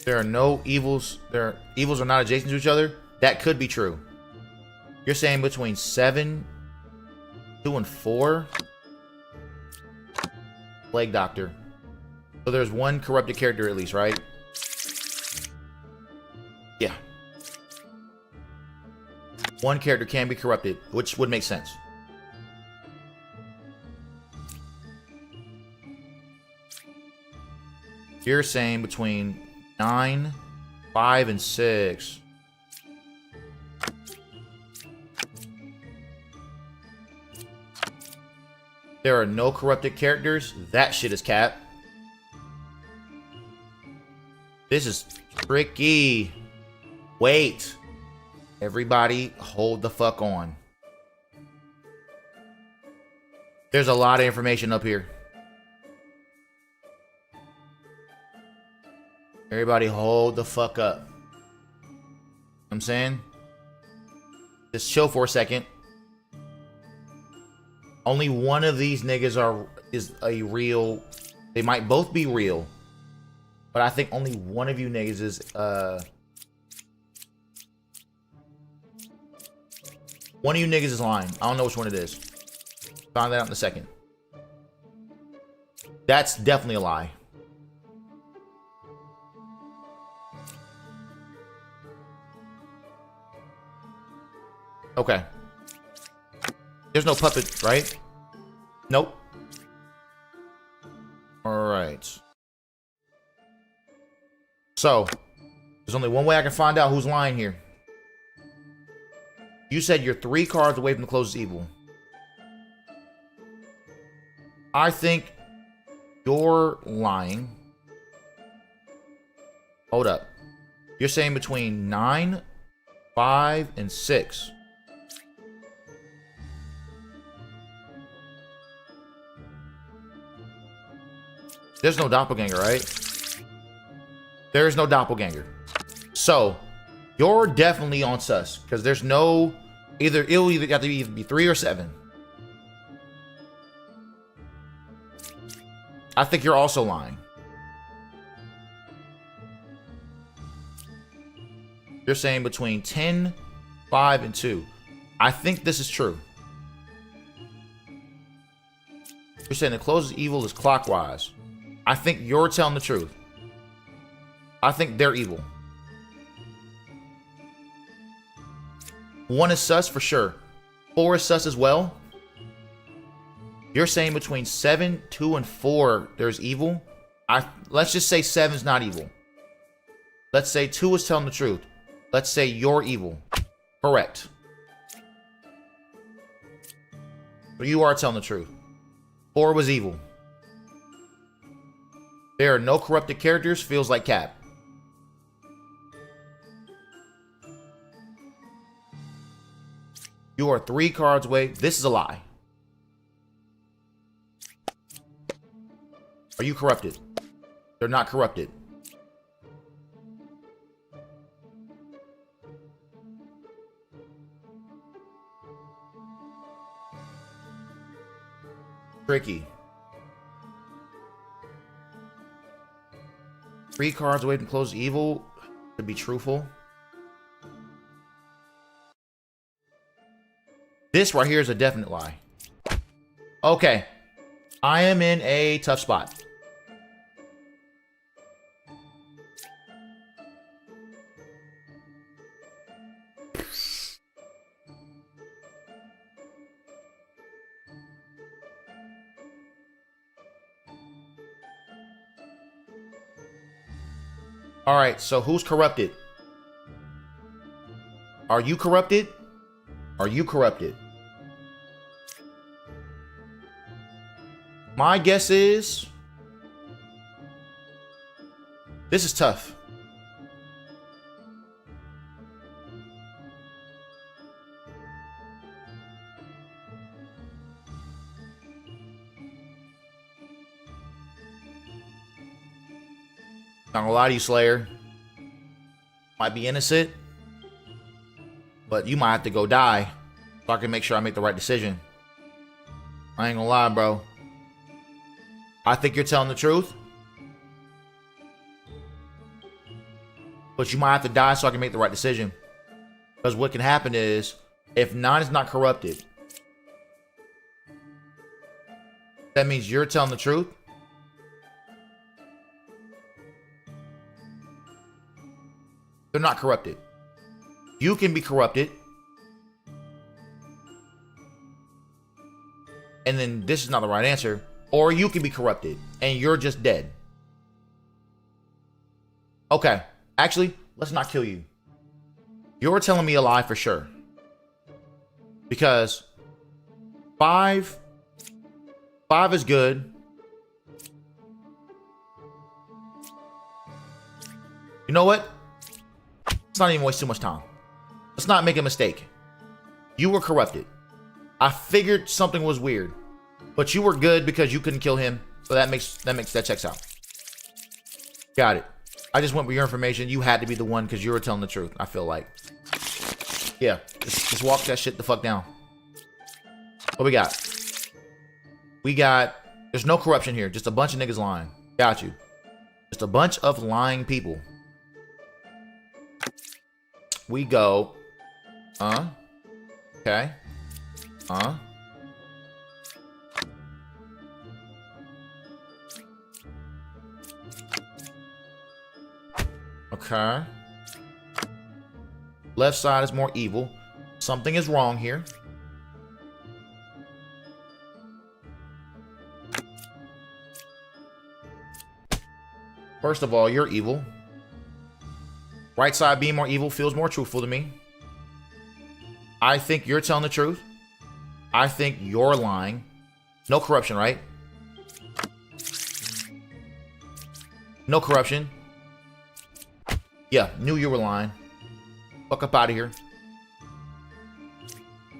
There are no evils. Evils are not adjacent to each other. That could be true. You're saying between 7, 2, and 4? Plague Doctor. So there's one corrupted character at least, right? Yeah. One character can be corrupted, which would make sense. You're saying between 9, 5, and 6. There are no corrupted characters. That shit is cap. This is tricky. Wait. Everybody hold the fuck on. There's a lot of information up here. Everybody hold the fuck up. You know what I'm saying? Just chill for a second. Only one of these niggas is a real. They might both be real. But I think only one of you niggas is one of you niggas is lying. I don't know which one it is. Find that out in a second. That's definitely a lie. Okay. There's no puppet, right? Nope. Alright. So, there's only one way I can find out who's lying here. You said you're 3 cards away from the closest evil. I think you're lying. Hold up. You're saying between 9, 5, and 6. There's no doppelganger, right? There's no doppelganger. So, you're definitely on sus. Because there's no... It'll either have to be 3 or 7. I think you're also lying. You're saying between 10, 5, and 2. I think this is true. You're saying the closest evil is clockwise. I think you're telling the truth. I think they're evil. 1 is sus for sure. 4 is sus as well. You're saying between 7, 2, and 4 there's evil. Let's just say 7's not evil. Let's say 2 is telling the truth. Let's say you're evil. Correct. But you are telling the truth. 4 was evil. There are no corrupted characters. Feels like cap. You are 3 cards away. This is a lie. Are you corrupted? They're not corrupted. Tricky. 3 cards away from close evil. To be truthful. This right here is a definite lie. Okay. I am in a tough spot. All right, so who's corrupted? Are you corrupted? Are you corrupted? My guess is this is tough. Not gonna lie to you, Slayer. Might be innocent, but you might have to go die so I can make sure I make the right decision. I ain't gonna lie, bro. I think you're telling the truth, but you might have to die so I can make the right decision. Because what can happen is, if 9 is not corrupted, that means you're telling the truth. They're not corrupted. You can be corrupted. And then this is not the right answer. Or you can be corrupted and you're just dead. Okay. Actually, let's not kill you. You're telling me a lie for sure. Because 5 is good. You know what? Let's not even waste too much time. Let's not make a mistake. You were corrupted. I figured something was weird, but you were good because you couldn't kill him. So that checks out. Got it. I just went with your information. You had to be the one because you were telling the truth. I feel like. Yeah. Just walk that shit the fuck down. What we got? There's no corruption here. Just a bunch of niggas lying. Got you. Just a bunch of lying people. We go. Okay. Okay. Left side is more evil. Something is wrong here. First of all, you're evil. Right side being more evil feels more truthful to me. I think you're telling the truth. I think you're lying. No corruption, right? No corruption. Yeah, knew you were lying. Fuck up out of here.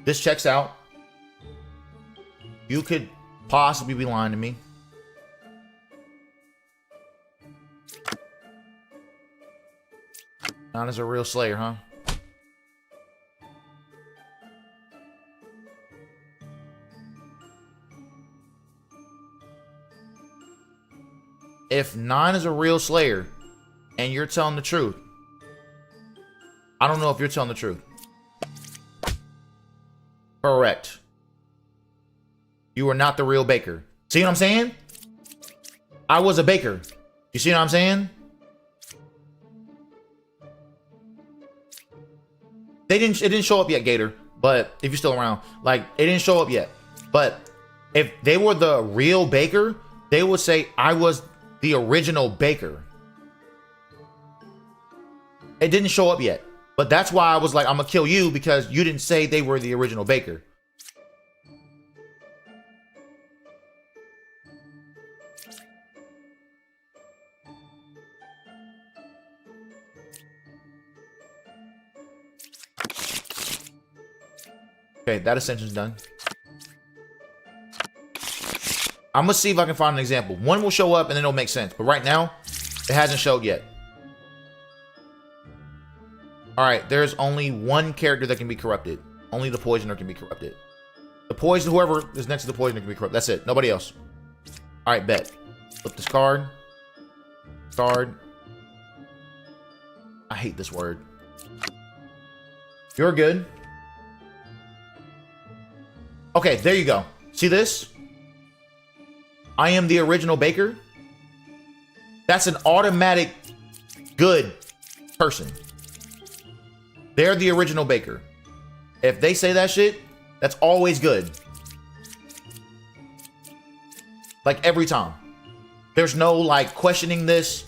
This checks out. You could possibly be lying to me. Not as a real Slayer, huh? If 9 is a real Slayer and you're telling the truth, I don't know if you're telling the truth. Correct. You are not the real Baker. See what I'm saying? I was a Baker. You see what I'm saying? It didn't show up yet, Gator. But if you're still around, like, it didn't show up yet. But if they were the real Baker, they would say I was the original Baker. It didn't show up yet. But that's why I was like, I'm gonna kill you, because you didn't say they were the original Baker. Okay, that ascension's done. I'm gonna see if I can find an example. One will show up and then it'll make sense. But right now, it hasn't showed yet. Alright, there's only one character that can be corrupted. Only the Poisoner can be corrupted. The Poison, whoever is next to the Poisoner can be corrupted. That's it. Nobody else. Alright, bet. Flip this card. Card. I hate this word. You're good. Okay, there you go. See this? I am the original Baker. That's an automatic good person. They're the original Baker. If they say that shit, that's always good. Like every time. There's no like questioning this.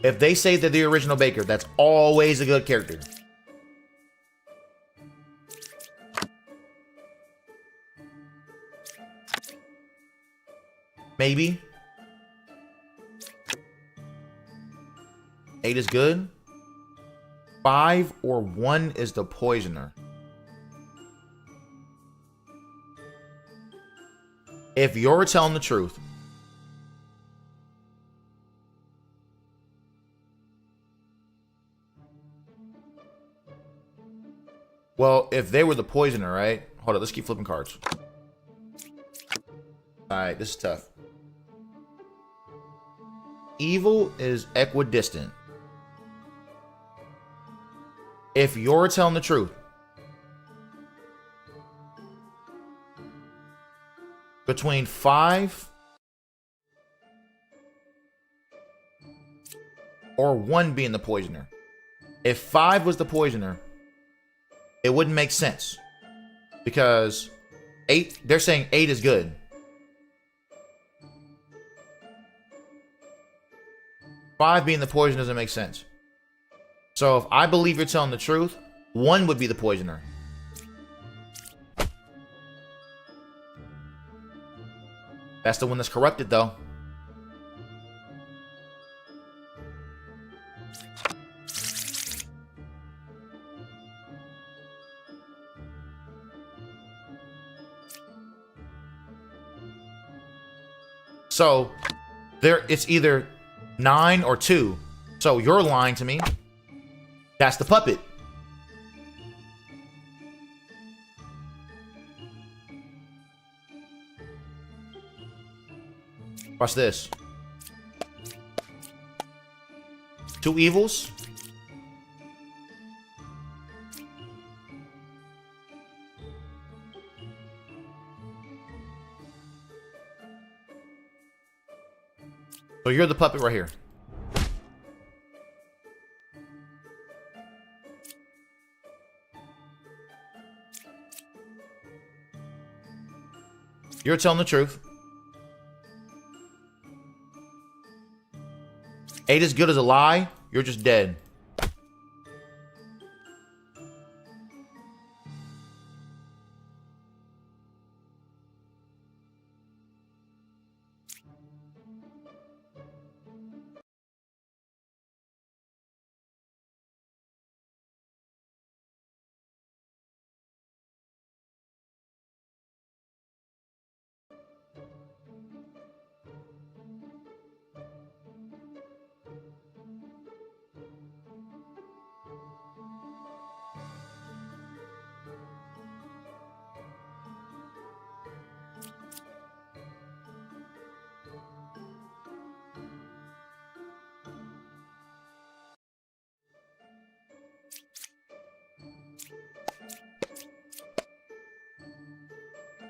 If they say they're the original Baker, that's always a good character. Maybe. 8 is good. 5 or 1 is the poisoner. If you're telling the truth, well, if they were the poisoner, right? Hold on, let's keep flipping cards. Alright, this is tough. Evil is equidistant. If you're telling the truth, between 5 or 1 being the poisoner. If 5 was the poisoner, it wouldn't make sense. Because 8, they're saying 8 is good. Five being the poison doesn't make sense. So if I believe you're telling the truth, 1 would be the poisoner. That's the one that's corrupted, though. So there, it's either 9 or 2. So you're lying to me. That's the puppet. Watch this. 2 evils. So you're the puppet right here. You're telling the truth. 8 is good as a lie. You're just dead.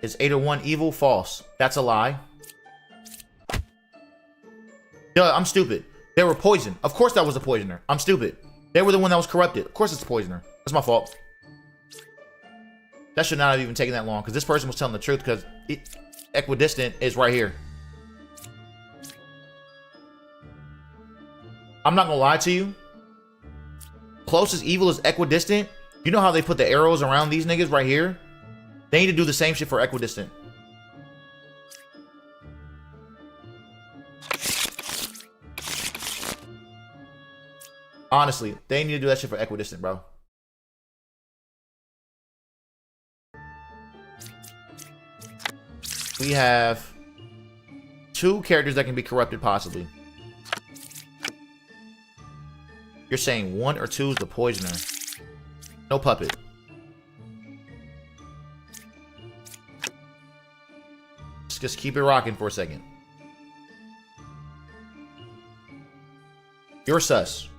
Is 8 or 1 evil? False. That's a lie. Duh, I'm stupid. They were poisoned. Of course that was a poisoner. I'm stupid. They were the one that was corrupted. Of course it's the poisoner. That's my fault. That should not have even taken that long, because this person was telling the truth, because equidistant is right here. I'm not gonna lie to you. Closest evil is equidistant. You know how they put the arrows around these niggas right here? They need to do the same shit for equidistant. Honestly, they need to do that shit for equidistant, bro. We have 2 characters that can be corrupted, possibly. You're saying 1 or 2 is the poisoner. No puppet. Just keep it rocking for a second. You're sus.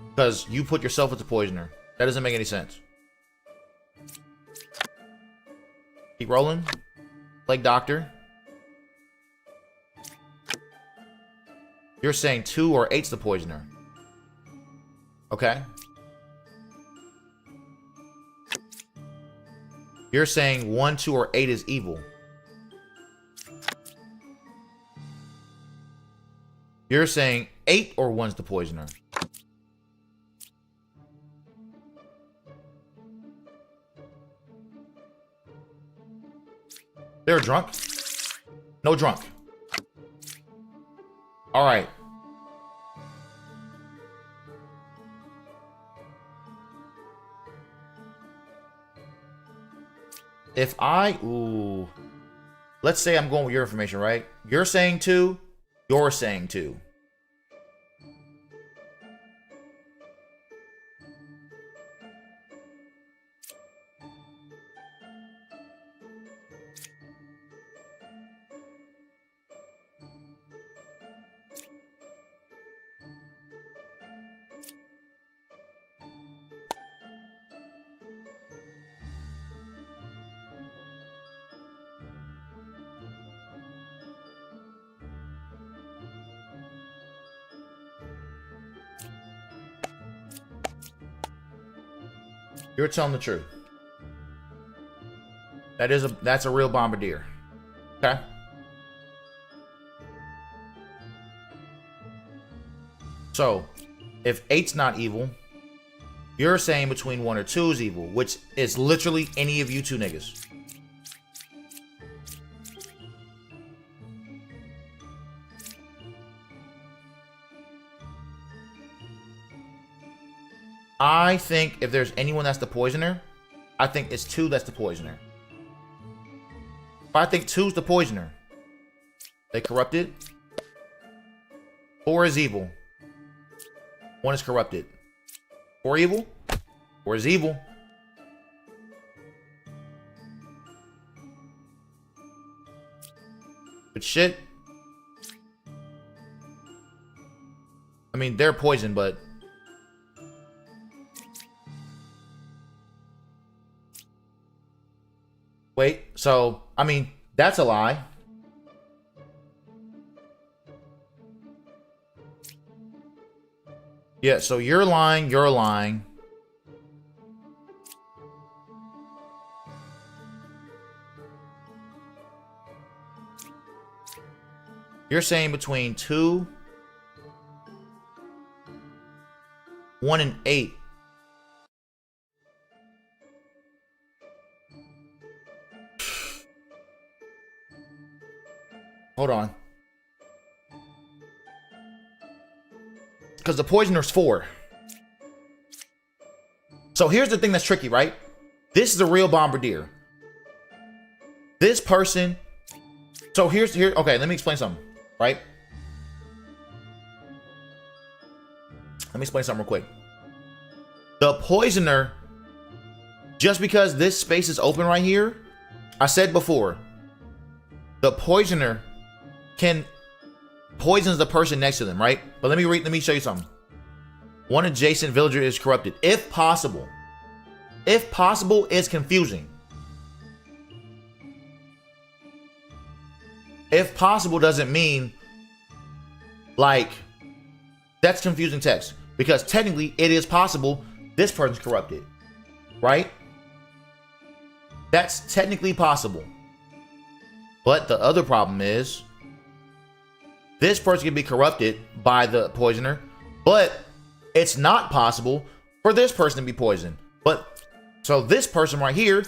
Because you put yourself as the poisoner. That doesn't make any sense. Keep rolling. Plague Doctor. You're saying 2 or 8's the poisoner. Okay. You're saying 1, 2, or 8 is evil. You're saying 8 or 1's the poisoner? They're drunk? No drunk. All right. If let's say I'm going with your information, right? You're saying 2, you're saying 2. You're telling the truth. That's a real bombardier. Okay. So, if 8's not evil, you're saying between 1 or 2 is evil, which is literally any of you 2 niggas. I think if there's anyone that's the poisoner, I think it's 2 that's the poisoner. If I think 2's the poisoner, they corrupted. 4 is evil. 1 is corrupted. 4 evil? 4 is evil. But shit. I mean, they're poison, but wait, so, I mean, that's a lie. Yeah, so you're lying, you're lying. You're saying between 2, 1, and 8. Hold on. Because the poisoner's 4. So here's the thing that's tricky, right? This is a real bombardier. This person. So okay, let me explain something, right? Let me explain something real quick. The poisoner, just because this space is open right here, I said before, the poisoner poisons the person next to them, right? But let me show you something. 1 adjacent villager is corrupted. If possible. If possible is confusing. If possible doesn't mean like that's confusing text. Because technically it is possible this person's corrupted. Right? That's technically possible. But the other problem is this person can be corrupted by the poisoner, but it's not possible for this person to be poisoned. But so this person right here,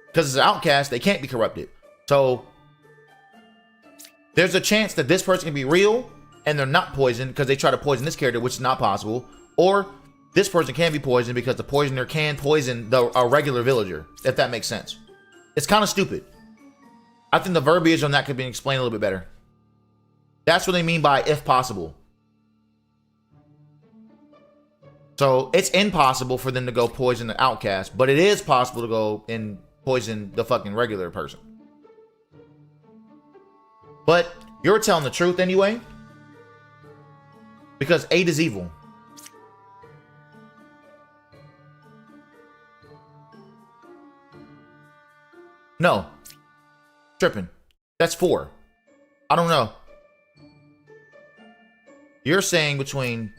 because it's an outcast, they can't be corrupted. So there's a chance that this person can be real and they're not poisoned because they try to poison this character, which is not possible. Or this person can be poisoned because the poisoner can poison a regular villager, if that makes sense. It's kind of stupid. I think the verbiage on that could be explained a little bit better. That's what they mean by if possible. So it's impossible for them to go poison the outcast, but it is possible to go and poison the fucking regular person. But you're telling the truth anyway, because 8 is evil. No. Tripping. That's 4. I don't know. You're saying between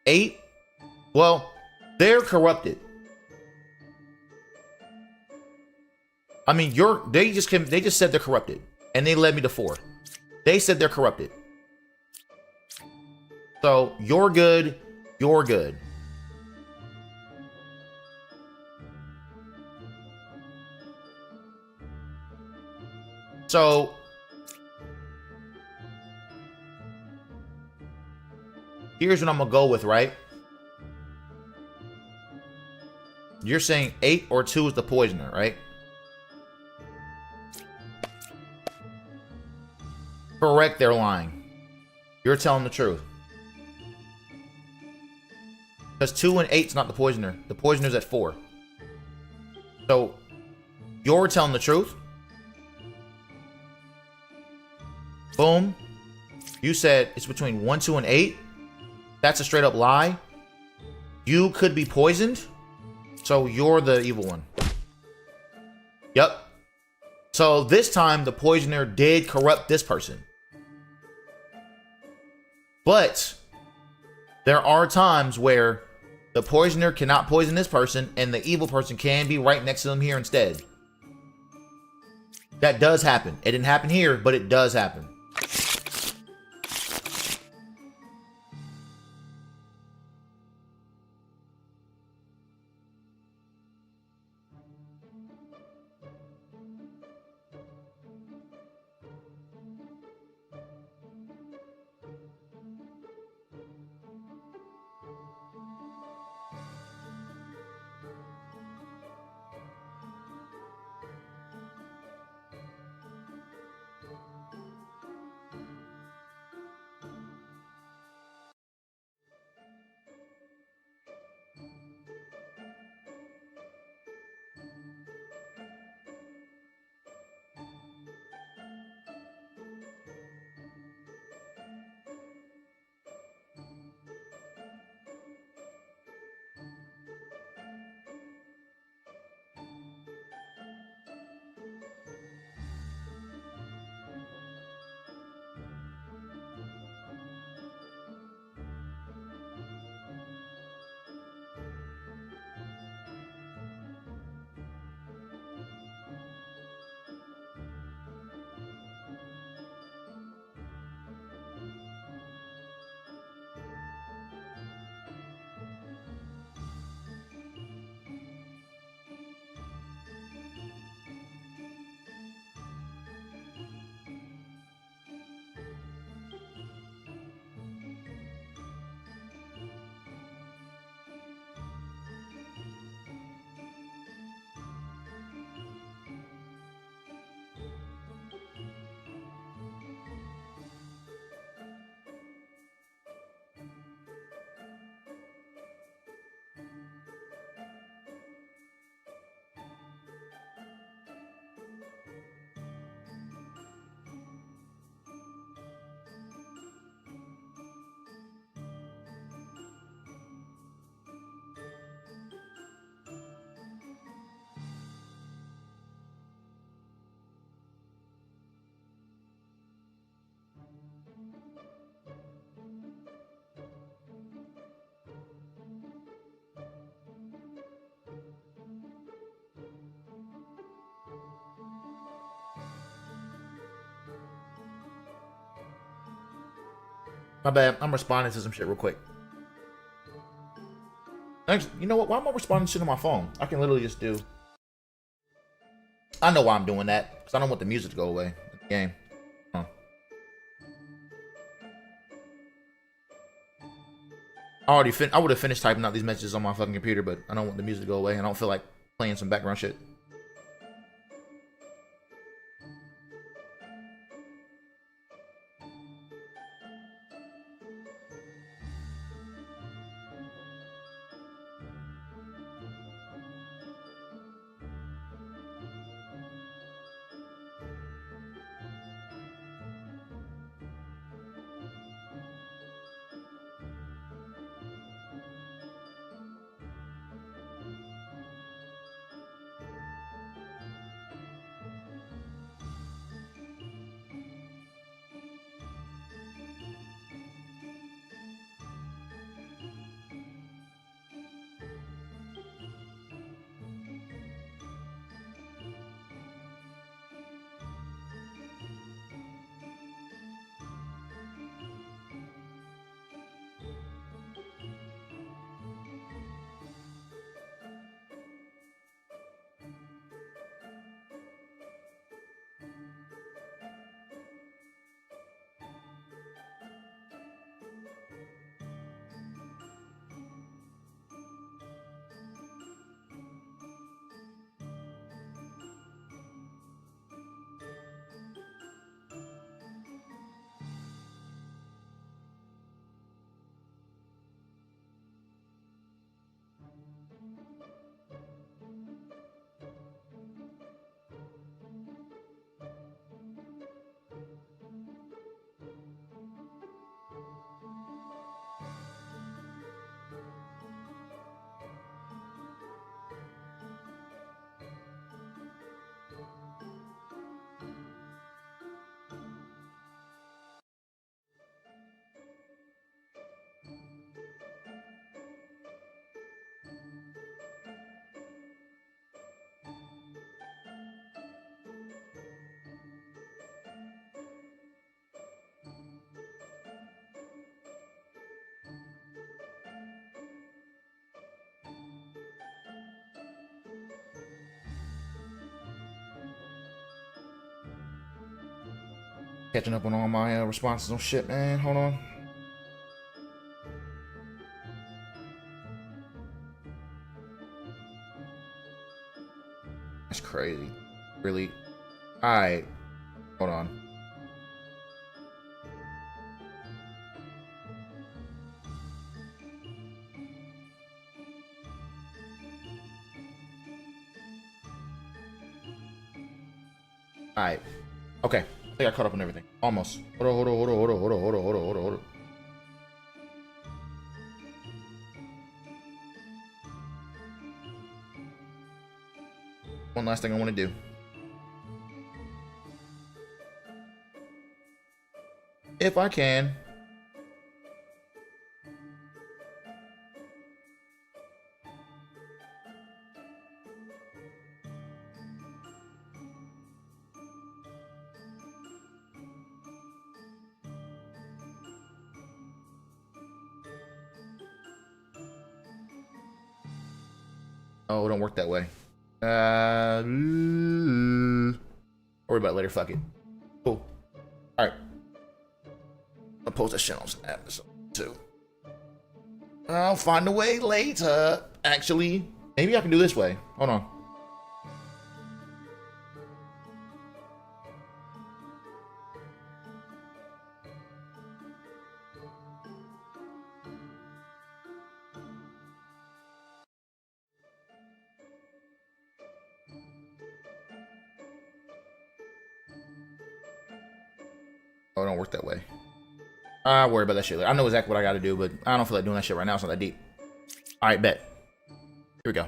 8? Well, they're corrupted. I mean, they just said they're corrupted, and they led me to 4. They said they're corrupted. So you're good. You're good. So here's what I'm gonna go with, right? You're saying 8 or 2 is the poisoner, right? Correct, they're lying. You're telling the truth. Because 2 and 8's not the poisoner. The poisoner's at 4. So you're telling the truth. Boom. You said it's between 1, 2, and 8. That's a straight up lie. You could be poisoned. So you're the evil one. Yep. So this time the poisoner did corrupt this person. But there are times where the poisoner cannot poison this person and the evil person can be right next to them here instead. That does happen. It didn't happen here, but it does happen. My bad. I'm responding to some shit real quick. Actually, you know what? Why am I responding to shit on my phone? I can literally just do. I know why I'm doing that. Because I don't want the music to go away in the game. Huh. I would have finished typing out these messages on my fucking computer, but I don't want the music to go away. I don't feel like playing some background shit. Catching up on all my responses on shit, man. Hold on. That's crazy. Really? Alright. Hold on. Alright. Okay. I think I caught up on everything. Almost. Hold on. One last thing I want to do. If I can. Oh, it don't work that way. Worry about it later. Fuck it. Cool. All right. I'll post that shit on Snap too. I'll find a way later. Actually, maybe I can do this way. Hold on. Oh, it don't work that way. I'll worry about that shit later. I know exactly what I gotta do, but I don't feel like doing that shit right now. It's not that deep. Alright, bet. Here we go.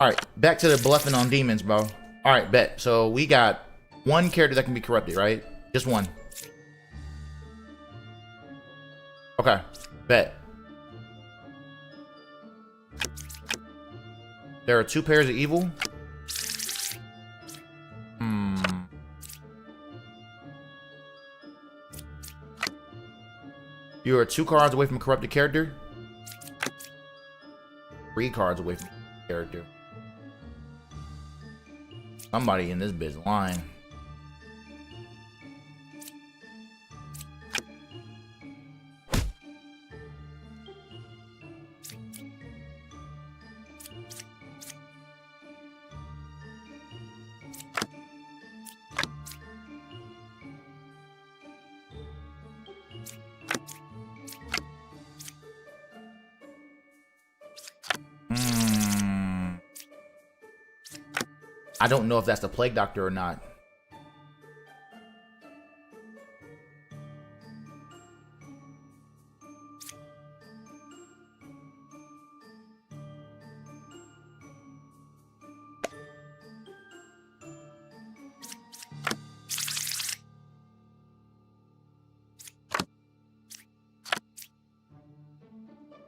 Alright, back to the bluffing on demons, bro. Alright, bet. So we got one character that can be corrupted, right? Just one. Okay, bet. There are 2 pairs of evil. You are 2 cards away from a corrupted character. 3 cards away from a character. Somebody in this bitch lying. I don't know if that's the Plague Doctor or not.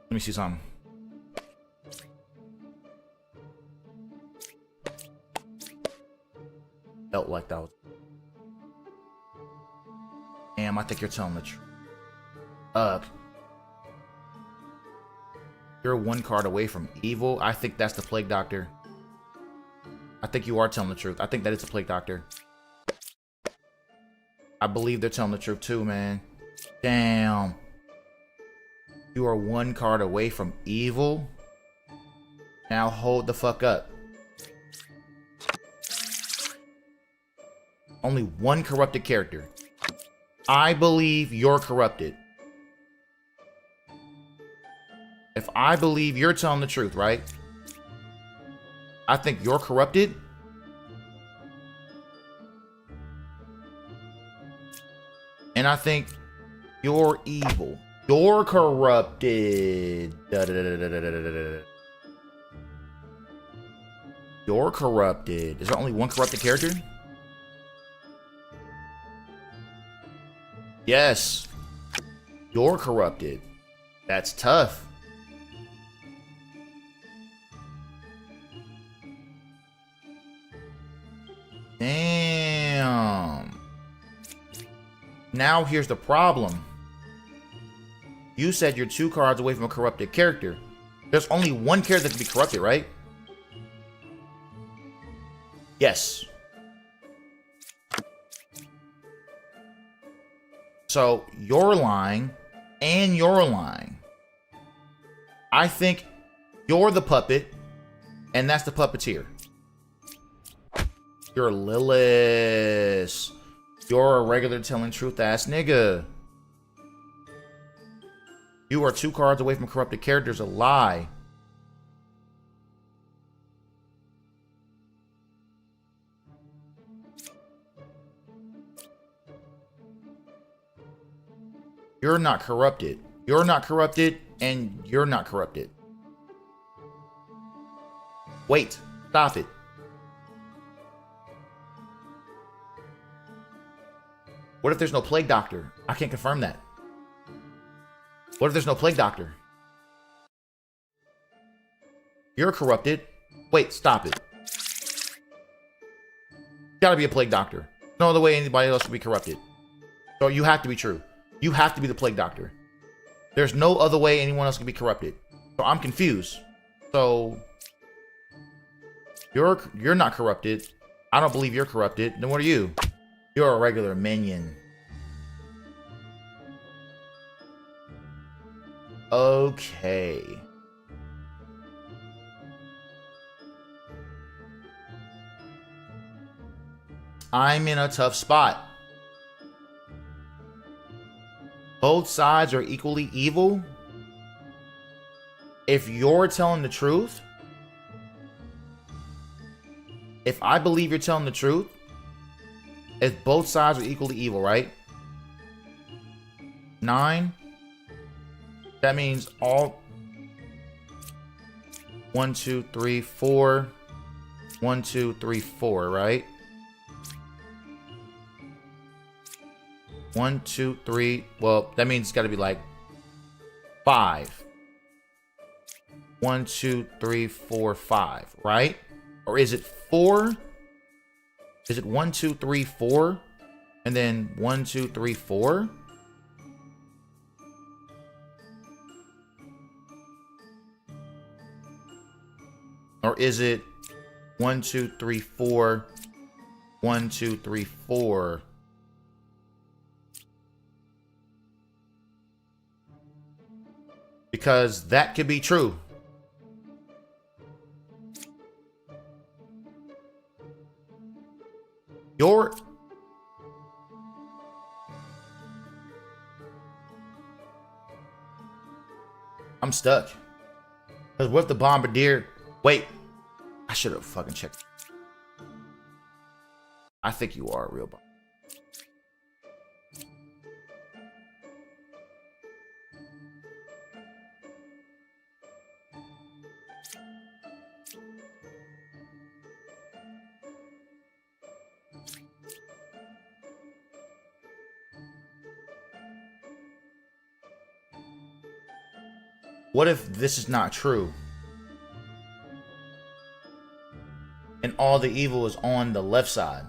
Let me see something. Felt like that was. Damn, I think you're telling the truth. You're 1 card away from evil. I think that's the Plague Doctor. I think you are telling the truth. I think that it's a Plague Doctor. I believe they're telling the truth too, man. Damn. You are 1 card away from evil. Now hold the fuck up. Only 1 corrupted character. I believe you're corrupted. If I believe you're telling the truth, right? I think you're corrupted. And I think you're evil. You're corrupted. You're corrupted. Is there only 1 corrupted character? Yes. You're corrupted. That's tough. Damn. Now here's the problem. You said you're 2 cards away from a corrupted character. There's only 1 character that can be corrupted, right? Yes. So you're lying and you're lying. I think you're the puppet and that's the puppeteer. You're Lilith. You're a regular telling truth ass nigga. You are 2 cards away from corrupted characters. A lie. You're not corrupted. You're not corrupted, and you're not corrupted. Wait. Stop it. What if there's no plague doctor? I can't confirm that. What if there's no plague doctor? You're corrupted. Wait, stop it. Gotta be a plague doctor. No other way anybody else would be corrupted. So you have to be true. You have to be the plague doctor. There's no other way anyone else can be corrupted. So I'm confused. So you're not corrupted. I don't believe you're corrupted. Then what are you? You're a regular minion. Okay. I'm in a tough spot. Both sides are equally evil. If you're telling the truth, if I believe you're telling the truth, if both sides are equally evil, right? 9. That means all 1, 2, 3, 4. 1, 2, 3, 4, right? 1, 2, 3. Well, that means it's got to be like 5. 1, 2, 3, 4, 5, right? Or is it 4? Is it 1, 2, 3, 4? And then 1, 2, 3, 4? Or is it 1, 2, 3, 4? 1, 2, 3, 4? Because that could be true. I'm stuck. Because what if the bombardier... Wait. I should have fucking checked. I think you are a real bomb. What if this is not true? And all the evil is on the left side.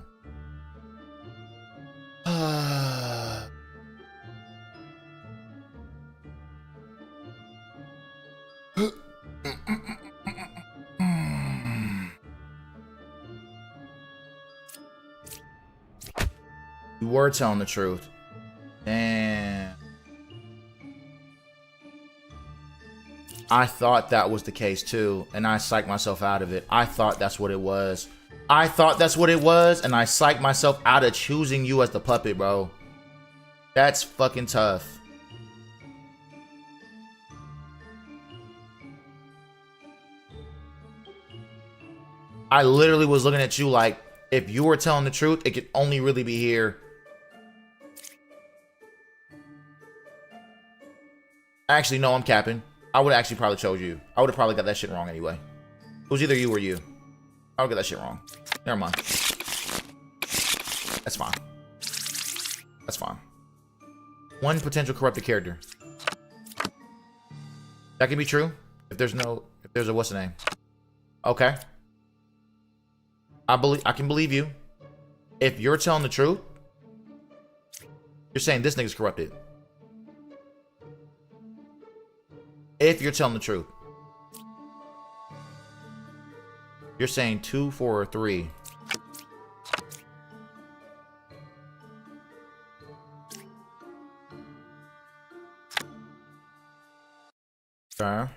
You were telling the truth. Damn. I thought that was the case too, and I psyched myself out of it. I thought that's what it was. I thought that's what it was, and I psyched myself out of choosing you as the puppet, bro. That's fucking tough. I literally was looking at you like, if you were telling the truth, it could only really be here. Actually, no, I'm capping. I would actually probably chose you. I would have probably got that shit wrong anyway. It was either you or you. I would get that shit wrong. Never mind. That's fine. That's fine. One potential corrupted character. That can be true. If there's a what's the name? Okay. I can believe you. If you're telling the truth, you're saying this nigga's corrupted. If you're telling the truth. You're saying 2, 4, or 3. Okay.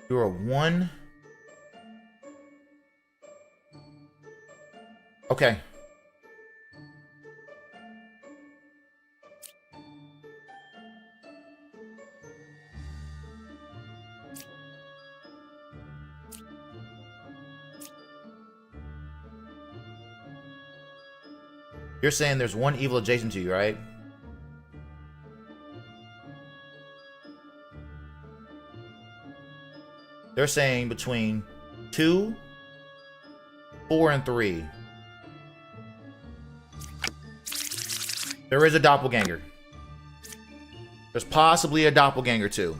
You're a 1. Okay. You're saying there's one evil adjacent to you, right? They're saying between 2, 4, and 3. There is a doppelganger. There's possibly a doppelganger too.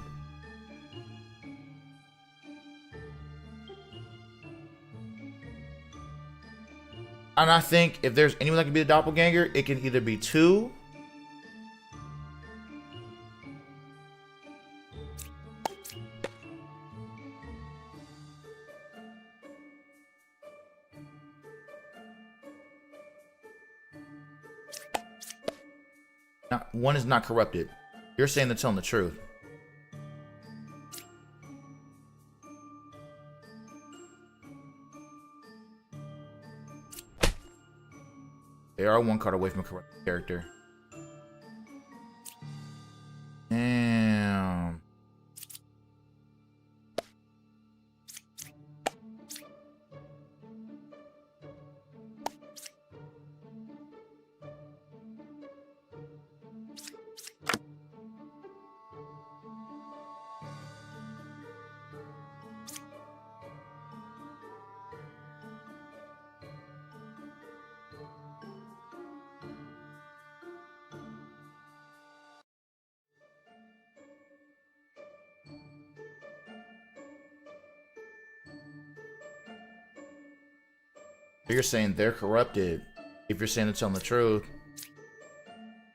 And I think if there's anyone that can be the doppelganger, it can either be 2. Not, 1 is not corrupted. You're saying they're telling the truth. They are 1 card away from a corrupted character. Damn. You're saying they're corrupted. If you're saying they're telling the truth.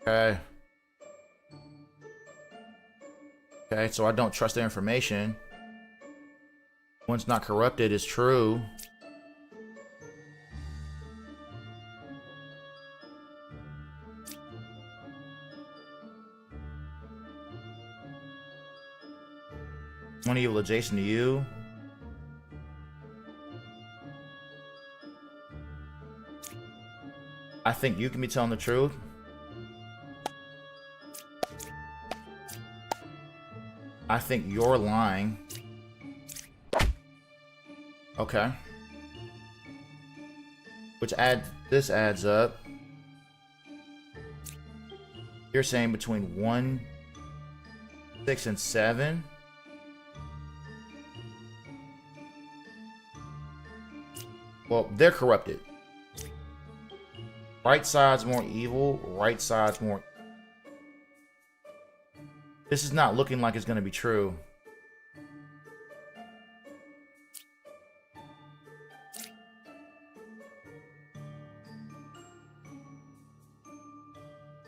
Okay. Okay, so I don't trust their information. 1's not corrupted is true. One evil adjacent to you. I think you can be telling the truth. I think you're lying. Okay. This adds up. You're saying between 1, 6, and 7. Well, they're corrupted. Right side's more evil, right side's more... This is not looking like it's going to be true.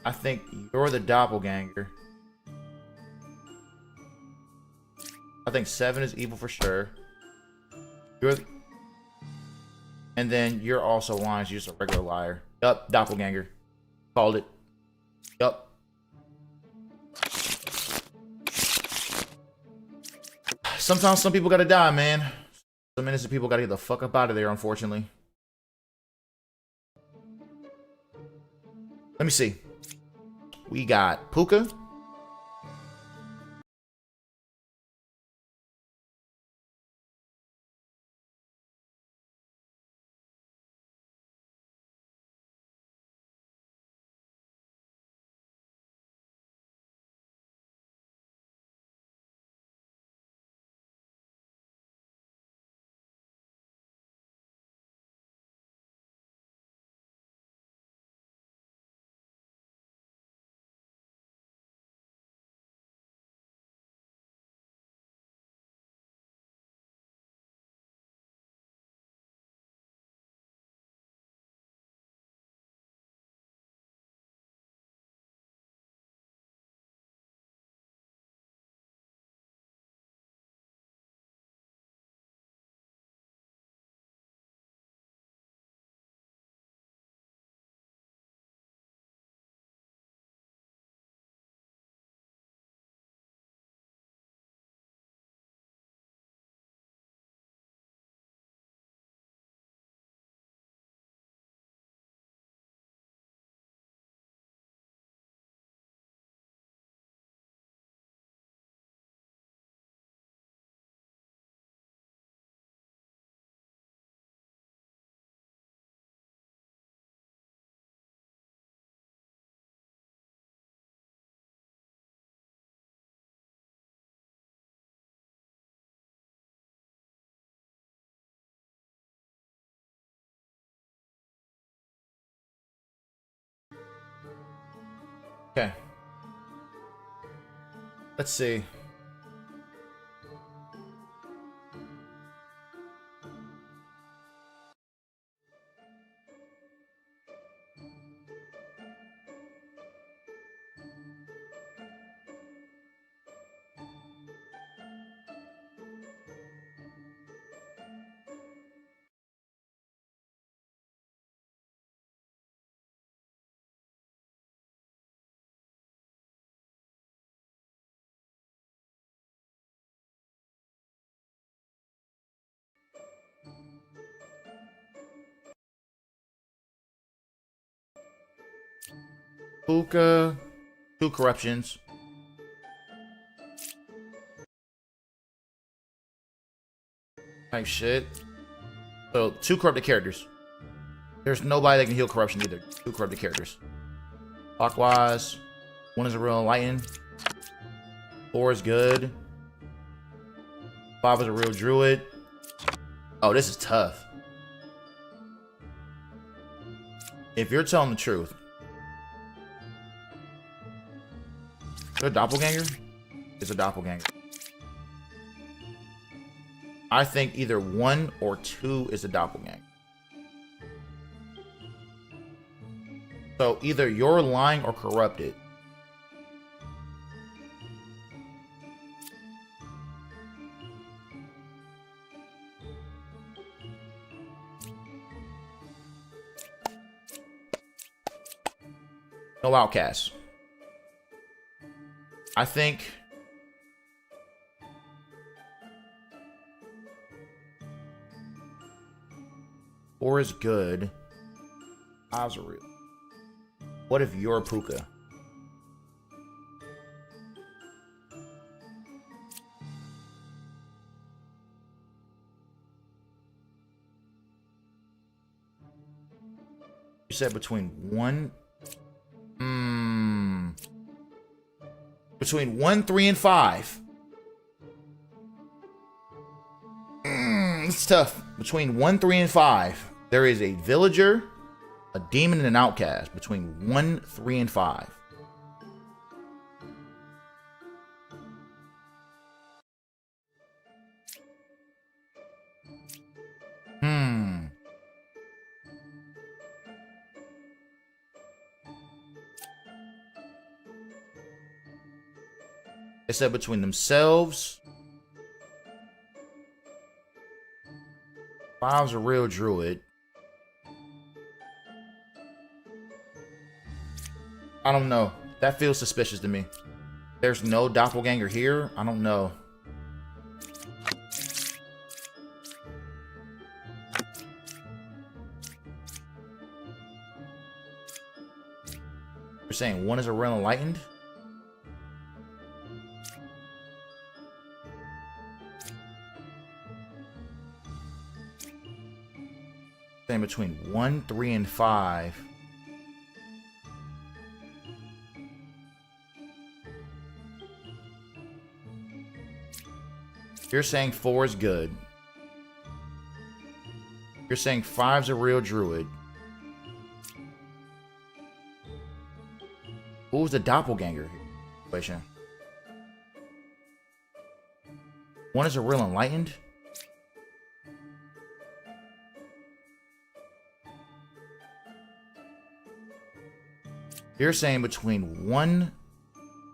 I think you're the doppelganger. I think 7 is evil for sure. And then you're also lying. You're just a regular liar. Yup, doppelganger. Called it. Yup. Sometimes some people gotta die, man. Some innocent people gotta get the fuck up out of there, unfortunately. Let me see. We got Puka. Okay. Let's see. Puka, 2 corruptions. Type shit. So 2 corrupted characters. There's nobody that can heal corruption either. 2 corrupted characters. Clockwise. 1 is a real enlightened. 4 is good. 5 is a real druid. Oh, this is tough. If you're telling the truth, the doppelganger is a doppelganger. I think either 1 or 2 is a doppelganger. So either you're lying or corrupted. No outcasts. I think four is good. 5's real. What if you're Puka? You said between 1. Between 1, 3, and 5. It's tough. Between 1, 3, and 5, there is a villager, a demon, and an outcast. Between 1, 3, and 5. They said between themselves. 5's a real druid. I don't know. That feels suspicious to me. There's no doppelganger here. I don't know. You're saying 1 is a real enlightened? Between 1, 3, and 5. You're saying 4 is good. You're saying 5's a real druid. Who's the doppelganger here? 1 is a real enlightened? You're saying between 1,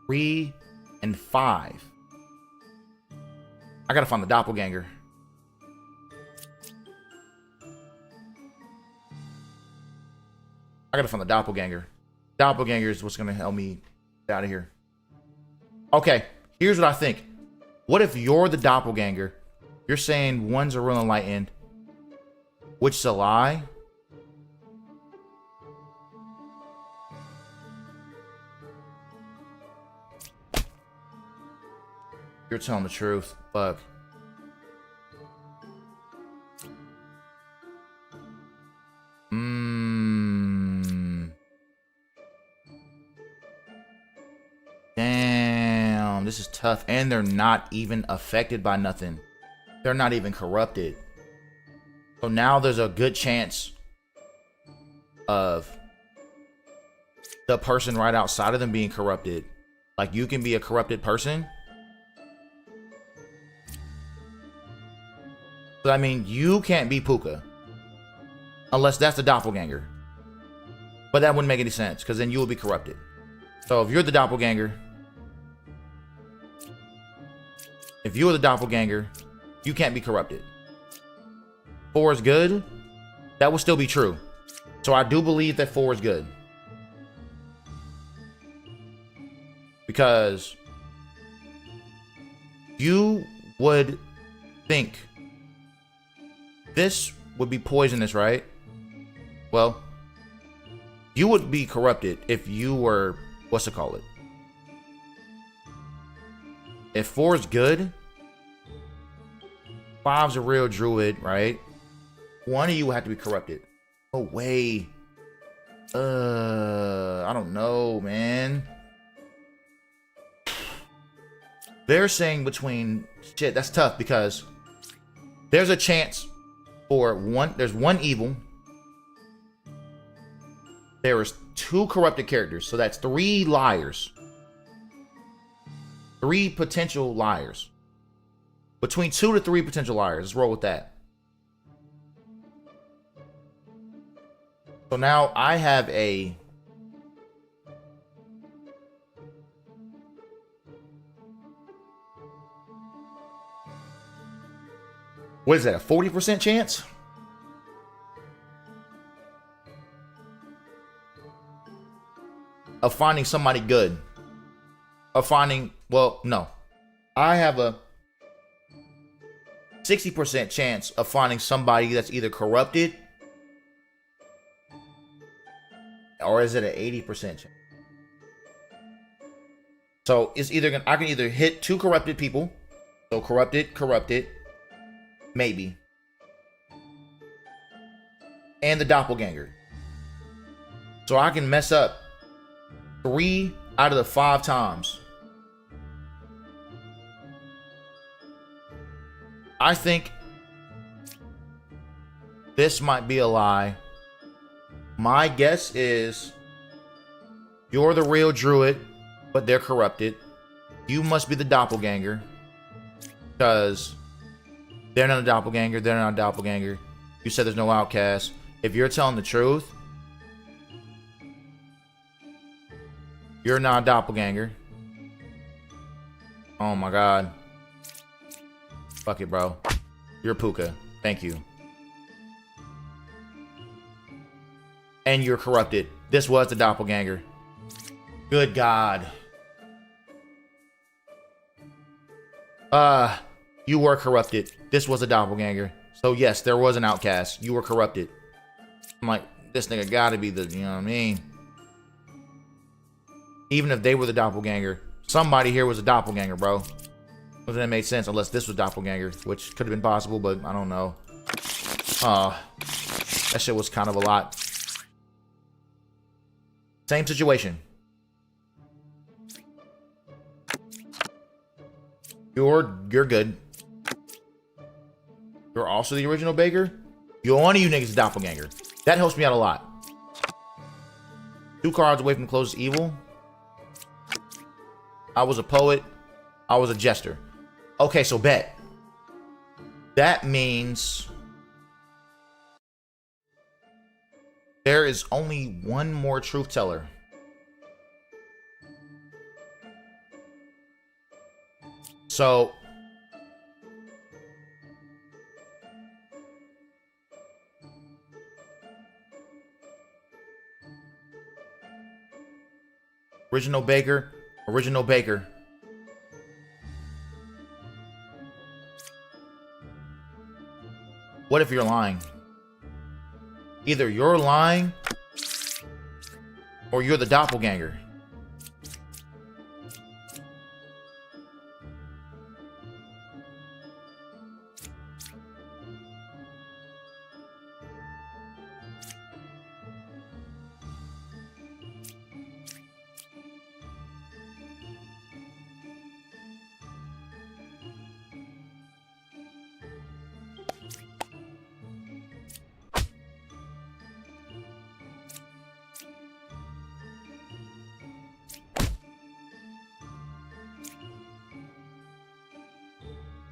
3, and 5. I gotta find the doppelganger. I gotta find the doppelganger. Doppelganger is what's gonna help me get out of here. Okay, here's what I think. What if you're the doppelganger? You're saying 1's a real enlightened, which is a lie. You're telling the truth. Fuck. Damn, this is tough. And they're not even affected by nothing. They're not even corrupted. So now there's a good chance of the person right outside of them being corrupted. Like, you can be a corrupted person. So, I mean, you can't be Puka. Unless that's the doppelganger. But that wouldn't make any sense, because then you will be corrupted. So, if you're the doppelganger... If you're the doppelganger, you can't be corrupted. 4 is good. That will still be true. So I do believe that 4 is good. Because you would think this would be poisonous, right? Well, you would be corrupted if you were, what's it called? If 4 is good, 5's a real druid, right? One of you would have to be corrupted. No way. I don't know, man. They're saying between... Shit, that's tough because there's a chance for one... There's one evil. There is 2 corrupted characters. So that's 3 liars. 3 potential liars. Between 2 to 3 potential liars. Let's roll with that. So now I have a... What is that? A 40% chance? Of finding somebody good. Of finding... Well, no. I have a 60% chance of finding somebody that's either corrupted, or is it an 80% chance? So it's either gonna, I can either hit 2 corrupted people. So corrupted, maybe. And the doppelganger. So I can mess up 3 out of the 5 times. I think this might be a lie. My guess is you're the real druid, but they're corrupted. You must be the doppelganger. Because they're not a doppelganger. They're not a doppelganger. You said there's no outcast. If you're telling the truth, you're not a doppelganger. Oh my god. Fuck it, bro. You're Puka. Thank you. And you're corrupted. This was the doppelganger. Good god. You were corrupted. This was a doppelganger. So yes, there was an outcast. You were corrupted. I'm like, this nigga gotta be the, you know what I mean? Even if they were the doppelganger, somebody here was a doppelganger, bro. Doesn't that make sense unless this was doppelganger, which could have been possible, but I don't know. That shit was kind of a lot. Same situation. You're good. You're also the original baker. One of you niggas is doppelganger. That helps me out a lot. 2 cards away from the closest evil. I was a poet. I was a jester. Okay, so bet. That means there is only one more truth teller. So original baker. What if you're lying? Either you're lying or you're the doppelganger.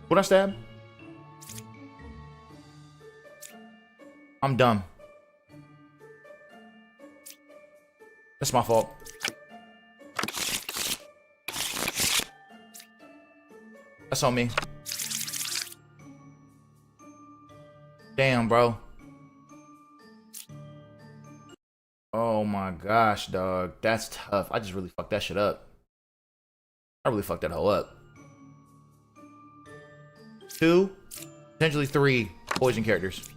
What I stab? I'm dumb. That's my fault. That's on me. Damn, bro. Oh my gosh, dog. That's tough. I just really fucked that shit up. I really fucked that hoe up. 2, potentially 3 poison characters.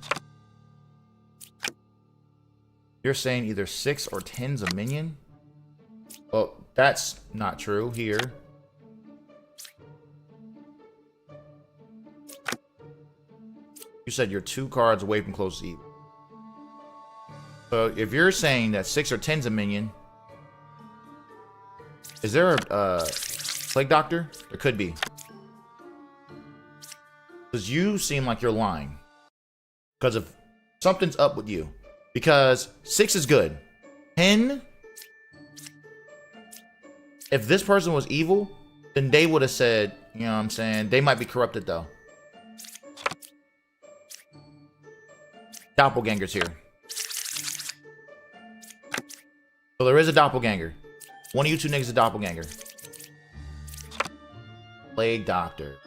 You're saying either 6 or 10's a minion? Well, that's not true here. You said you're 2 cards away from close to evil. So if you're saying that 6 or 10's a minion, is there a Plague Doctor? There could be. Because you seem like you're lying. Because if something's up with you. Because 6 is good. 10, if this person was evil, then they would have said, you know what I'm saying? They might be corrupted though. Doppelganger's here. So there is a doppelganger. One of you 2 niggas is a doppelganger. Plague Doctor.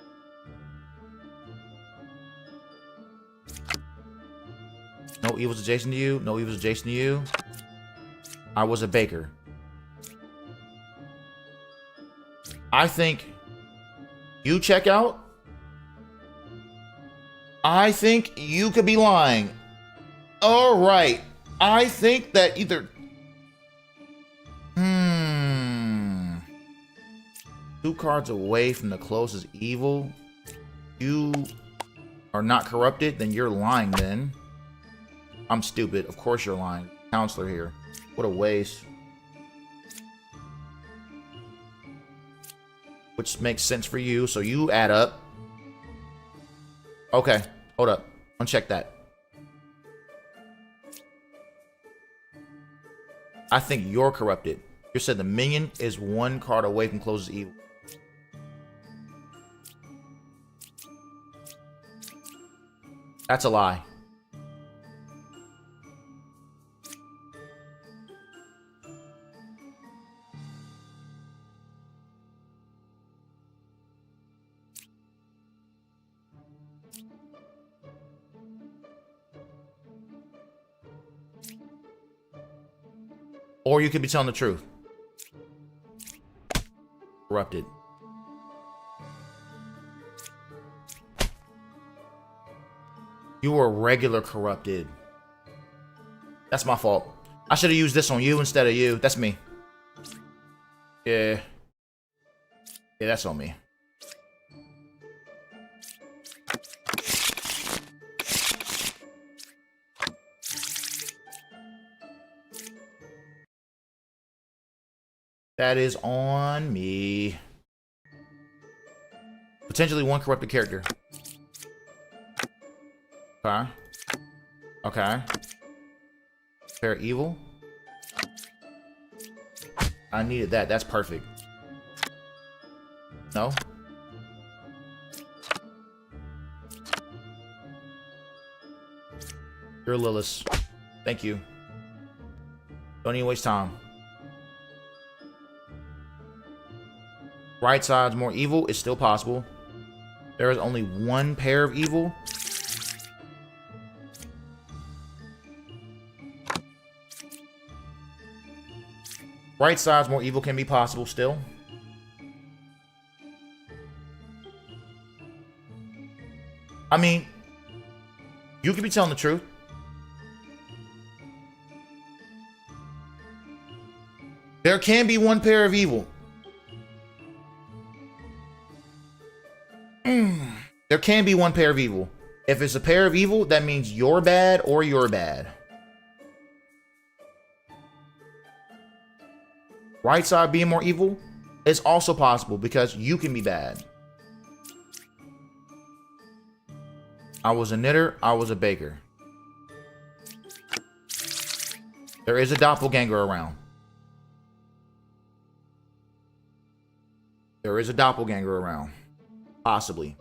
No evil's adjacent to you. No evil's adjacent to you. I was a baker. I think you check out. I think you could be lying. All right. I think that either... 2 cards away from the closest evil. You are not corrupted, then you're lying then. I'm stupid. Of course you're lying. Counselor here. What a waste. Which makes sense for you, so you add up. Okay, hold up. Uncheck that. I think you're corrupted. You said the minion is 1 card away from closest evil. That's a lie. Or you could be telling the truth. Corrupted. You were regular corrupted. That's my fault. I should have used this on you instead of you. That's me. Yeah. Yeah, that's on me. That is on me. Potentially 1 corrupted character. Okay. Okay. Fair evil. I needed that. That's perfect. No? You're Lilith. Thank you. Don't even waste time. Right side's more evil. It's still possible. There is only 1 pair of evil. Right side's more evil can be possible still. I mean, you could be telling the truth. There can be 1 pair of evil. There can be 1 pair of evil. If it's a pair of evil, that means you're bad or you're bad. Right side being more evil is also possible because you can be bad. I was a knitter, I was a baker. There is a doppelganger around. There is a doppelganger around. Possibly.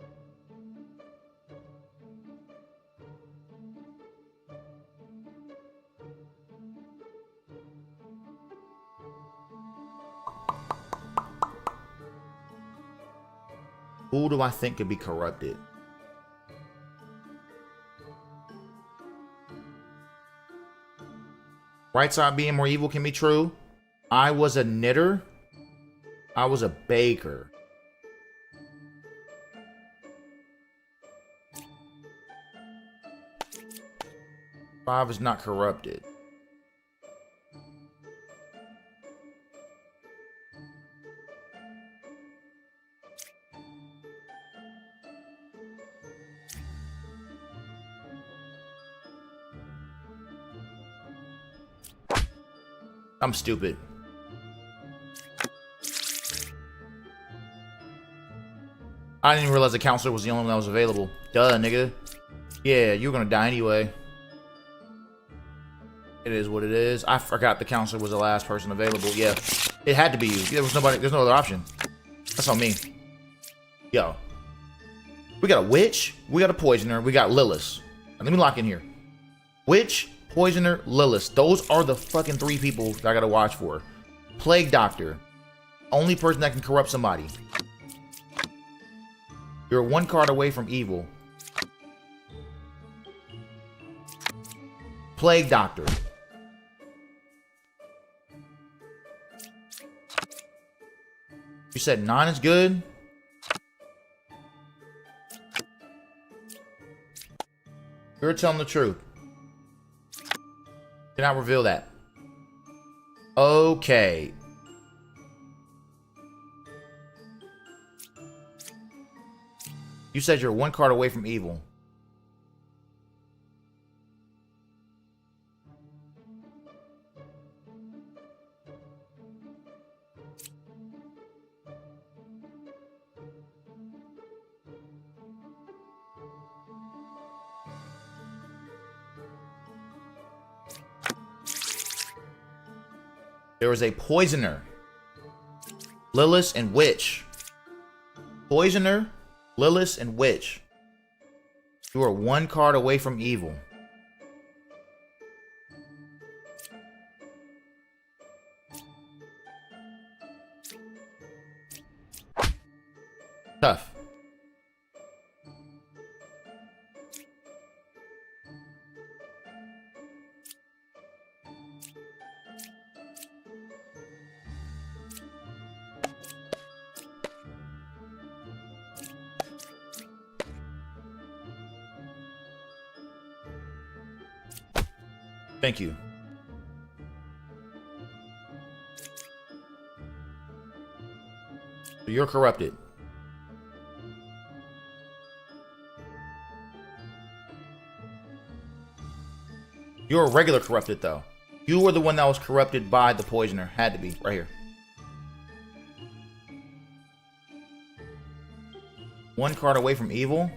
Who do I think could be corrupted? Right side being more evil can be true. I was a knitter. I was a baker. Five is not corrupted. I'm stupid. I didn't realize the counselor was the only one that was available. Duh, nigga. Yeah, you were gonna die anyway. It is what it is. I forgot the counselor was the last person available. Yeah, it had to be you. There was nobody. There's no other option. That's on me. Yo, we got a witch. We got a poisoner. We got Lilith. Now, let me lock in here. Witch, poisoner, Lilith. Those are the fucking three people that I gotta watch for. Plague Doctor. Only person that can corrupt somebody. You're one card away from evil. Plague Doctor. You said 9 is good? You're telling the truth. Cannot reveal that. Okay. You said you're one card away from evil. There was a poisoner. Lilith and witch. Poisoner, Lilith, and witch. You are one card away from evil. Tough. Thank you. You're corrupted. You're a regular corrupted, though. You were the one that was corrupted by the poisoner. Had to be. Right here. One card away from evil.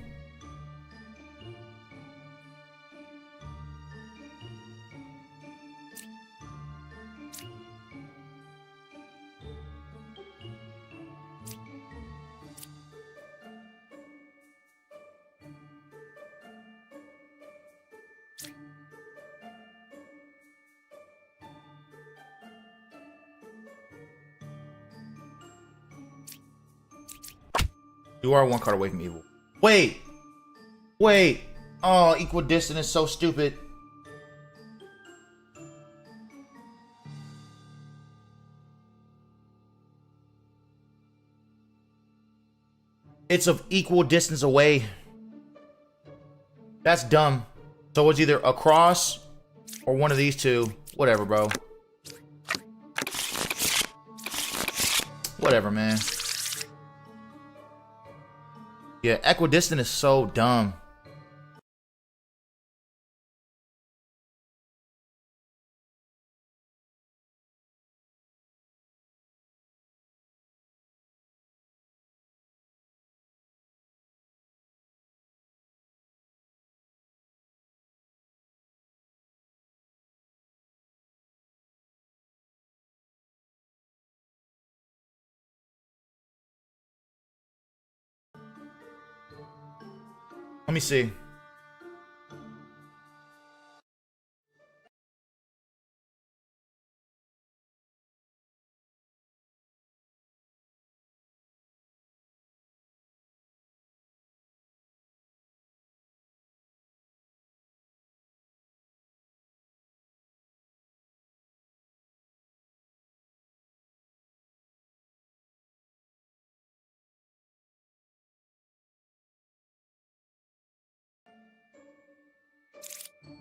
You are one card away from evil. Wait. Wait. Oh, equidistant is so stupid. It's of equal distance away. That's dumb. So it's either across or one of these two. Whatever, bro. Whatever, man. Yeah, equidistant is so dumb. Let me see.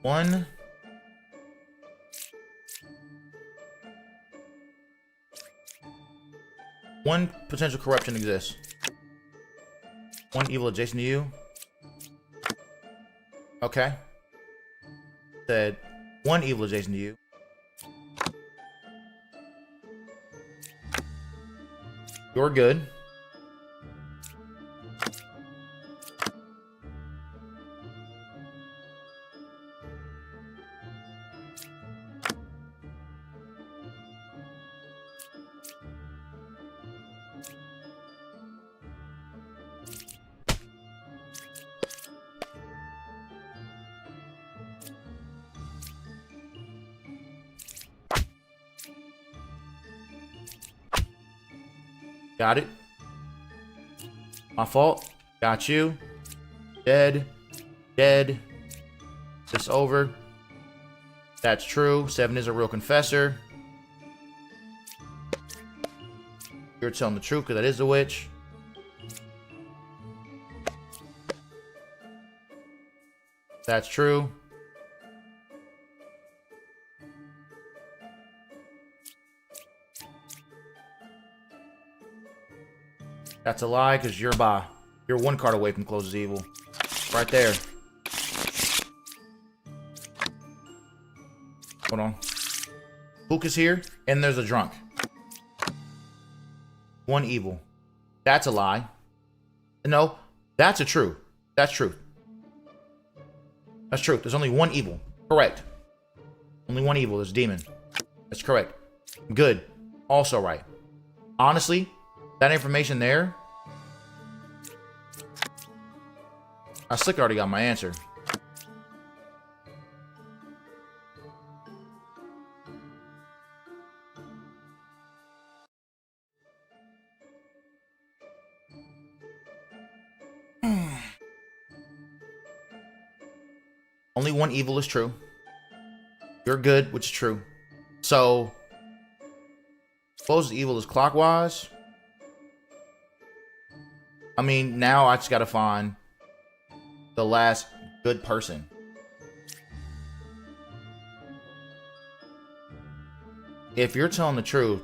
One. One potential corruption exists. One evil adjacent to you. Okay. Said one evil adjacent to you. You're good. Got it. My fault. Got you. Dead. Dead. This over. That's true. 7 is a real confessor. You're telling the truth because that is a witch. That's true. That's a lie because you're one card away from closes evil. Right there. Hold on. Puka's here, and there's a drunk. One evil. That's a lie. No, that's a true. That's true. That's true. There's only one evil. Correct. Only one evil. There's demon. That's correct. Good. Also right. Honestly, that information there, I slick already got my answer. Only one evil is true. You're good, which is true. So, suppose evil is clockwise. I mean, now I just gotta find the last good person. If you're telling the truth,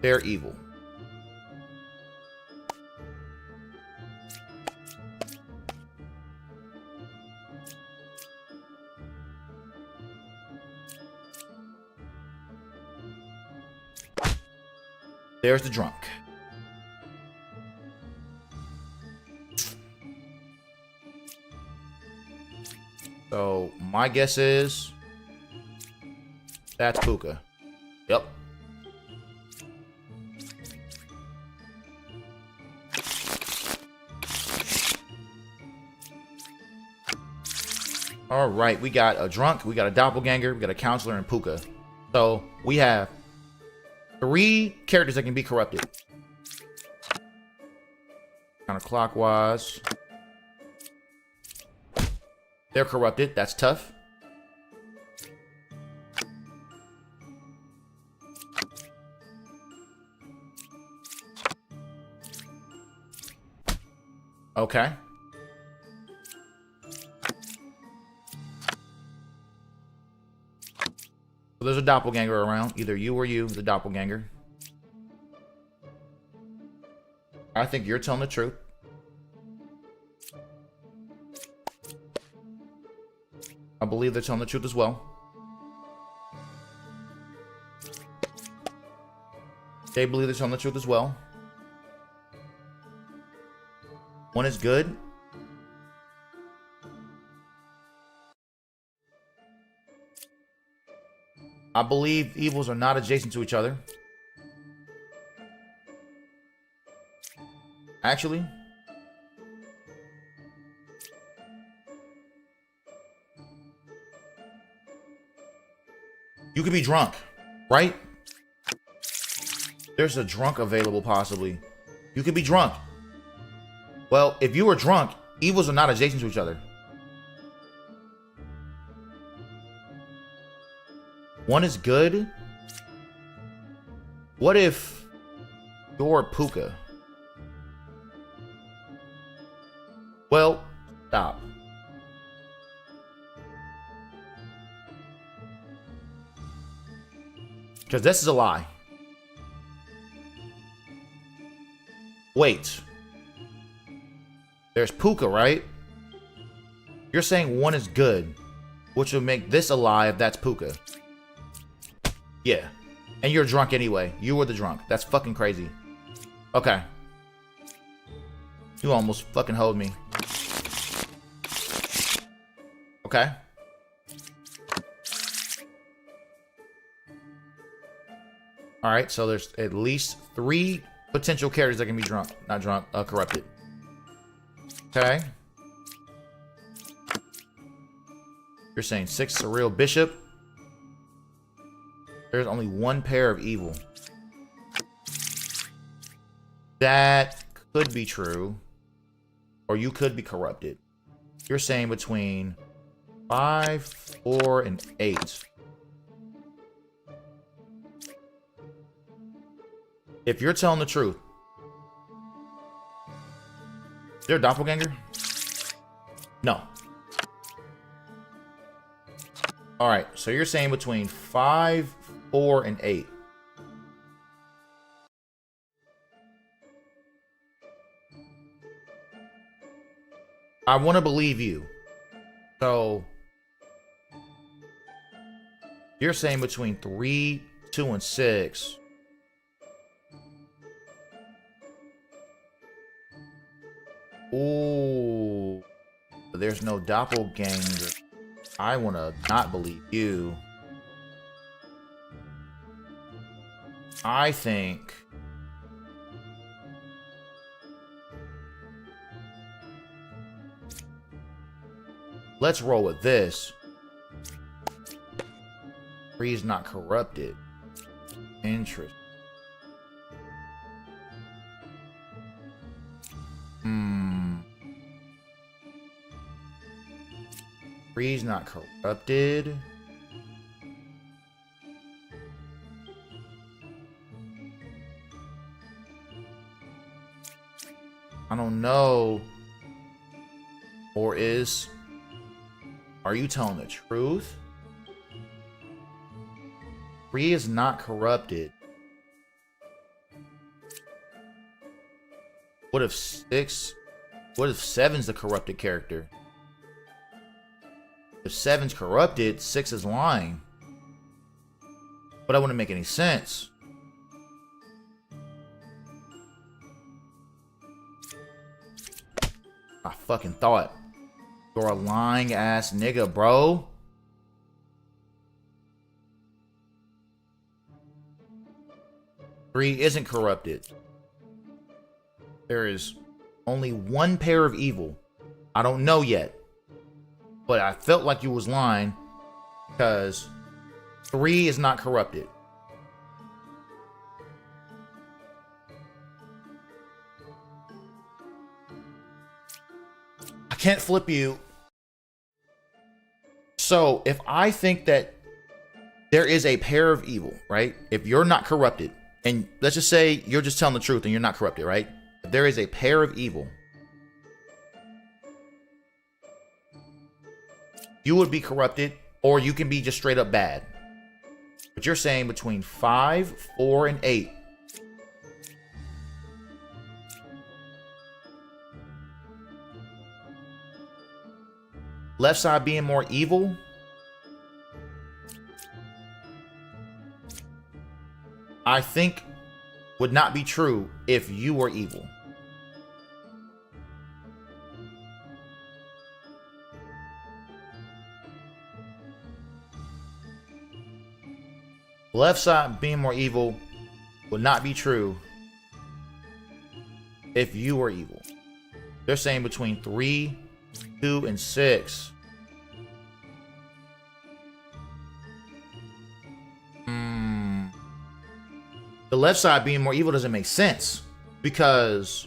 they're evil. There's the drunk. So my guess is that's Puka. Yep. All right, we got a drunk, we got a doppelganger, we got a counselor, and Puka. So we have 3 characters that can be corrupted. Counterclockwise. They're corrupted. That's tough. Okay. So there's a doppelganger around. Either you or you, the doppelganger. I think you're telling the truth. I believe they're telling the truth as well. They believe they're telling the truth as well. One is good. I believe evils are not adjacent to each other. Actually, you could be drunk, right? There's a drunk available, possibly. You could be drunk. Well, if you were drunk, evils are not adjacent to each other. One is good. What if you're Puka? Well, stop. Because this is a lie. Wait. There's Puka, right? You're saying one is good, which would make this a lie if that's Puka. Yeah. And you're drunk anyway. You were the drunk. That's fucking crazy. Okay. You almost fucking hold me. Okay. Alright, so there's at least 3 potential characters that can be drunk. Not drunk, corrupted. Okay. You're saying 6 Surreal Bishop. There's only 1 pair of evil. That could be true. Or you could be corrupted. You're saying between 5, 4, and 8. If you're telling the truth, is there a doppelganger? No. Alright, so you're saying between 5, 4, and 8. I want to believe you. So, you're saying between 3, 2, and 6. Ooh. There's no doppelganger. I want to not believe you. I think... Let's roll with this. 3 is not corrupted. Interesting. Hmm. 3 is not corrupted. I don't know. Or is... Are you telling the truth? 3 is not corrupted. What if 6? What if 7's the corrupted character? If 7's corrupted, 6 is lying. But that wouldn't make any sense. I fucking thought. You're a lying ass nigga, bro. Three isn't corrupted. There is only 1 pair of evil. I don't know yet. But I felt like you was lying because 3 is not corrupted. I can't flip you. So if I think that there is a pair of evil, right? If you're not corrupted, and let's just say you're just telling the truth and you're not corrupted, right? If there is a pair of evil, you would be corrupted, or you can be just straight up bad. But you're saying between 5, 4, and 8. Left side being more evil. I think would not be true if you were evil. Left side being more evil would not be true if you were evil. They're saying between 3, 2, and 6. The left side being more evil doesn't make sense because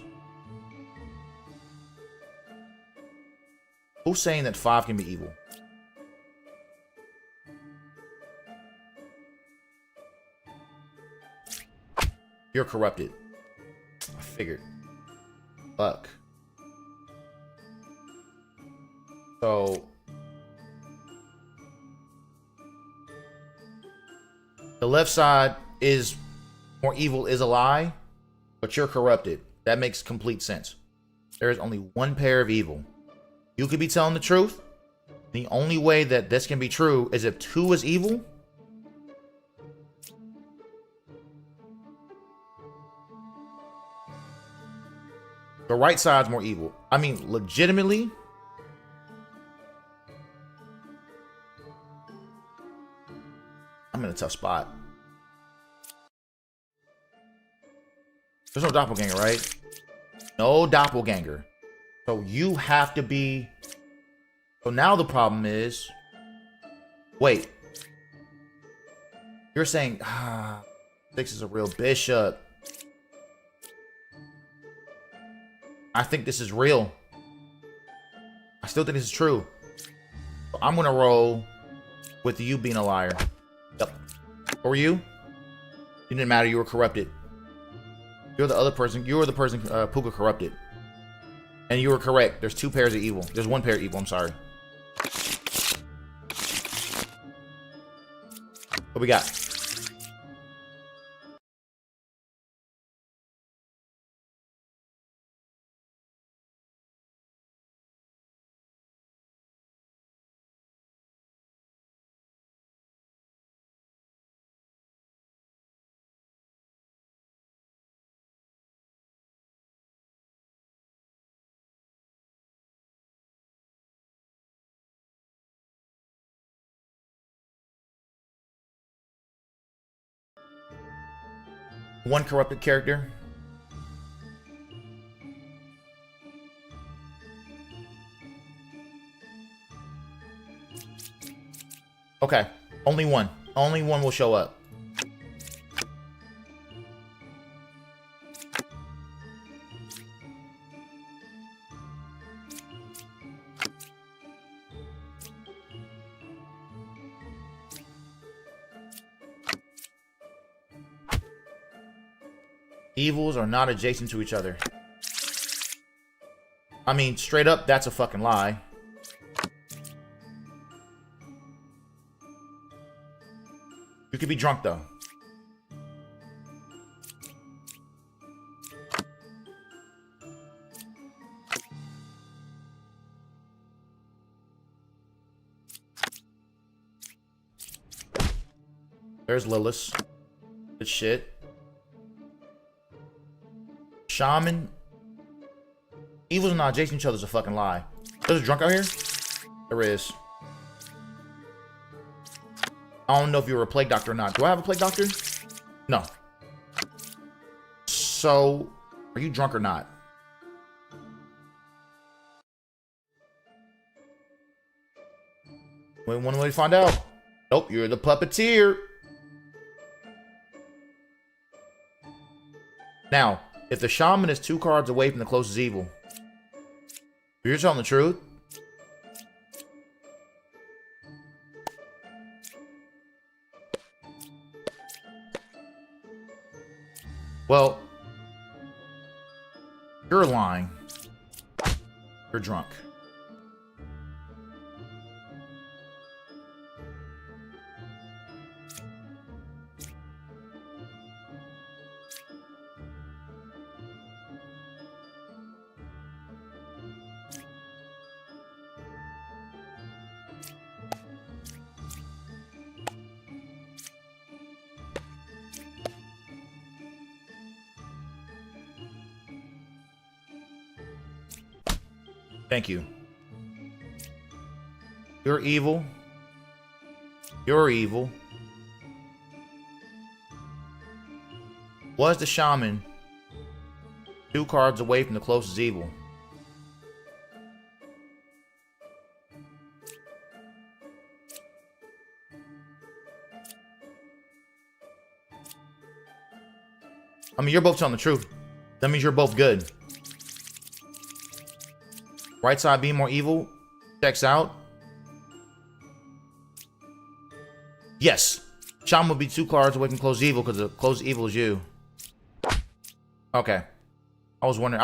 who's saying that 5 can be evil? You're corrupted. I figured. Fuck. So The left side is more evil is a lie, but you're corrupted. That makes complete sense. There is only one pair of evil. You could be telling the truth. The only way that this can be true is if 2 is evil. The right side's more evil. I mean, legitimately. I'm in a tough spot. There's no doppelganger, right? No doppelganger. So you have to be... So now the problem is... Wait. You're saying... 6 is a real bishop. I think this is real. I still think this is true. So I'm gonna roll with you being a liar. Yep. Who were you? It didn't matter. You were corrupted. You're the other person. You were the person Puka corrupted. And you were correct. There's 2 pairs of evil. There's 1 pair of evil. I'm sorry. What we got? One corrupted character. Okay. Only one. Only one will show up. Evils are not adjacent to each other. I mean, straight up, that's a fucking lie. You could be drunk, though. There's Lilith. Good shit. Shaman. Evils are not adjacent to each other is a fucking lie. There's a drunk out here? There is. I don't know if you were a plague doctor or not. Do I have a plague doctor? No. So, are you drunk or not? Wait, one way to find out. Nope, you're the puppeteer. Now, if the shaman is 2 cards away from the closest evil, you're telling the truth. Well, you're lying. You're drunk. Thank you. You're evil. You're evil. Was the shaman 2 cards away from the closest evil? I mean, you're both telling the truth. That means you're both good. Right side being more evil checks out. Yes. Shaman would be 2 cards away from closed evil because the closed evil is you. Okay. I was wondering.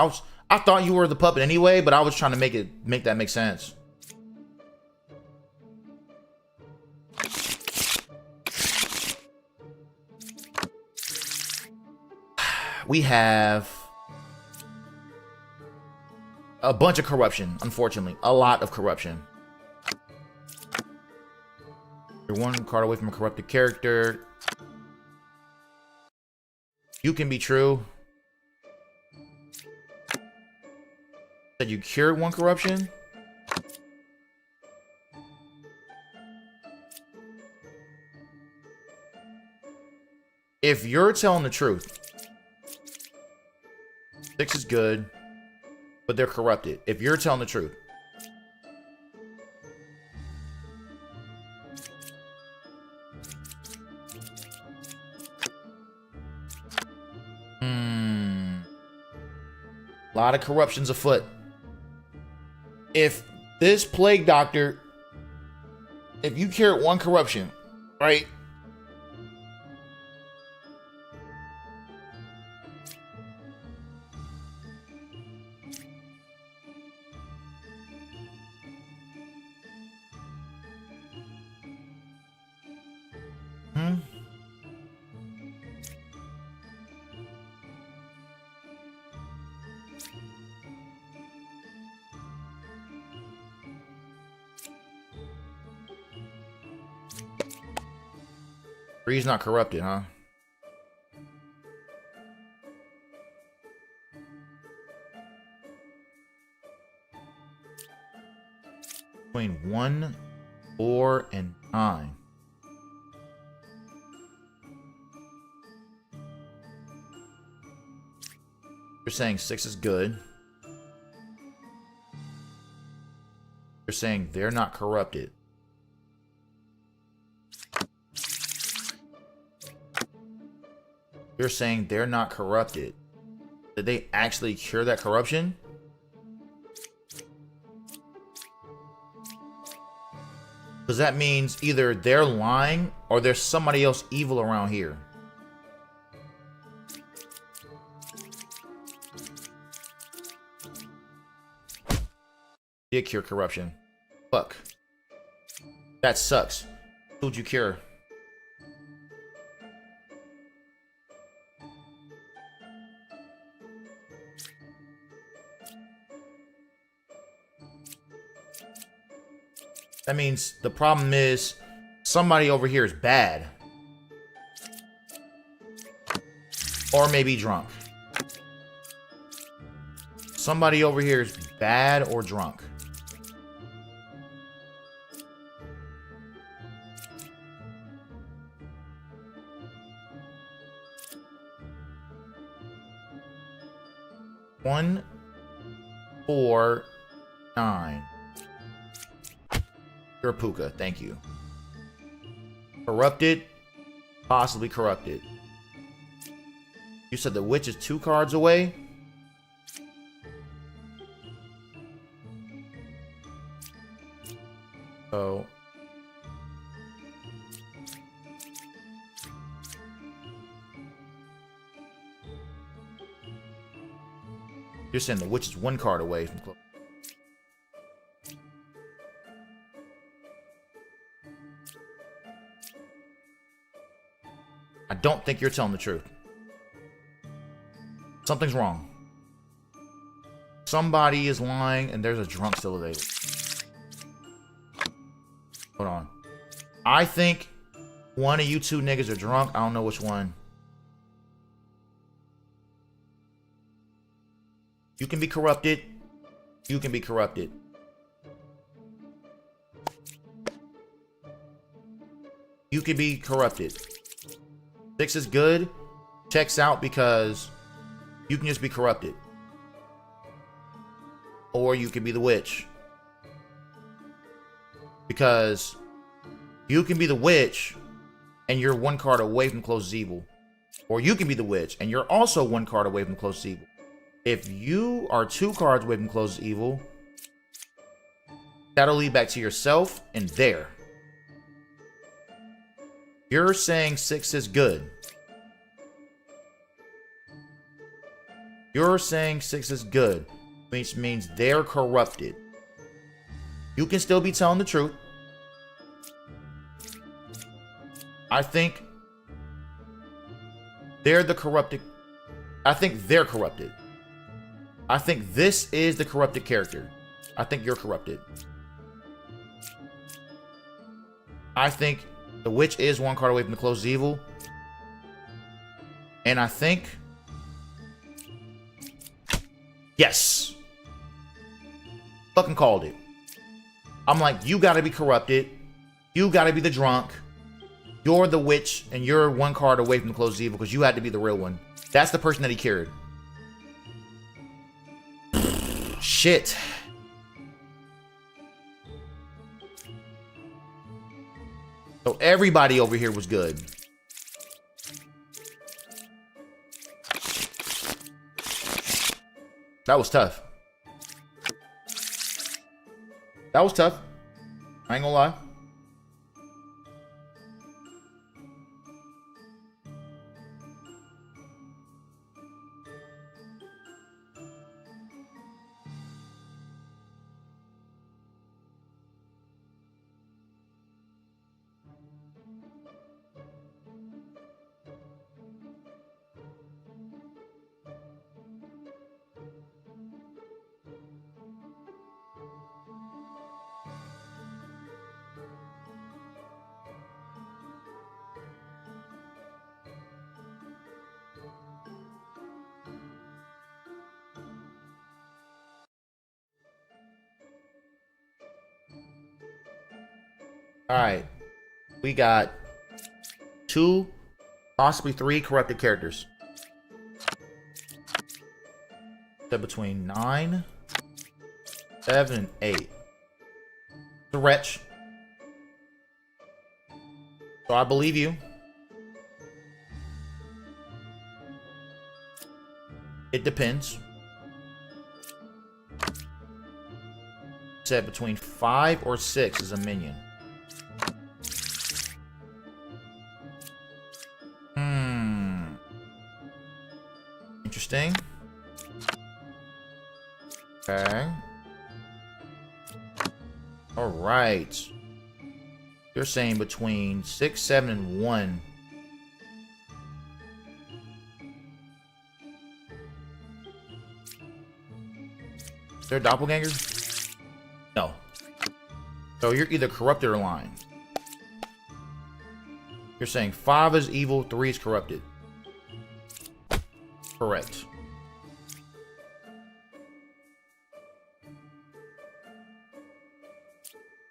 I thought you were the puppet anyway, but I was trying to make that make sense. We have a bunch of corruption, unfortunately. A lot of corruption. You're one card away from a corrupted character. You can be true. Said you cured one corruption. If you're telling the truth, 6 is good, but they're corrupted. If you're telling the truth. A lot of corruptions afoot. If this plague doctor, if you cured one corruption, right? He's not corrupted, huh? Between 1, 4, and 9. You're saying 6 is good. You're saying they're not corrupted. You're saying they're not corrupted. Did they actually cure that corruption? Because that means either they're lying or there's somebody else evil around here. Did cure corruption. Fuck. That sucks. Who'd you cure? That means the problem is somebody over here is bad. Or maybe drunk. Somebody over here is bad or drunk. One, 4, 9. You're a puka, thank you. Corrupted, possibly corrupted. You said the witch is 2 cards away? So you're saying the witch is 1 card away from close. I don't think you're telling the truth. Something's wrong. Somebody is lying and there's a drunk still available. Hold on. I think one of you 2 niggas are drunk. I don't know which one. You can be corrupted. You can be corrupted. You can be corrupted. 6 is good. Checks out because you can just be corrupted. Or you can be the witch. Because you can be the witch and you're 1 card away from closest evil. Or you can be the witch and you're also 1 card away from closest evil. If you are 2 cards away from closest evil, that'll lead back to yourself and there. You're saying 6 is good. You're saying 6 is good, which means they're corrupted. You can still be telling the truth. I think they're the corrupted I think they're corrupted. I think this is the corrupted character. I think you're corrupted. I think the witch is one card away from the closest evil. And I think... Yes. Fucking called it. I'm like, you gotta be corrupted. You gotta be the drunk. You're the witch, and you're one card away from the closest evil because you had to be the real one. That's the person that he cured. Shit. So everybody over here was good. That was tough. That was tough. I ain't gonna lie. All right, we got 2, possibly 3 corrupted characters. So between 9, 7, and 8. The wretch. So I believe you. It depends. Said between 5 or 6 is a minion. Interesting. Okay. All right. You're saying between 6, 7, and 1. Is there a doppelganger? No. So you're either corrupted or lying. You're saying 5 is evil, 3 is corrupted. Correct.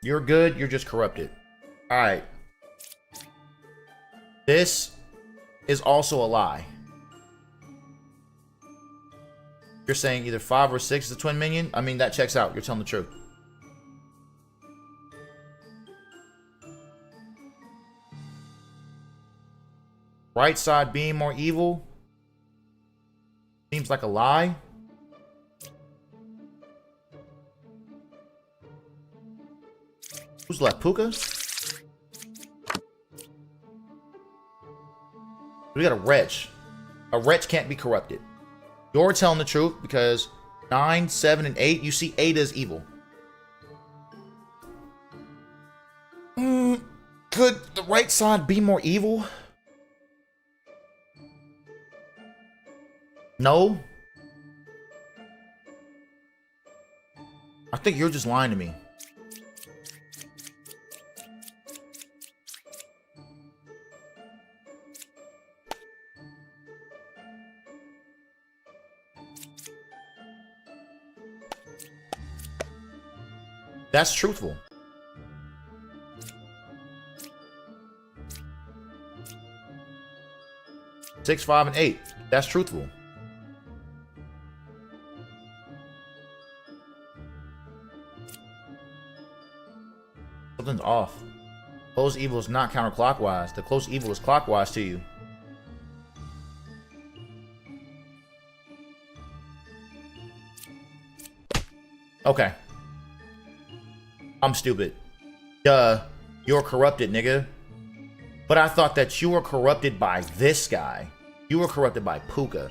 You're good, you're just corrupted. Alright. This is also a lie. You're saying either 5 or 6 is a twin minion? I mean, that checks out. You're telling the truth. Right side being more evil? Seems like a lie. Who's left? Puka? We got a wretch. A wretch can't be corrupted. You're telling the truth because 9, 7, and 8, you see 8 as evil. Could the right side be more evil? No. I think you're just lying to me. That's truthful. Six, 5, and 8. That's truthful. Something's off. Close evil is not counterclockwise. The close evil is clockwise to you. Okay. I'm stupid. Duh. You're corrupted, nigga. But I thought that you were corrupted by this guy. You were corrupted by Puka.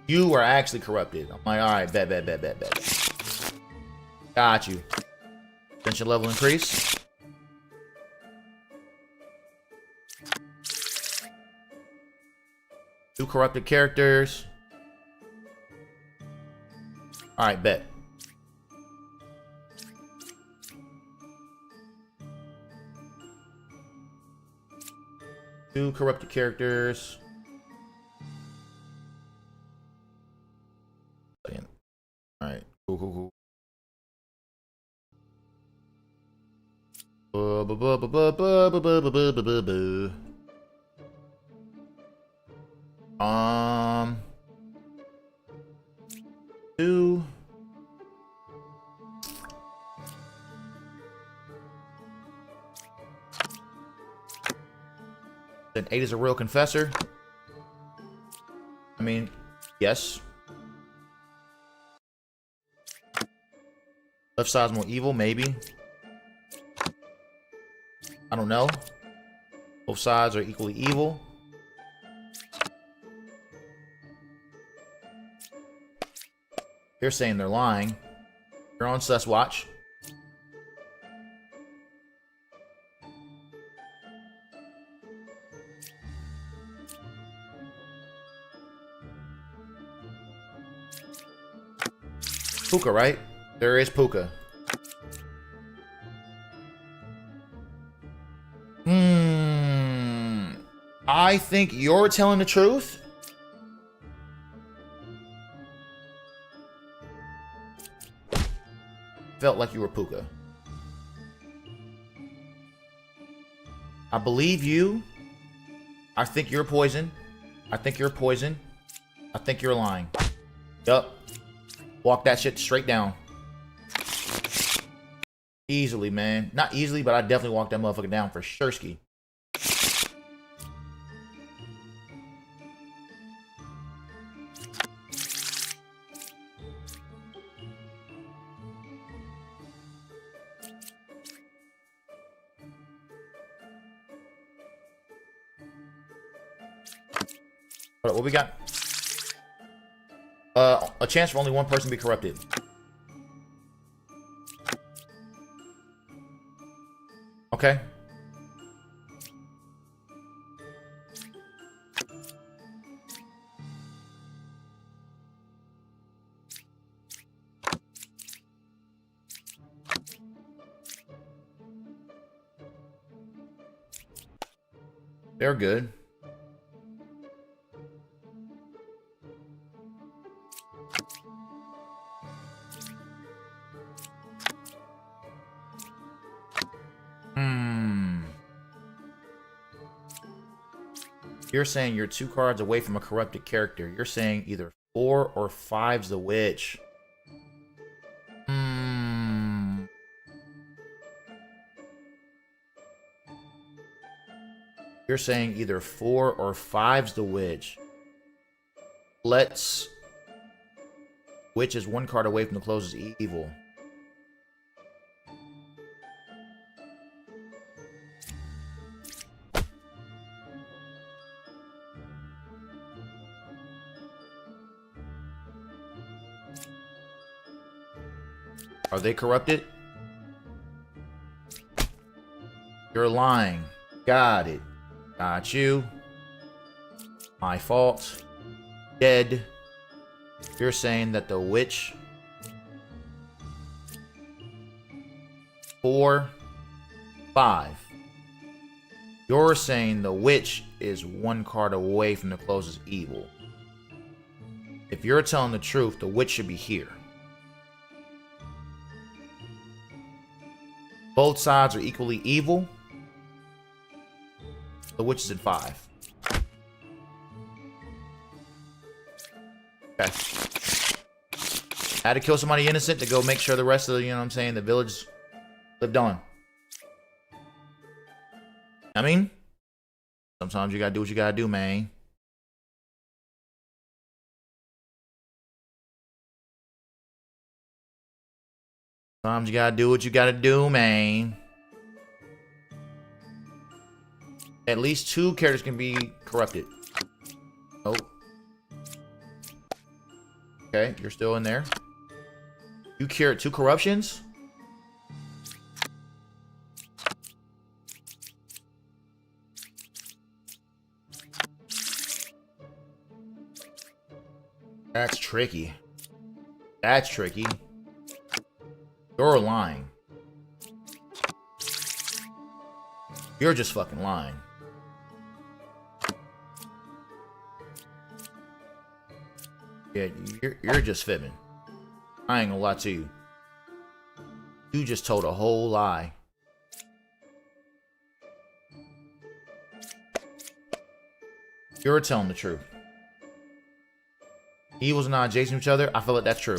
You were actually corrupted. I'm like, alright, bet. Got you. Tension level increase. 2 corrupted characters. Alright, bet. Two corrupted characters. Alright, cool. Two. Then 8 is a real confessor. I mean, yes. Left side's more evil, maybe. I don't know. Both sides are equally evil. You're saying they're lying. You're on sus watch. Puka, right? There is Puka. I think you're telling the truth. Felt like you were Puka. I believe you. I think you're poison. I think you're poison. I think you're lying. Yup. Walk that shit straight down. Easily, man. Not easily, but I definitely walked that motherfucker down for Shursky. What we got? A chance for only one person to be corrupted. Okay. They're good. You're saying you're 2 cards away from a corrupted character. You're saying either 4 or 5's the witch. You're saying either 4 or 5's the witch. Witch is 1 card away from the closest evil. Are they corrupted? You're lying. Got it. Got you. My fault. Dead. You're saying that the witch... 4, 5. You're saying the witch is 1 card away from the closest evil. If you're telling the truth, the witch should be here. Both sides are equally evil. The witch is at 5. Okay. Had to kill somebody innocent to go make sure the rest of the, you know what I'm saying, the village lived on. I mean, sometimes you gotta do what you gotta do, man. Sometimes you gotta do what you gotta do, man. At least 2 characters can be corrupted. Oh. Okay, you're still in there. You cured 2 corruptions? That's tricky. That's tricky. You're lying. You're just fucking lying. Yeah, you're just fibbing. I ain't gonna lie to you. You just told a whole lie. You're telling the truth. Evils and not adjacent to each other. I feel like that's true.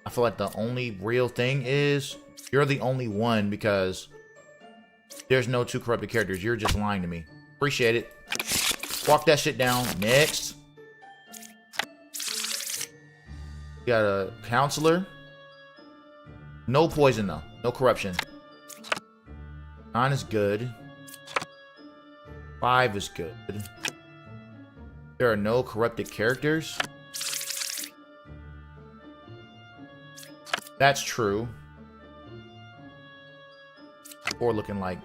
I feel like the only real thing is you're the only one because there's no two corrupted characters. You're just lying to me. Appreciate it. Walk that shit down. Next. You got a counselor. No poison though. No corruption. 9 is good. 5 is good. There are no corrupted characters. That's true. 4 looking like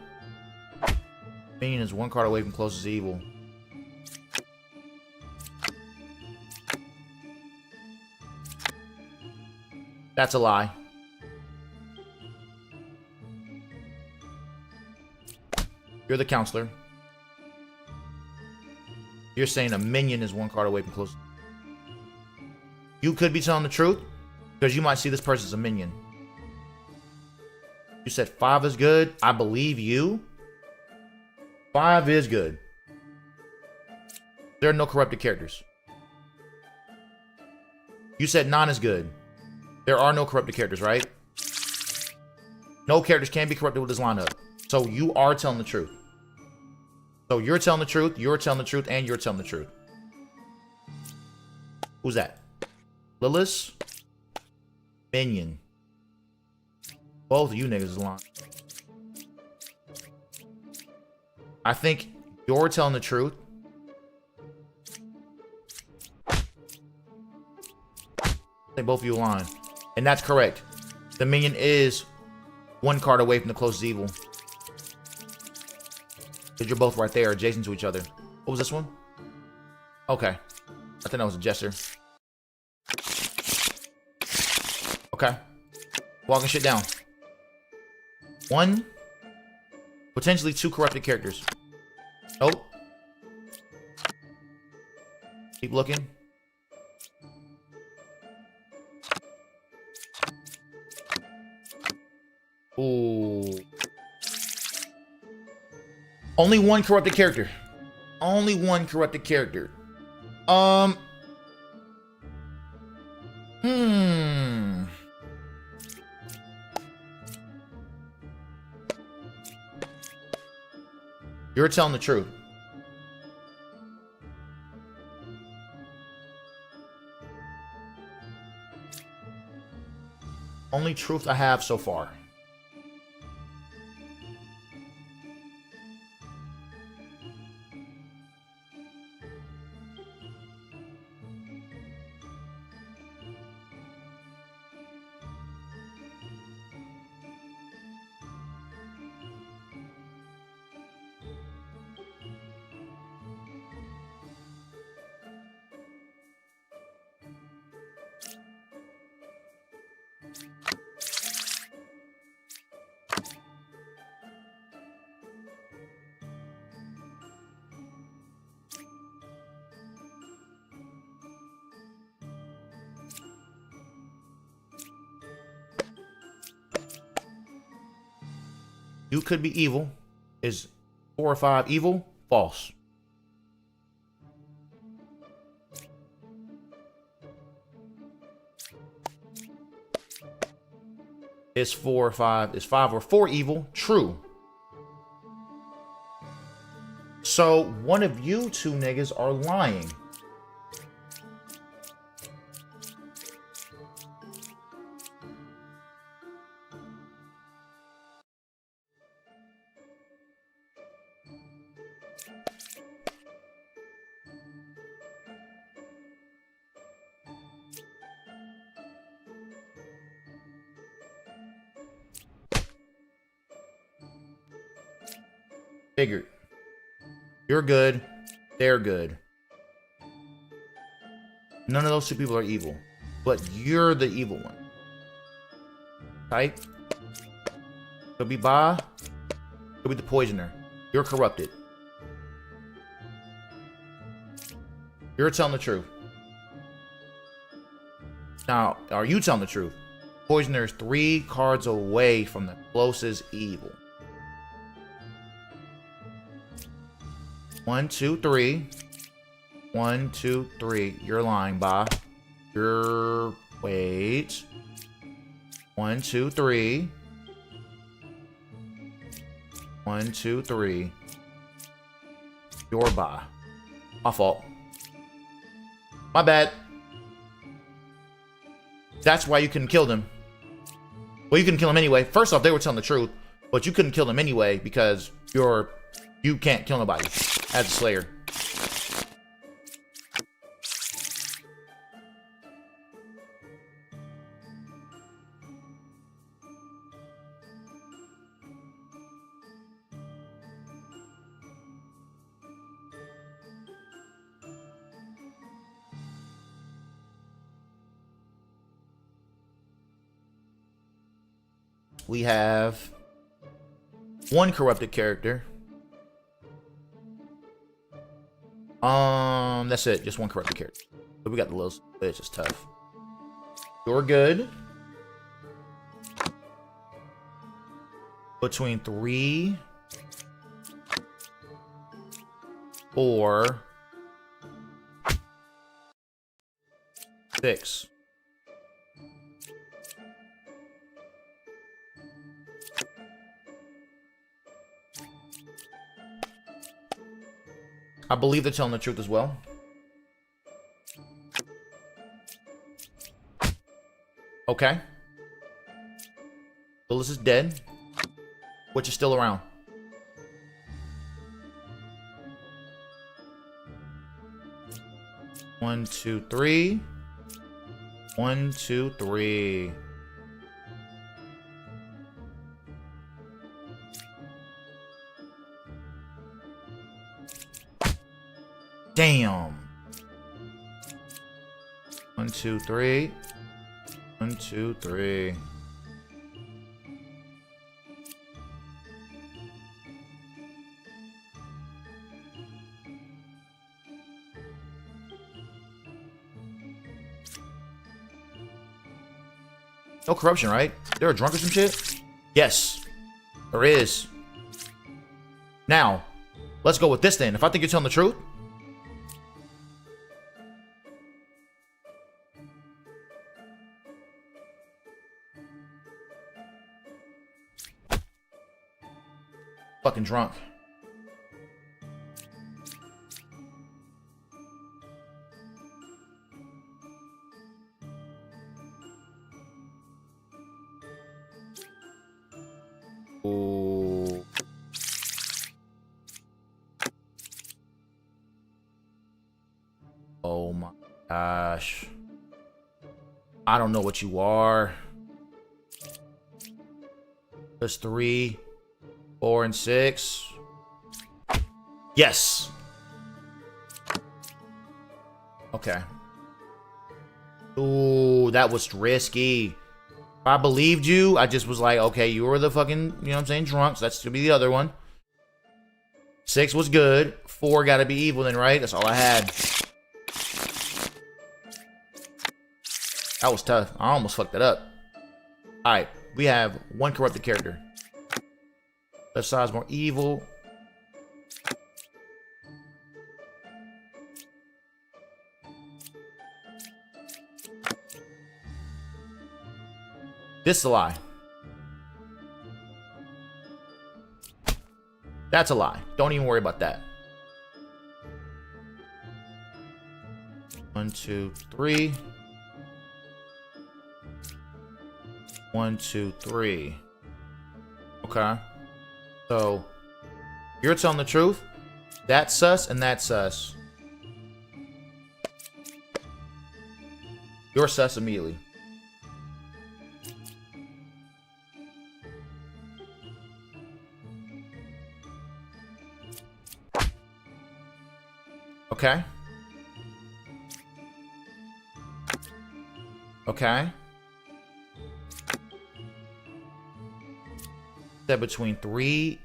Minion is 1 card away from closest evil. That's a lie. You're the counselor. You're saying a minion is 1 card away from closest. You could be telling the truth because you might see this person as a minion. You said 5 is good. I believe you. 5 is good. There are no corrupted characters. You said 9 is good. There are no corrupted characters, right? No characters can be corrupted with this lineup. So you are telling the truth. So you're telling the truth, you're telling the truth, and you're telling the truth. Who's that? Lilith? Minion. Both of you niggas is lying. I think you're telling the truth. I think both of you are lying. And that's correct. The minion is 1 card away from the closest evil. Because you're both right there, adjacent to each other. What was this one? Okay. I think that was a jester. Okay. Walking shit down. 1. Potentially 2 corrupted characters. Nope. Keep looking. Ooh. Only 1 corrupted character. Only 1 corrupted character. You're telling the truth. Only truth I have so far. You could be evil. Is 4 or 5 evil? False. Is 4 or 5? Is 5 or 4 evil? True. So one of you 2 niggas are lying. Figured. You're good. They're good. None of those two people are evil. But you're the evil one. Right? Could be Ba. Could be the poisoner. You're corrupted. You're telling the truth. Now, are you telling the truth? Poisoner is 3 cards away from the closest evil. 1, 2, 3. 1, 2, 3. You're lying, Ba. You're... Wait. 1, 2, 3. 1, 2, 3. You're Ba. My fault. My bad. That's why you couldn't kill them. Well, you couldn't kill them anyway. First off, they were telling the truth, but you couldn't kill them anyway because you can't kill nobody as a Slayer. We have 1 corrupted character. That's it. Just 1 corrupted character. But we got the Lils. It's just tough. You're good. Between 3, 4, 6. I believe they're telling the truth as well. Okay. Willis is dead. Which is still around. One, 2, 3. 1, 2, 3. Damn. 1, 2, 3. 1, 2, 3. No corruption, right? They're a drunk or some shit? Yes. There is. Now, let's go with this then. If I think you're telling the truth, fucking drunk. Ooh. Oh my gosh. I don't know what you are. There's 3, 4, and 6. Yes. Okay. Ooh, that was risky. If I believed you, I just was like, okay, you were the fucking, you know what I'm saying, drunk. So that's gonna be the other one. 6 was good. 4 gotta be evil then, right? That's all I had. That was tough. I almost fucked that up. Alright, we have 1 corrupted character. Left side's more evil. This is a lie. That's a lie. Don't even worry about that. 1, 2, 3. 1, 2, 3. Okay. So, you're telling the truth. That's sus and that's sus. You're sus immediately. Okay. Okay. Said between 3,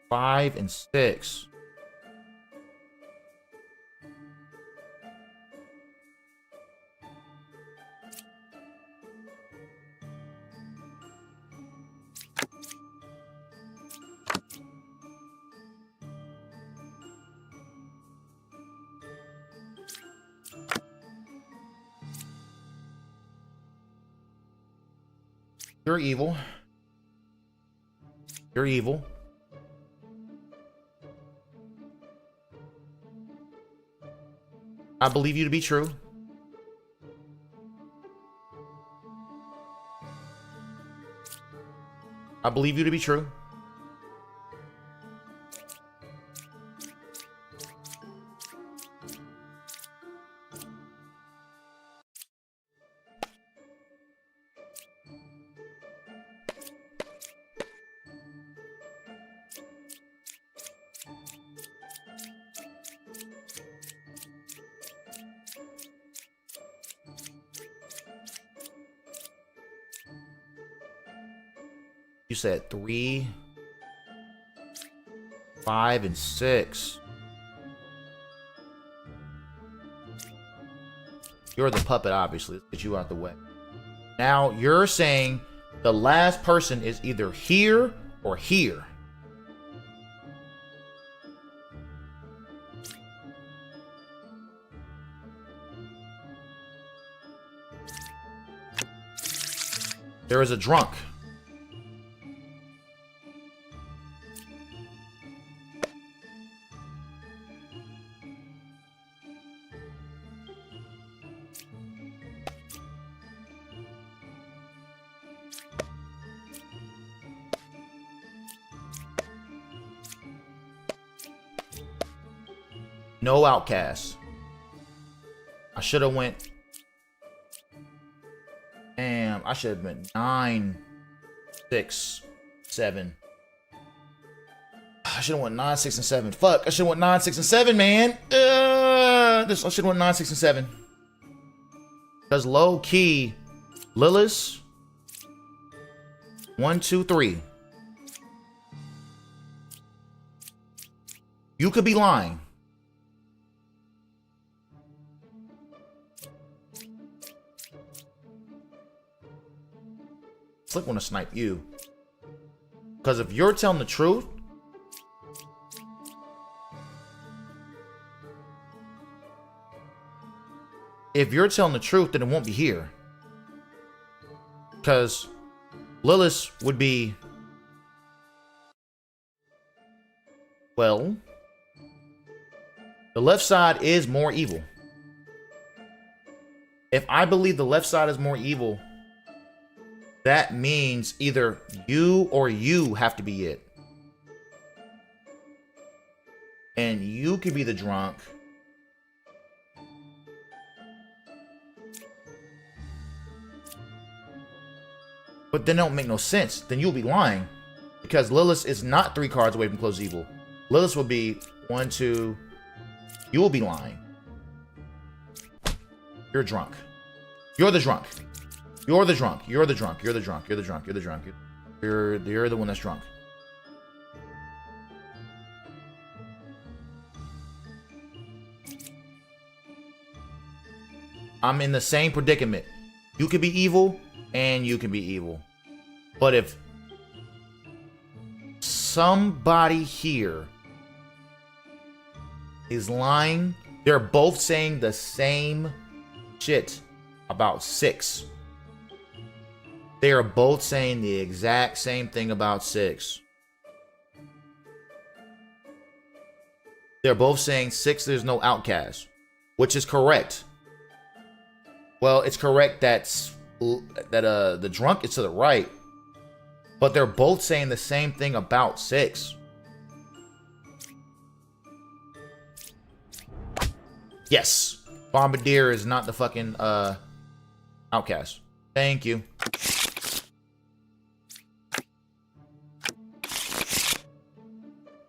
5, and 6. You're evil. You're evil. I believe you to be true. I believe you to be true. You said 3, 5, and 6. You're the puppet, obviously. Let's get you out the way. Now, you're saying the last person is either here or here. There is a drunk. No outcasts. I should have went. Damn, I should have been 9, 6, 7. I should have went 9, 6, and 7. Fuck, I should have went 9, 6, and 7, man. I should have went 9, 6, and 7. Because low key, Lilith, 1, 2, 3. You could be lying. Slick want to snipe you. Because if you're telling the truth, then it won't be here. Because Lilith would be, well, the left side is more evil. If I believe the left side is more evil, that means either you or you have to be it. And you could be the drunk. But then it don't make no sense. Then you'll be lying. Because Lilith is not 3 cards away from close evil. Lilith will be 1, 2. You will be lying. You're drunk. You're the drunk. You're the drunk. You're the drunk. You're the drunk. You're the drunk. You're the drunk. You're the one that's drunk. I'm in the same predicament. You could be evil and you can be evil. But if somebody here is lying, they're both saying the same shit about 6. They are both saying the exact same thing about 6. They're both saying 6, there's no outcast, which is correct. Well, it's correct that the drunk is to the right, but they're both saying the same thing about 6. Yes, Bombardier is not the fucking outcast. Thank you.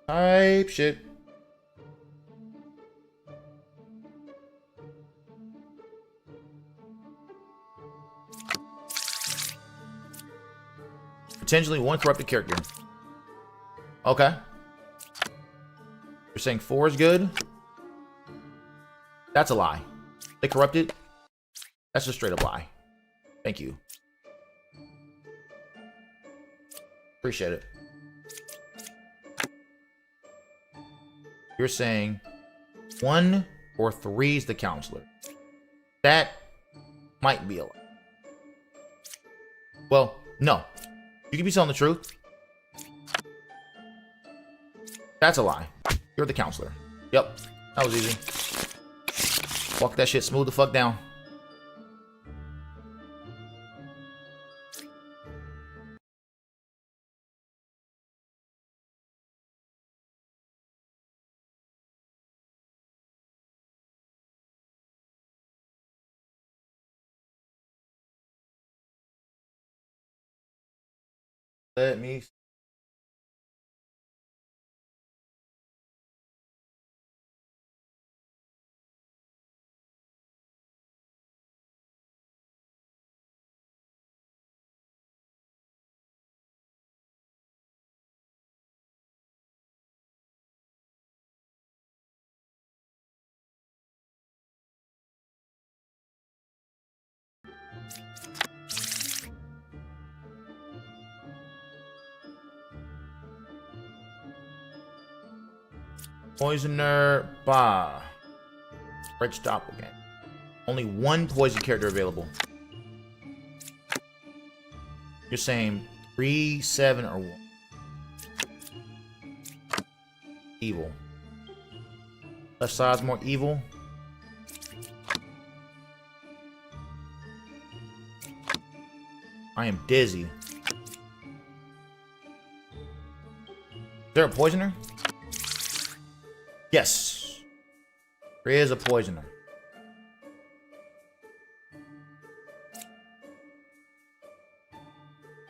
Type shit. Potentially one corrupted character. Okay. You're saying 4 is good? That's a lie. They corrupted? That's a straight up lie. Thank you. Appreciate it. You're saying 1 or 3 is the counselor. That might be a lie. Well, no. You could be telling the truth. That's a lie. You're the counselor. Yep. That was easy. Walk that shit smooth the fuck down. Let me. Poisoner, bah. Red stop again. Only 1 poison character available. You're saying 3, 7, or 1. Evil. Left side's more evil. I am dizzy. Is there a poisoner? Yes. There is a poisoner.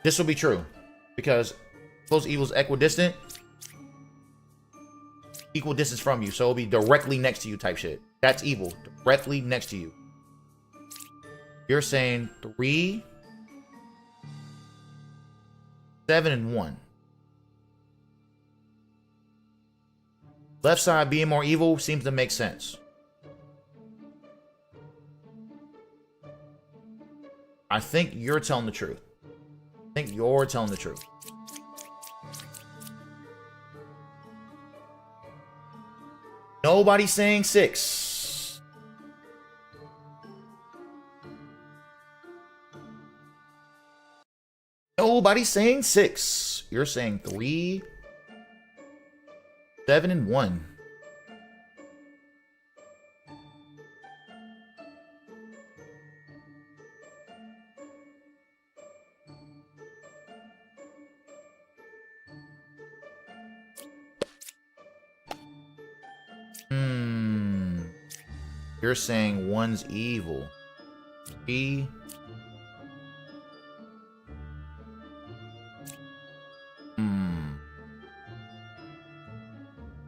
This will be true. Because close evil's equidistant. Equal distance from you. So it'll be directly next to you type shit. That's evil. Directly next to you. You're saying 3, 7, and 1. Left side being more evil seems to make sense. I think you're telling the truth. I think you're telling the truth. Nobody's saying 6. Nobody's saying 6. You're saying 3, 7, and 1. You're saying 1's evil. 3.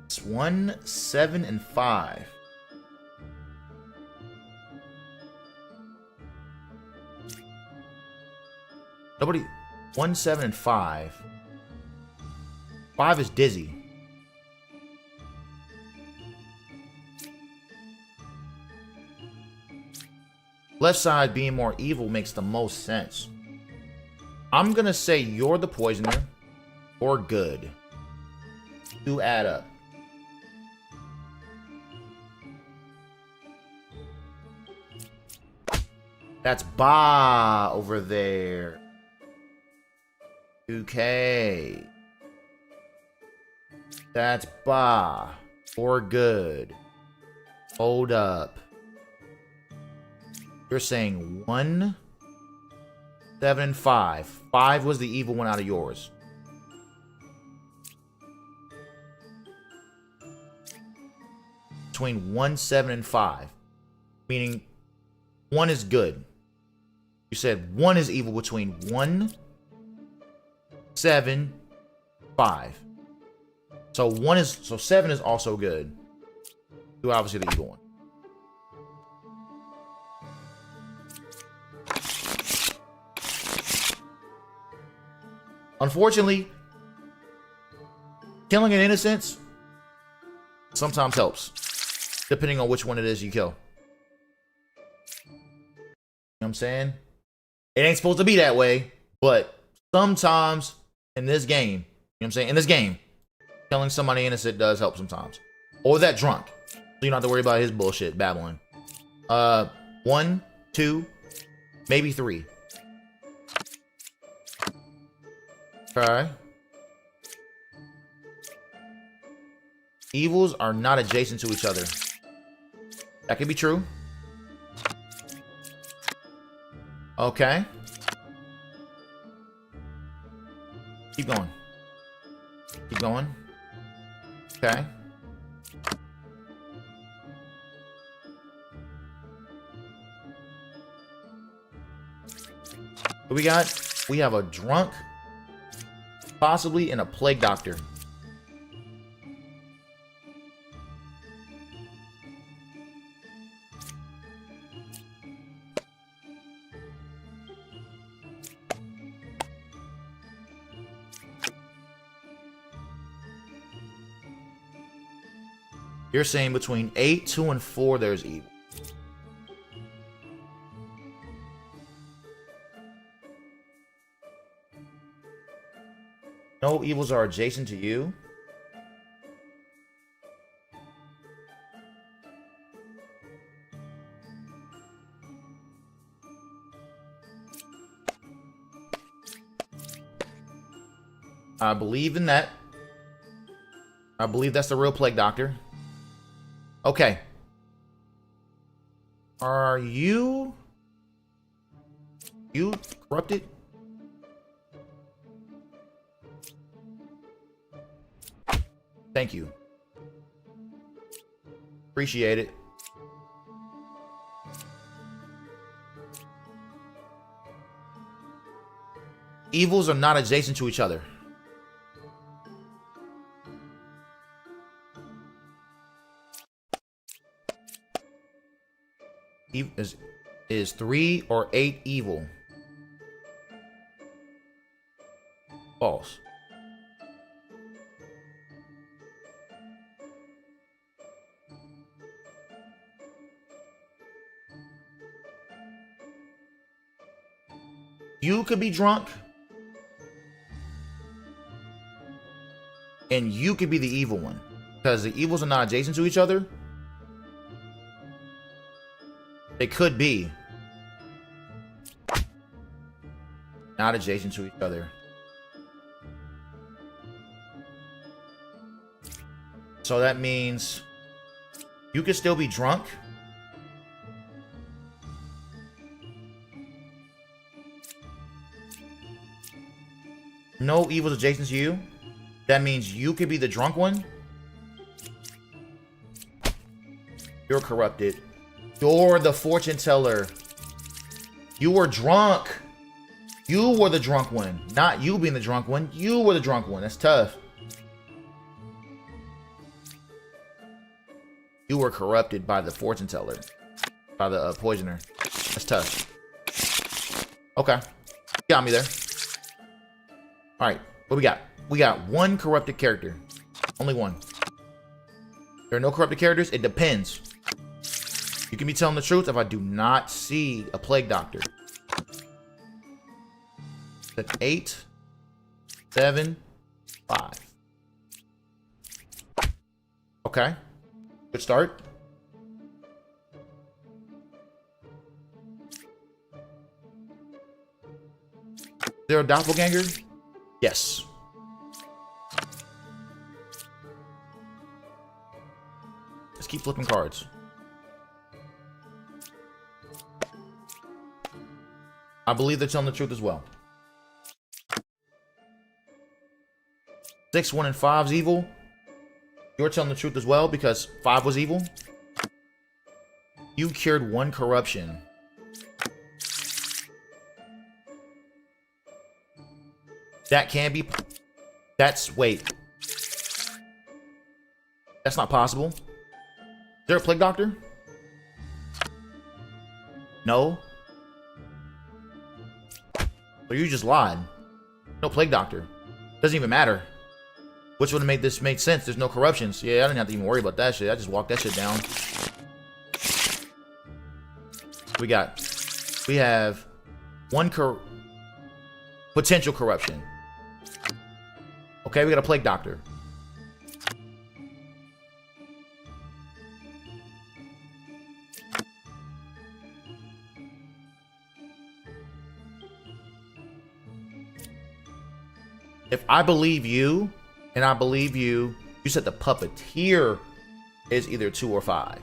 It's 1, 7, and 5. Nobody. 1, 7, and 5. 5 is Dizzy. Left side being more evil makes the most sense. I'm gonna say you're the poisoner or good. You add up. That's Ba over there. 2K. That's Ba or good. Hold up. You're saying 1, 7, and 5. 5 was the evil one out of yours. Between 1, 7, and 5. Meaning 1 is good. You said 1 is evil between 1, 7, 5. So 7 is also good. You obviously the evil one. Unfortunately, killing an innocent sometimes helps, depending on which one it is you kill. You know what I'm saying? It ain't supposed to be that way, but sometimes in this game, you know what I'm saying? In this game, killing somebody innocent does help sometimes. Or that drunk. So you don't have to worry about his bullshit babbling. 1, 2, maybe 3. Okay. Evils are not adjacent to each other. That could be true. Okay. Keep going. Keep going. Okay. What we got? We have a drunk, possibly, and a plague doctor. You're saying between 8, 2, and 4 there's evil. No evils are adjacent to you. I believe in that. I believe that's the real plague doctor. Okay. Are you corrupted? Thank you. Appreciate it. Evils are not adjacent to each other. Is 3 or 8 evil? False. You could be drunk, and you could be the evil one, because the evils are not adjacent to each other. They could be not adjacent to each other. So that means you could still be drunk. No evils adjacent to you. That means you could be the drunk one. You're corrupted. You're the fortune teller. You were drunk. You were the drunk one. Not you being the drunk one. You were the drunk one. That's tough. You were corrupted by the fortune teller. By the poisoner. That's tough. Okay. Got me there. Alright. What we got? We got one corrupted character. Only one. There are no corrupted characters. It depends. You can be telling the truth if I do not see a plague doctor. That's 8, 7, 5. Okay. Good start. Is there a doppelganger? Yes. Let's keep flipping cards. I believe they're telling the truth as well. 6, 1, and 5's evil. You're telling the truth as well because 5 was evil. You cured 1 corruption. That can be... wait. That's not possible. Is there a plague doctor? No. So you just lied. No plague doctor. Doesn't even matter. Which would have made this make sense? There's no corruptions. Yeah, I didn't have to even worry about that shit. I just walked that shit down. We have one potential corruption. Okay, we got a plague doctor. If I believe you, and I believe you, you said the puppeteer is either 2 or 5.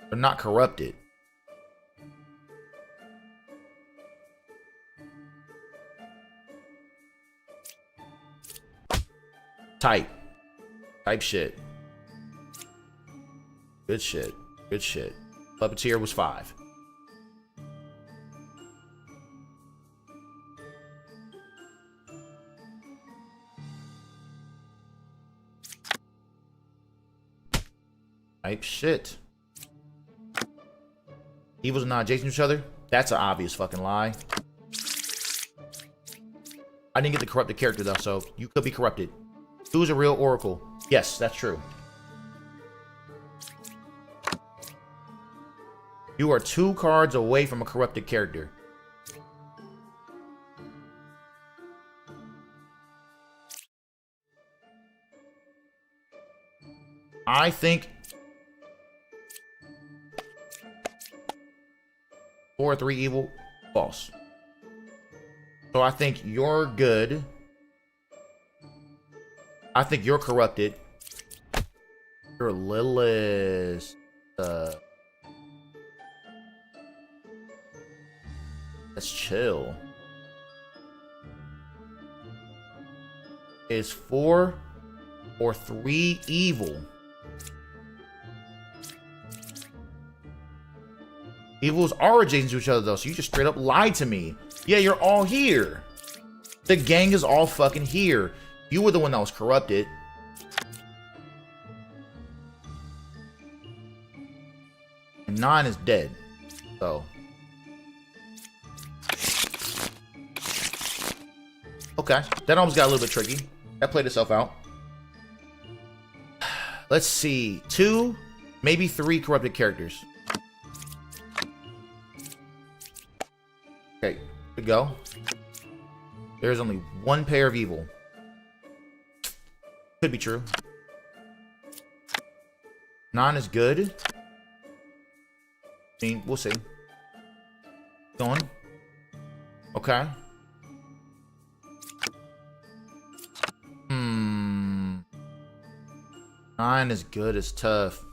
They're not corrupted. Type shit. Good shit. Good shit. Puppeteer was 5. Type shit. Evils are not adjacent to each other. That's an obvious fucking lie. I didn't get the corrupted character though, so you could be corrupted. Who's a real oracle? Yes, that's true. You are 2 cards away from a corrupted character. I think 4 or 3 evil. False. So I think you're good. I think you're corrupted. You're Lilith. Let's chill. Is 4 or 3 evil? Evils are adjacent to each other though, so you just straight up lied to me. Yeah, you're all here. The gang is all fucking here. You were the one that was corrupted. And 9 is dead. So. Okay. That almost got a little bit tricky. That played itself out. Let's see. 2, maybe 3 corrupted characters. Okay. Good go. There's only 1 pair of evil. Could be true. 9 is good. I mean, we'll see. Going. Okay. 9 is good as tough.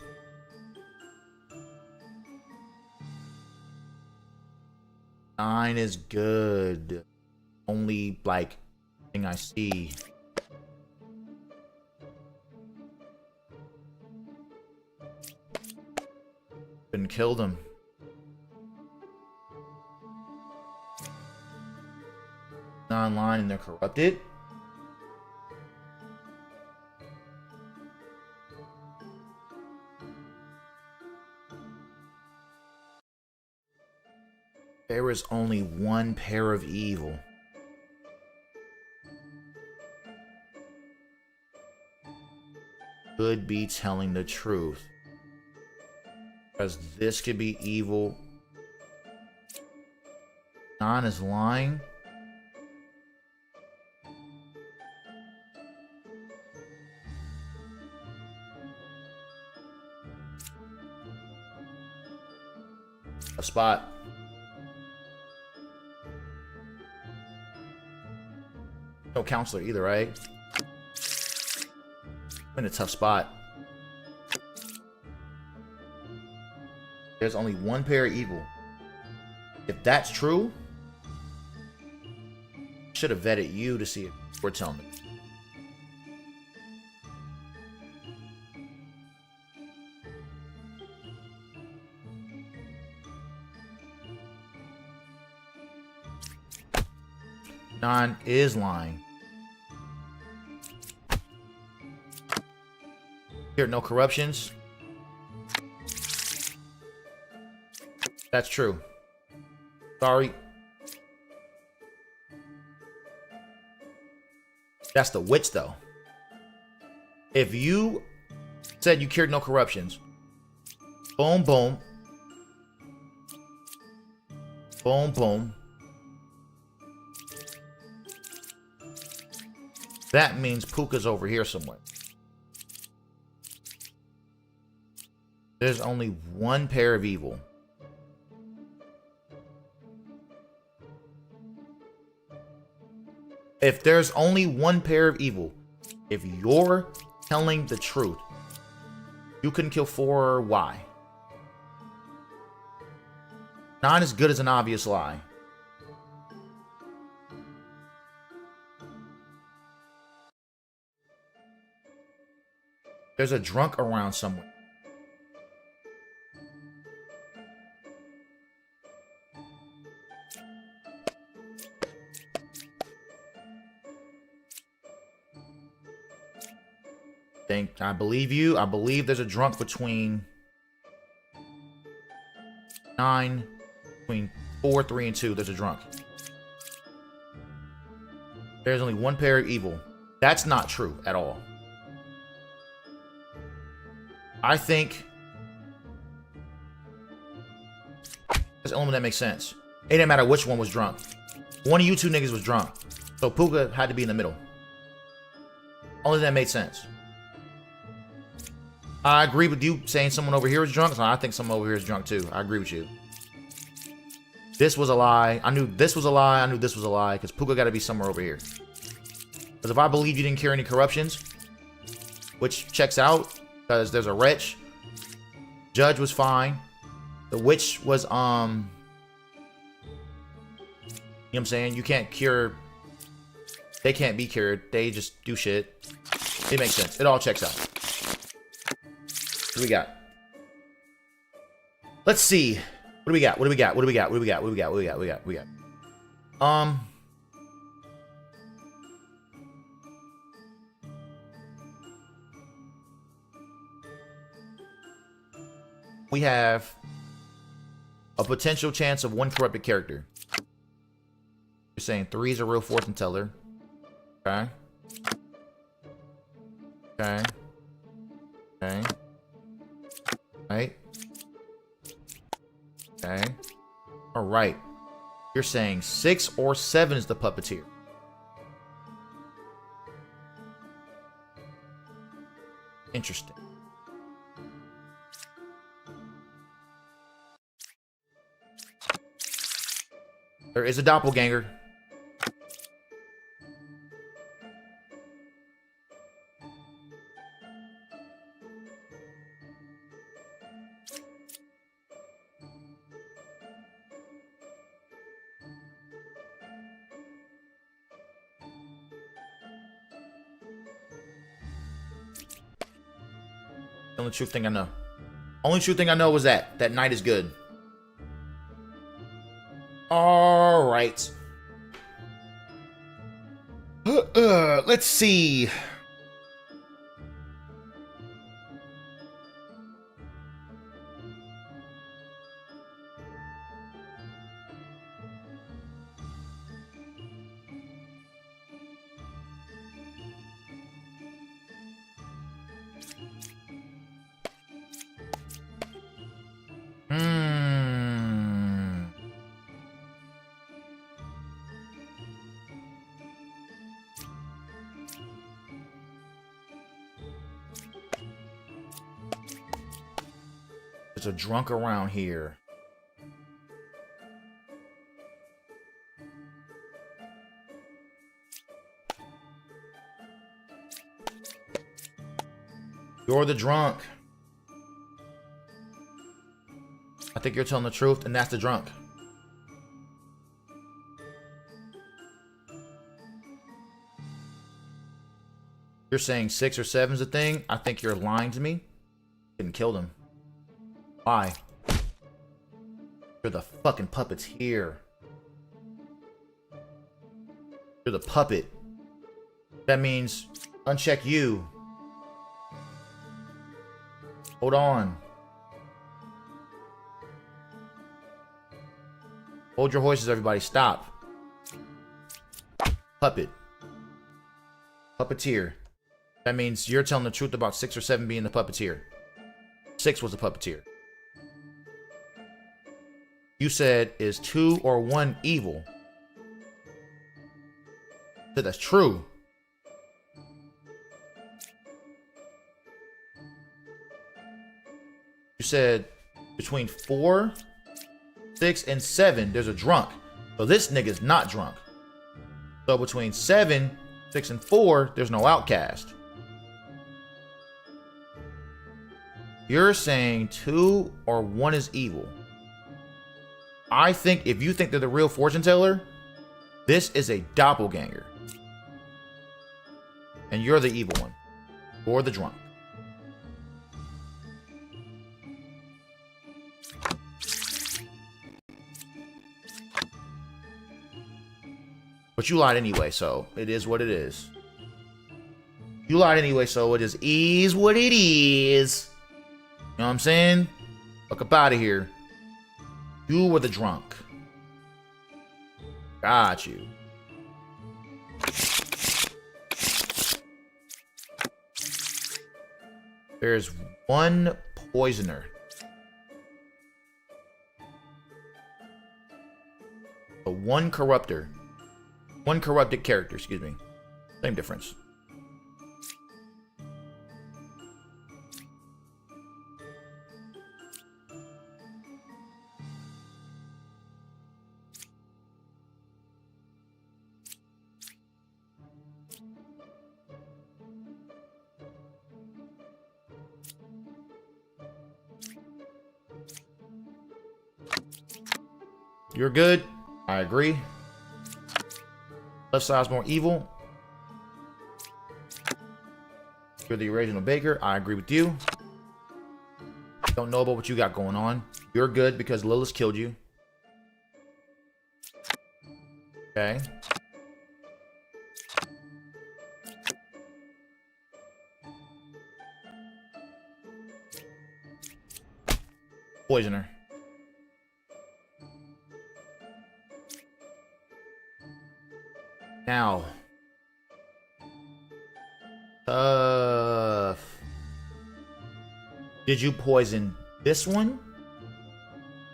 Nine is good. Only, like, thing I see. Couldn't kill them. Online and they're corrupted. There is only 1 pair of evil. Could be telling the truth. Because this could be evil. 9 is lying. A spot. No counselor either, right? I'm in a tough spot. There's only 1 pair of evil. If that's true, should have vetted you to see if we're telling me. Nine is lying. Here, no corruptions. That's true. Sorry. That's the witch, though. If you said you cured no corruptions, boom, boom, boom, boom, that means Puka's over here somewhere. There's only one pair of evil. If there's only one pair of evil, if you're telling the truth, you couldn't kill 4. Why? Not as good as an obvious lie. There's a drunk around somewhere. I believe you. I believe there's a drunk between 9, between 4, 3, and 2. There's a drunk. There's only one pair of evil. That's not true at all. I think there's an element that makes sense. It didn't matter which one was drunk. One of you two niggas was drunk. So Puka had to be in the middle. Only that made sense. I agree with you saying someone over here is drunk. So I think someone over here is drunk too. I agree with you. This was a lie. I knew this was a lie. I knew this was a lie. Because Puka got to be somewhere over here. Because if I believe you didn't cure any corruptions, which checks out, because there's a wretch. Judge was fine. The witch was, you know what I'm saying? You can't cure. They can't be cured. They just do shit. It makes sense. It all checks out. What do we got? Let's see. What do we got? What do we got? What do we got? What do we got? What do we got? What do we got? What do we got? What do we got? We have a potential chance of one corrupted character. You're saying 3 is a real fortune teller. Okay. Okay. Okay. Right. Okay. All right. You're saying 6 or 7 is the puppeteer. Interesting. There is a doppelganger. The only true thing I know. Only true thing I know was that night is good. All right. Let's see. There's a drunk around here. You're the drunk. I think you're telling the truth, and that's the drunk. You're saying 6 or 7's a thing. I think you're lying to me. Didn't kill them. Why? You're the fucking puppets here. You're the puppet. That means uncheck you. Hold on. Hold your horses, everybody. Stop. Puppet. Puppeteer. That means you're telling the truth about 6 or 7 being the puppeteer. 6 was the puppeteer. You said, is 2 or 1 evil? So that's true. You said between 4, 6, and 7, there's a drunk. So this nigga's not drunk. So between 7, 6, and 4, there's no outcast. You're saying 2 or 1 is evil. I think if you think they're the real fortune teller, this is a doppelganger. And you're the evil one. Or the drunk. But you lied anyway, so it is what it is. You lied anyway, so it is what it is. You know what I'm saying? Fuck up out of here. You were the drunk. Got you. There's 1 poisoner. A 1 corruptor. 1 corrupted character, excuse me. Same difference. You're good. I agree. Left side's more evil. You're the original baker. I agree with you. Don't know about what you got going on. You're good because Lilith killed you. Okay. Poisoner. Now. Did you poison this one?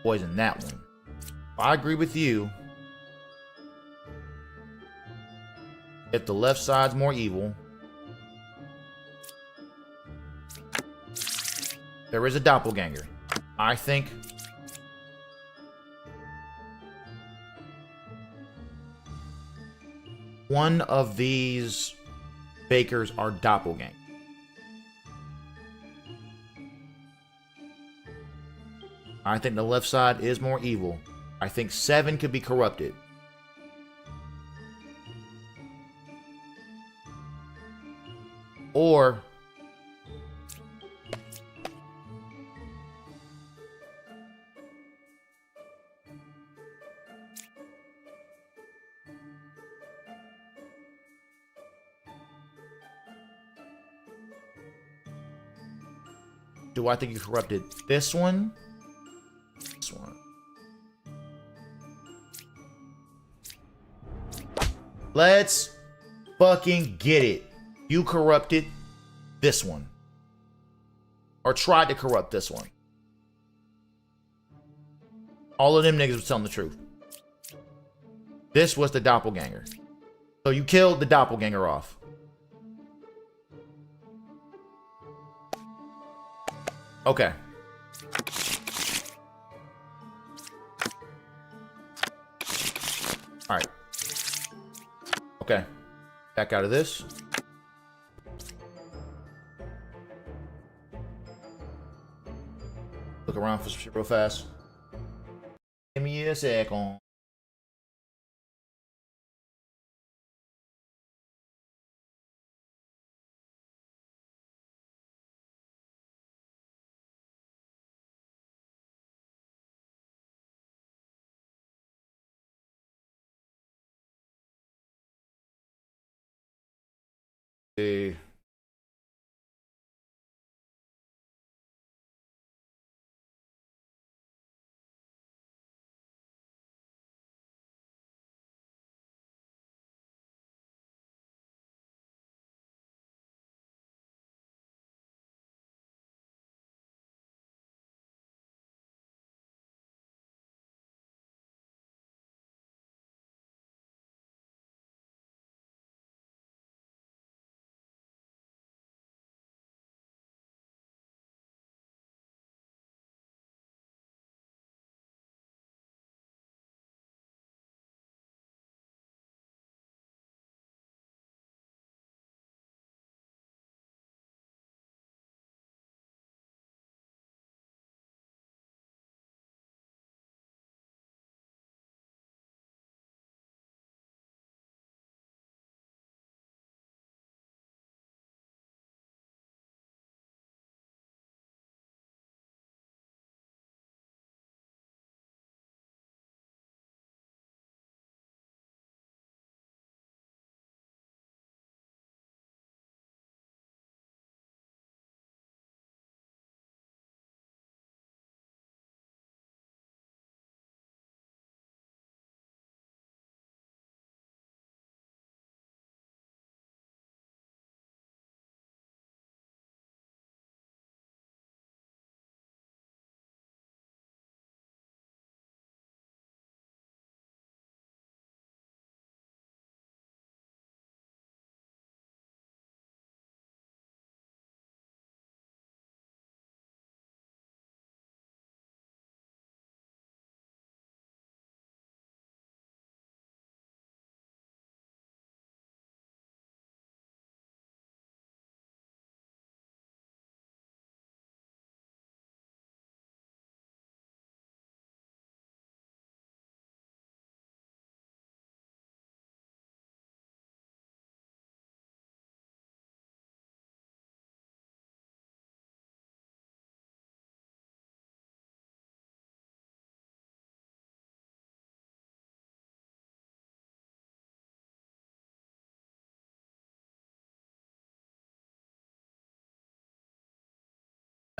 Poison that one. I agree with you. If the left side's more evil, there is a doppelganger. I think one of these bakers are doppelgangers. I think the left side is more evil. I think 7 could be corrupted. Or do I think you corrupted this one? This one. Let's fucking get it. You corrupted this one. Or tried to corrupt this one. All of them niggas was telling the truth. This was the doppelganger. So you killed the doppelganger off. Okay. Alright. Okay. Back out of this. Look around for some shit real fast. Give me a second. See.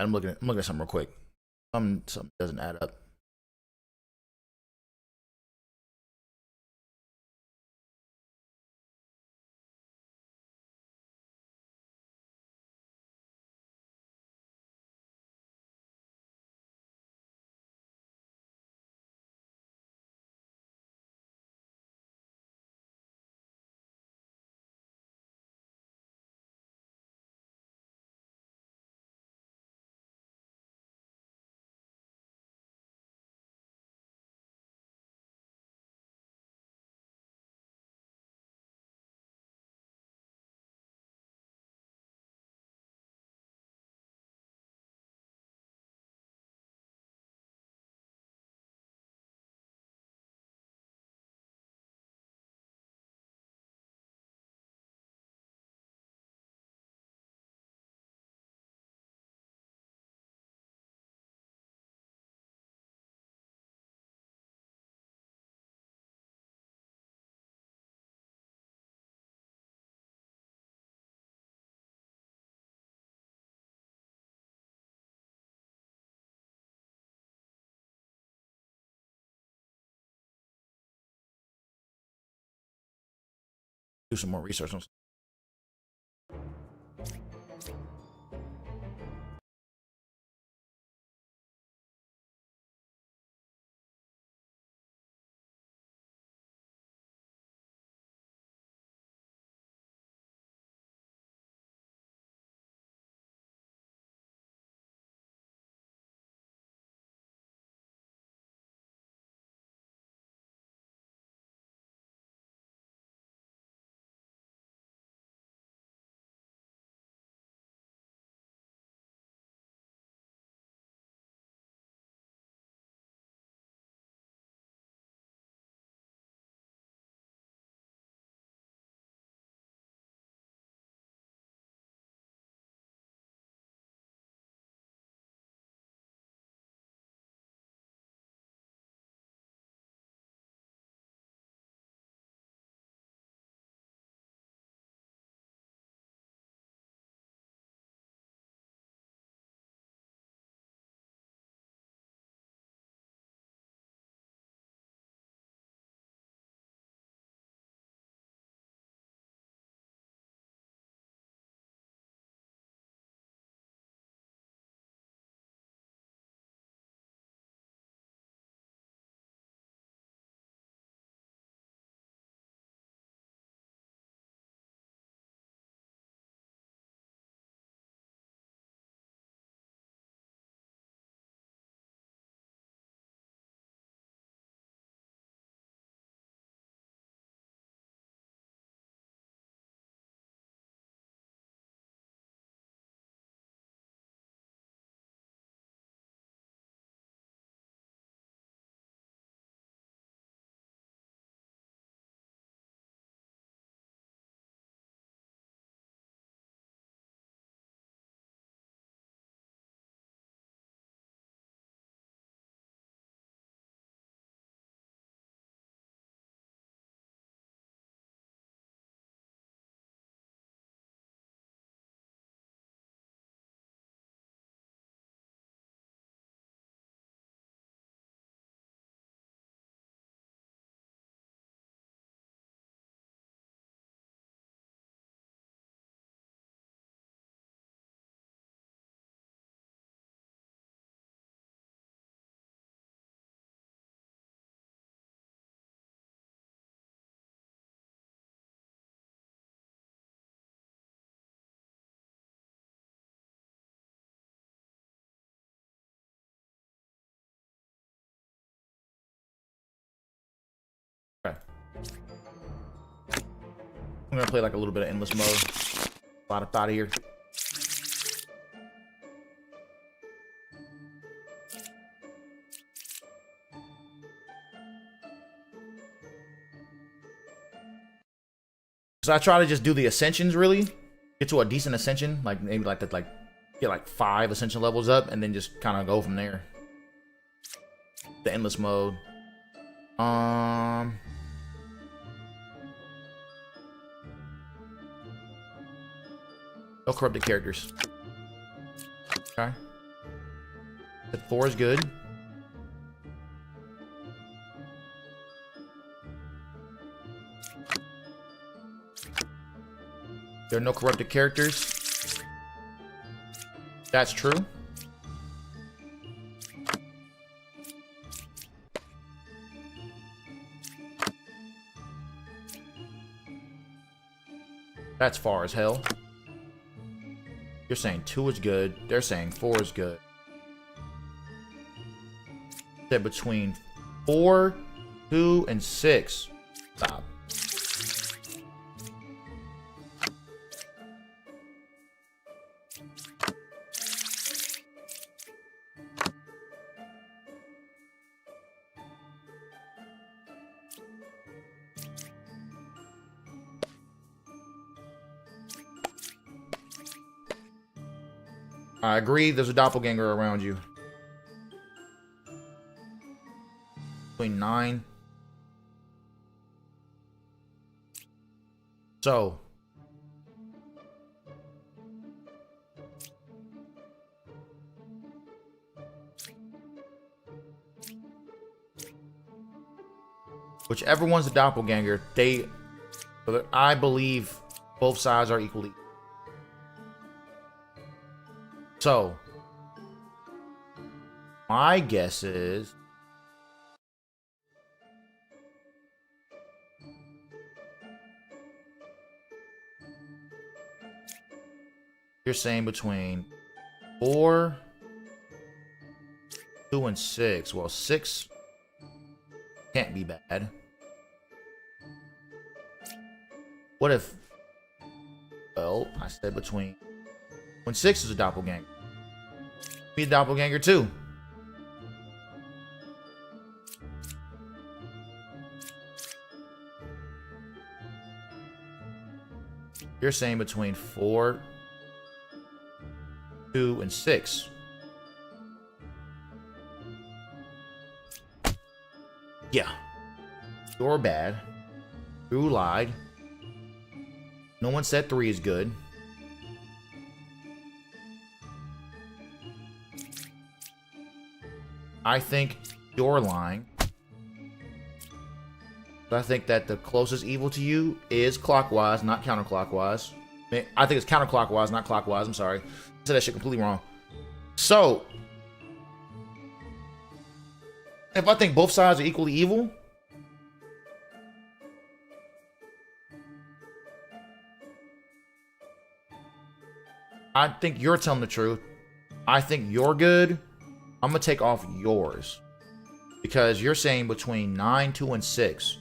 I'm looking at something real quick. Something doesn't add up. Do some more research on. Okay. I'm gonna play like a little bit of endless mode. A lot of thought here. So I try to just do the ascensions really, get to a decent ascension, like maybe like that, like get like 5 ascension levels up, and then just kind of go from there. The endless mode. No corrupted characters. Okay. That 4 is good. There are no corrupted characters. That's true. That's far as hell. You're saying 2 is good. They're saying 4 is good. They're between 4, 2, and 6. Stop. I agree, there's a doppelganger around you. Between 9. So. Whichever one's the doppelganger, I believe both sides are equally. So, my guess is you're saying between 4, 2, and 6. Well, 6 can't be bad. What if, well, I said between, when 6 is a doppelganger, be a doppelganger too. You're saying between 4, 2, and 6. Yeah. You're bad. Drew lied. No one said 3 is good. I think you're lying. I think that the closest evil to you is clockwise, not counterclockwise. I think it's counterclockwise, not clockwise. I'm sorry. I said that shit completely wrong. So, if I think both sides are equally evil, I think you're telling the truth. I think you're good. I'm going to take off yours. Because you're saying between 9, 2, and 6.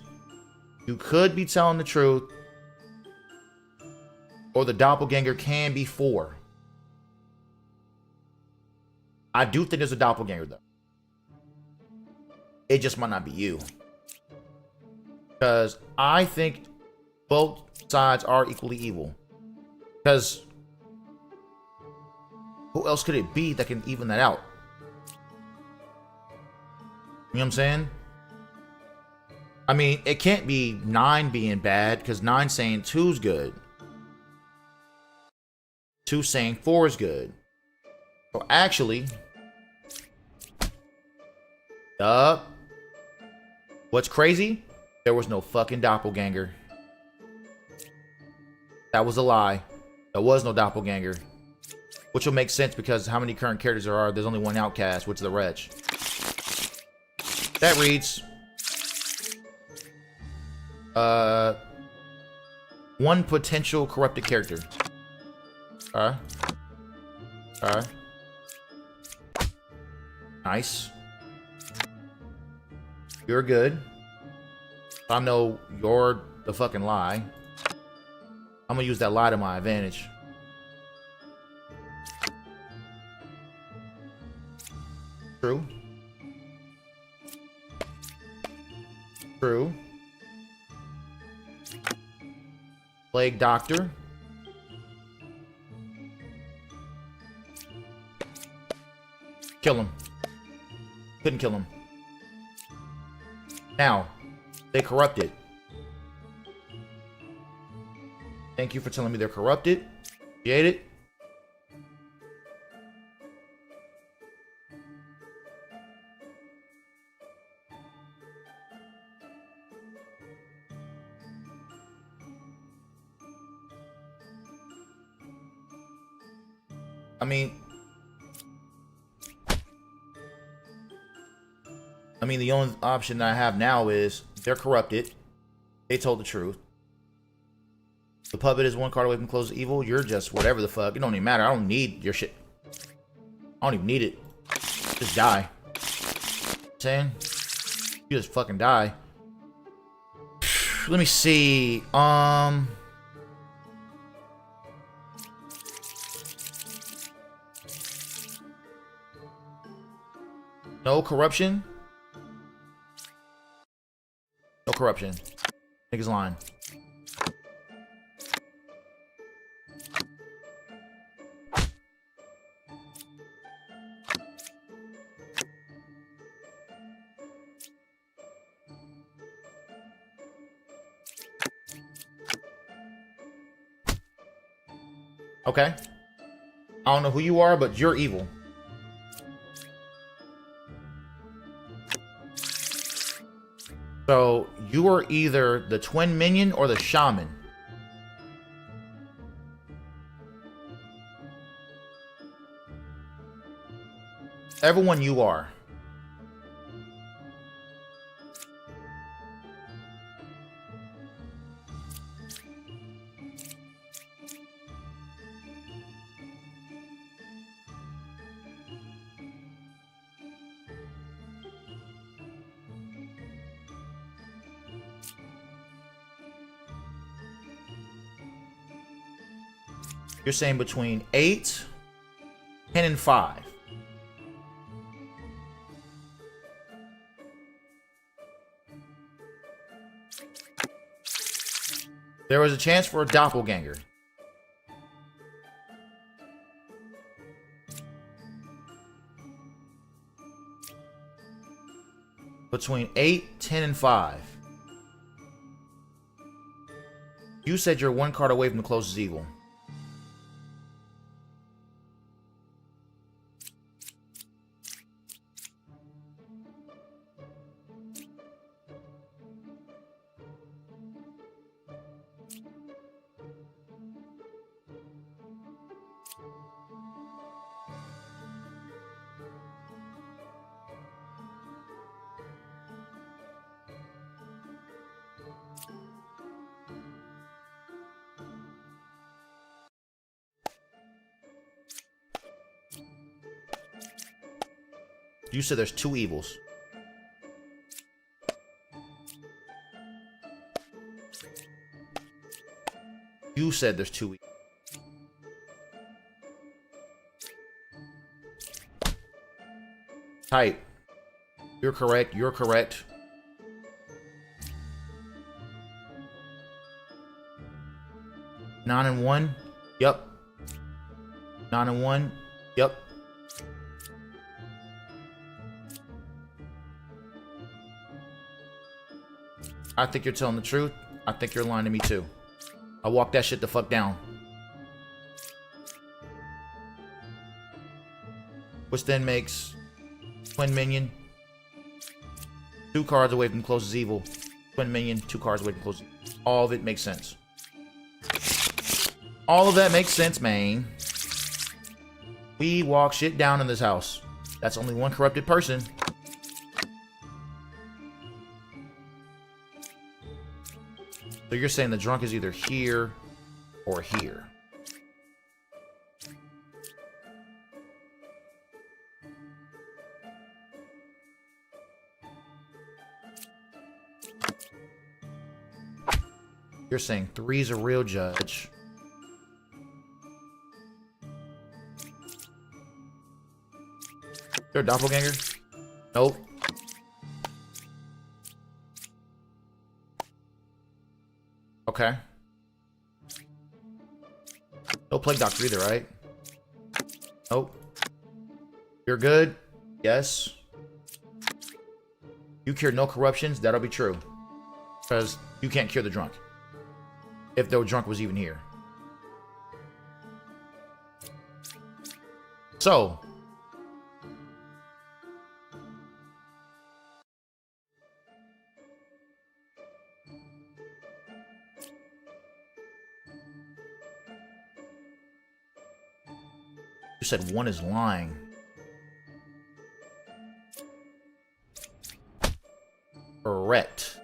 You could be telling the truth. Or the doppelganger can be 4. I do think there's a doppelganger, though. It just might not be you. Because I think both sides are equally evil. Because who else could it be that can even that out? You know what I'm saying? I mean, it can't be 9 being bad, because 9 saying 2's good. 2 saying 4 is good. So actually, what's crazy? There was no fucking doppelganger. That was a lie. There was no doppelganger. Which will make sense because how many current characters there are, there's only one outcast, which is the Wretch. That reads, one potential corrupted character. Nice. You're good. I know you're the fucking lie. I'm gonna use that lie to my advantage. True. True. Plague Doctor. Kill him. Couldn't kill him. Now, they corrupted. Thank you for telling me they're corrupted. Appreciate it. I mean, the only option that I have now is they're corrupted. They told the truth. The puppet is one card away from close evil. You're just whatever the fuck. It don't even matter. I don't need your shit. I don't even need it. Just die. Saying? You just fucking die. Let me see. No corruption? No corruption. Niggas lying. Okay. I don't know who you are, but you're evil. So, you are either the twin minion or the shaman. Everyone you are. You're saying between 8, 10, and 5. There was a chance for a doppelganger. Between 8, 10, and 5. You said you're one card away from the closest evil. You said there's 2 evils. You said there's 2 evils. Tight. You're correct. You're correct. Nine and 1. Yep. 9 and 1. Yep. I think you're telling the truth. I think you're lying to me too. I walk that shit the fuck down. Which then makes twin minion 2 cards away from closest evil. Twin minion 2 cards away from closest evil. All of it makes sense. All of that makes sense, man. We walk shit down in this house. That's only one corrupted person. So you're saying the drunk is either here or here. You're saying 3's a real judge. They're a doppelganger? Nope. Okay. No plague doctor either, right? Nope. You're good? Yes. You cure no corruptions? That'll be true. Because you can't cure the drunk. If the drunk was even here. So. You said one is lying. Correct.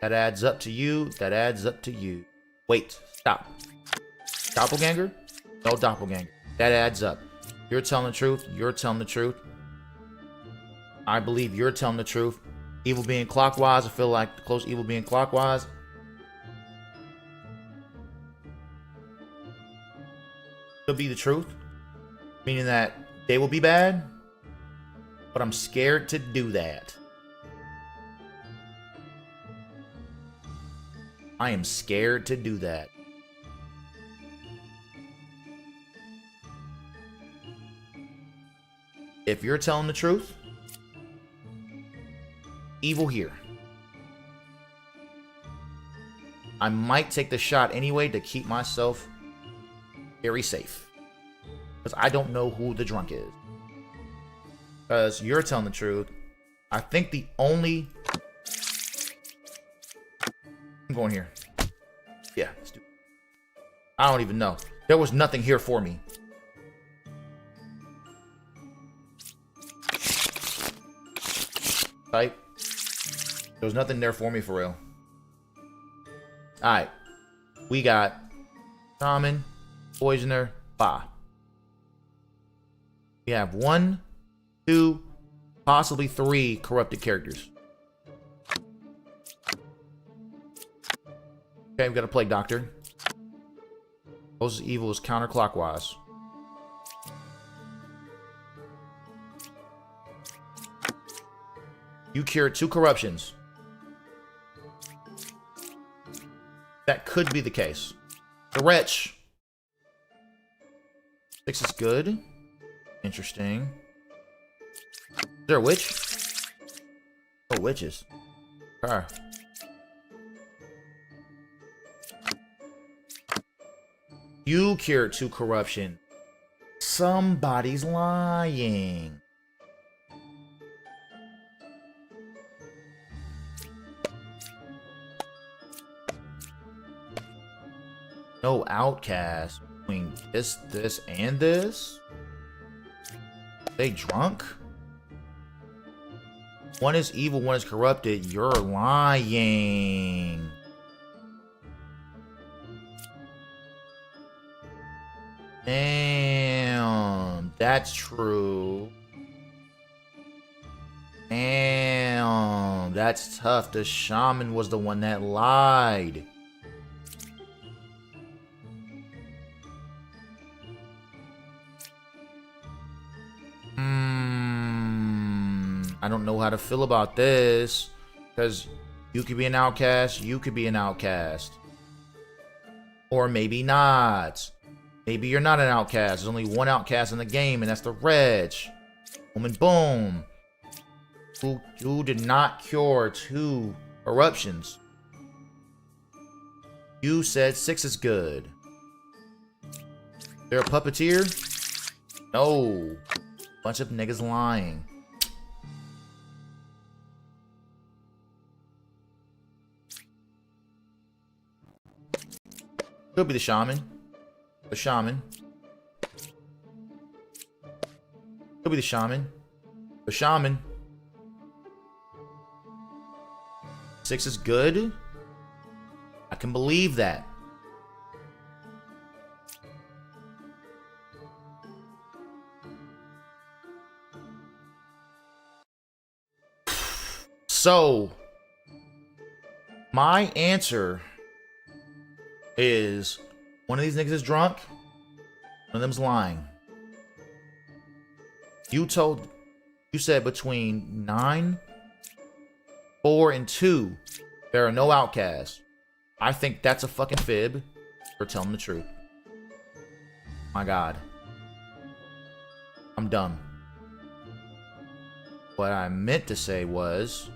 That adds up to you. That adds up to you. Wait. Stop. Doppelganger? No doppelganger. That adds up. You're telling the truth. You're telling the truth. I believe you're telling the truth. Evil being clockwise. I feel like the close evil being clockwise. Could be the truth. Meaning that they will be bad. But I'm scared to do that. I am scared to do that. If you're telling the truth, evil here. I might take the shot anyway to keep myself very safe. Because I don't know who the drunk is. Because you're telling the truth. I think the only... I'm going here. Yeah, let's do it. I don't even know. There was nothing here for me. Type. There was nothing there for me for real. Alright. We got Shaman, Poisoner, Ba. We have 1, 2, possibly 3 corrupted characters. Okay, we've got a Plague Doctor. Closest evil is counterclockwise. You cured 2 corruptions. That could be the case. The Wretch. 6 is good. Interesting. Is there a witch? Oh, witches. Alright. You cured 2 corruption. Somebody's lying. No outcast between this, and this? They drunk? One is evil, one is corrupted. You're lying. Damn, that's true. Damn, that's tough. The Shaman was the one that lied. I don't know how to feel about this. Because you could be an outcast, you could be an outcast. Or maybe not. Maybe you're not an outcast. There's only one outcast in the game, and that's the Reg. Boom and boom. Who did not cure 2 eruptions. You said 6 is good. They're a puppeteer? No. Bunch of niggas lying. Could be the Shaman. The Shaman. Could be the Shaman. The Shaman. 6 is good. I can believe that. So, my answer is one of these niggas is drunk, one of them's lying. You said between 9, 4, and 2, there are no outcasts. I think that's a fucking fib for telling the truth. My God. I'm dumb. What I meant to say was...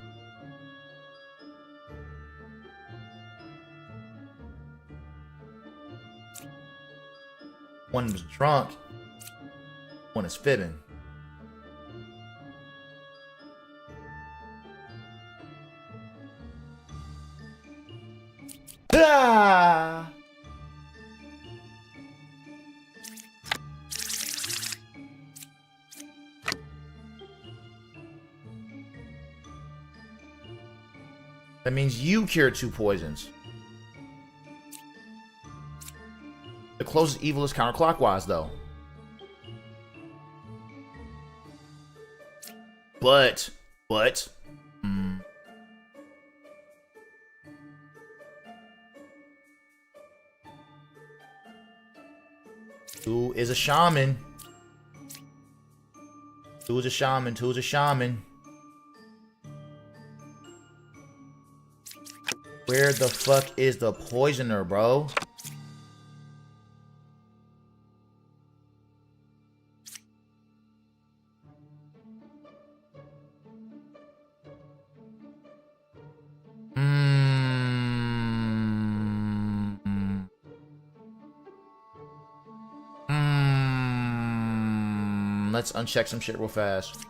one is drunk, one is fibbing. Ah! That means you cured 2 poisons. The closest evil is counterclockwise, though. But. 2 is a shaman. 2 is a shaman. 2 is a shaman. Where the fuck is the poisoner, bro? Let's uncheck some shit real fast.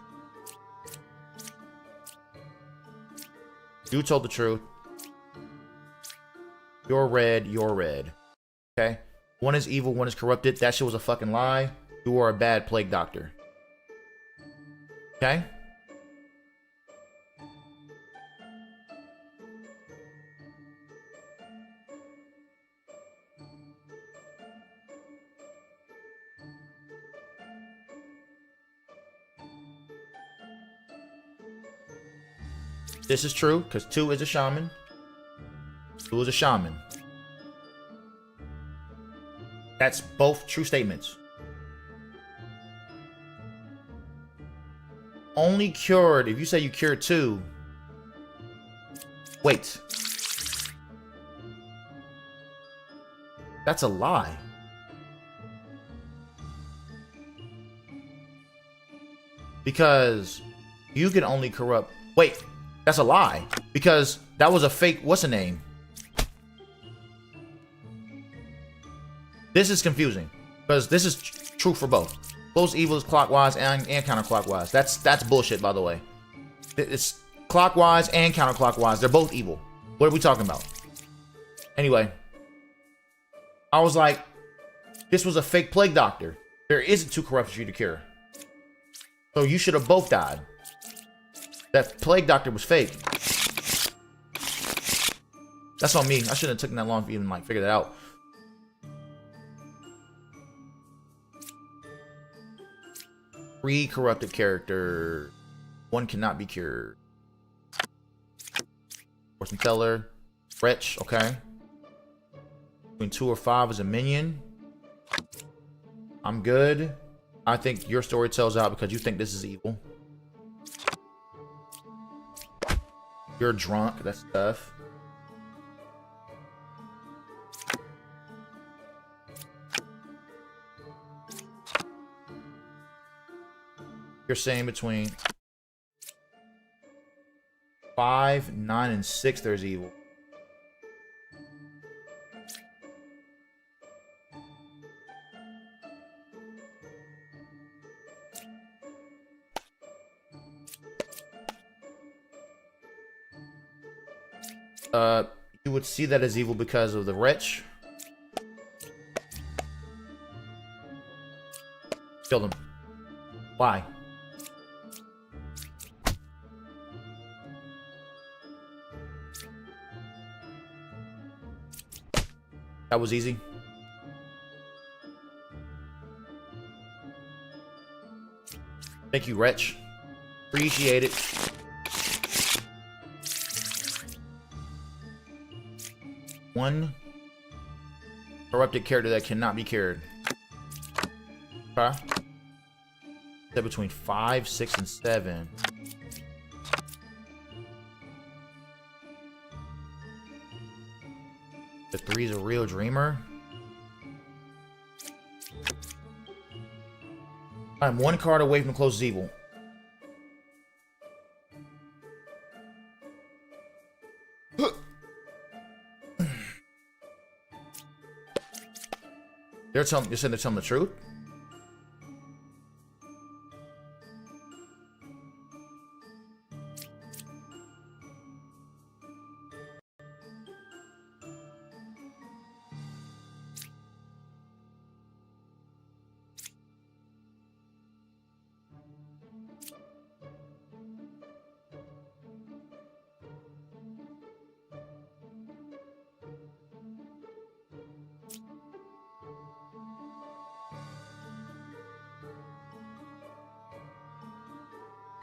You told the truth. You're red, you're red. Okay? One is evil, one is corrupted. That shit was a fucking lie. You are a bad plague doctor. Okay? This is true, because 2 is a shaman. 2 is a shaman. That's both true statements. Only cured, if you say you cured 2. Wait. That's a lie. Because you can only corrupt. Wait. That's a lie. Because that was a fake, what's the name? This is confusing. Because this is true for both. Both evil is clockwise and counterclockwise. That's bullshit, by the way. It's clockwise and counterclockwise. They're both evil. What are we talking about? Anyway. I was like, this was a fake plague doctor. There isn't 2 corruptions for you to cure. So you should have both died. That plague doctor was fake. That's on me. I shouldn't have taken that long to even like figure that out. Three corrupted character. 1 cannot be cured. Fortune Teller. Wretch, okay. Between 2 or 5 is a minion. I'm good. I think your story tells out because you think this is evil. You're drunk, that's tough. You're saying between 5, 9, and 6 there's evil. You would see that as evil because of the wretch. Killed him. Why? That was easy. Thank you, wretch. Appreciate it. One corrupted character that cannot be cured. Okay. That between 5, 6, and 7. The 3's a real dreamer. I'm 1 card away from closest evil. You're saying they're telling the truth?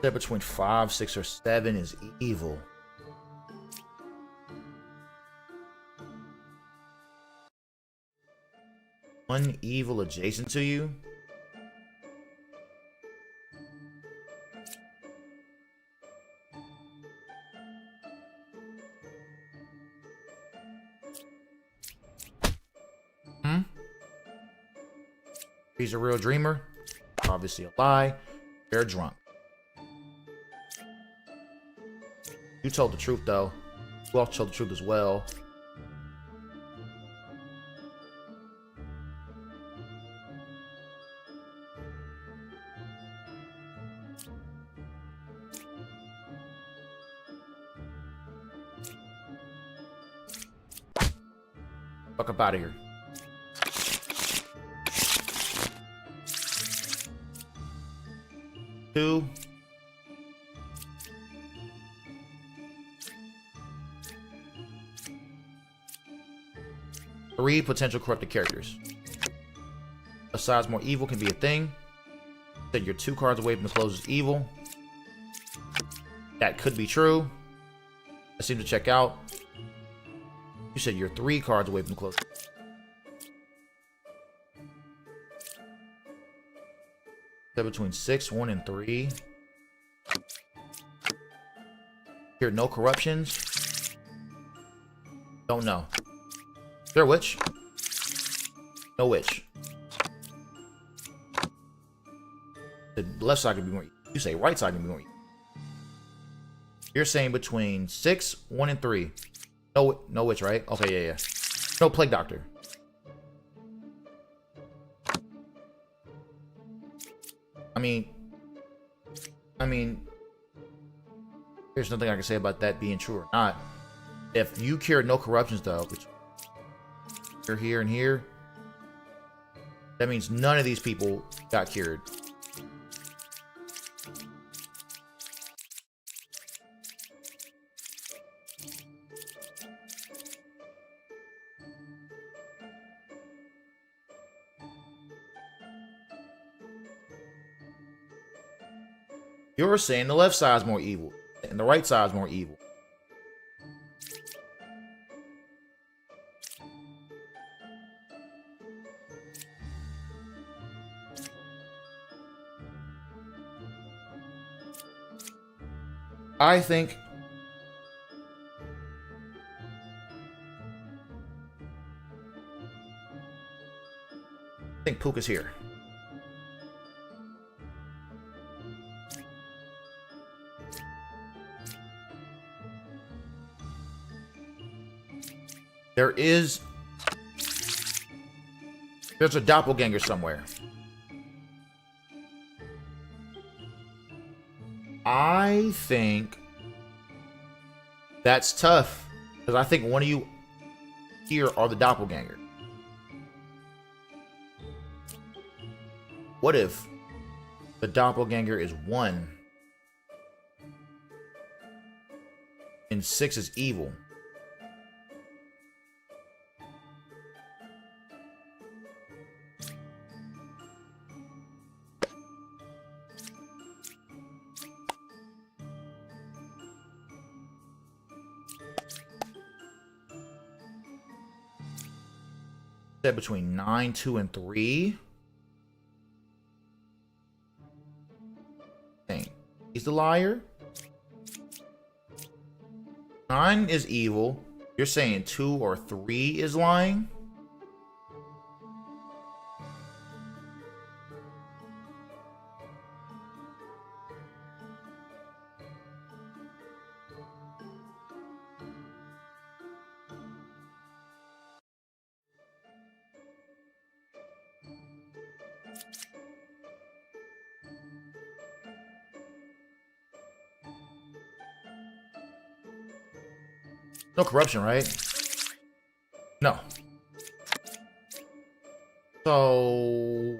Said between 5, 6, or 7 is evil. One evil adjacent to you? He's a real dreamer. Obviously a lie. They're drunk. You told the truth, though. You also told the truth as well. Fuck up out of here. Two. Three potential corrupted characters. Besides, more evil can be a thing. Said you're 2 cards away from the closest evil. That could be true. I seem to check out. You said you're 3 cards away from the closest. Said between 6, 1, and 3. Here, no corruptions. Don't know. Is there a witch? No witch. The left side can be more. You say right side can be more. You're saying between 6, 1, and 3. No witch, right? Okay, yeah. No plague doctor. I mean, there's nothing I can say about that being true or not. If you cured no corruptions, though, which you're here and here, that means none of these people got cured. You're saying the left side's more evil, and the right side's more evil. I think Puka's here. There's a doppelganger somewhere. I think that's tough, because I think one of you here are the doppelganger. What if the doppelganger is 1 and 6 is evil? Said between 9, 2, and 3. Dang. He's the liar. 9 is evil. You're saying 2 or 3 is lying? No corruption, right? No. So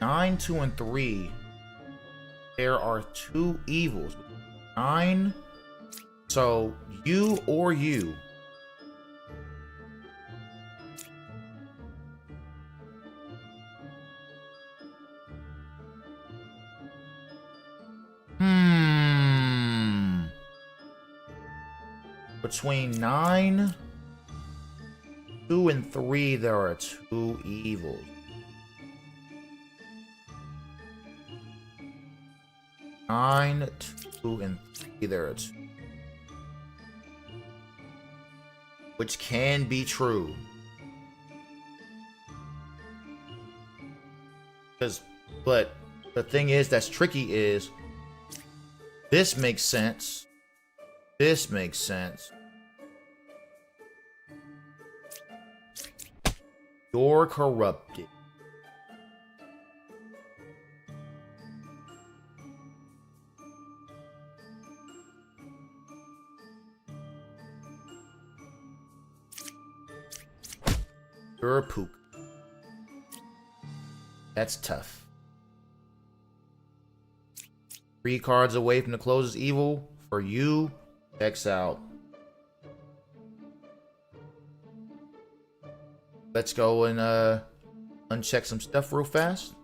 9, 2, and 3. There are 2 evils. 9. So you or you. between 9, 2, and 3, there are 2 evils. Nine, 2, and 3, there are 2. Which can be true. But the thing is that's tricky is this makes sense. This makes sense. You're corrupted. You're a pook. That's tough. 3 cards away from the closest evil for you. X out. Let's go and uncheck some stuff real fast.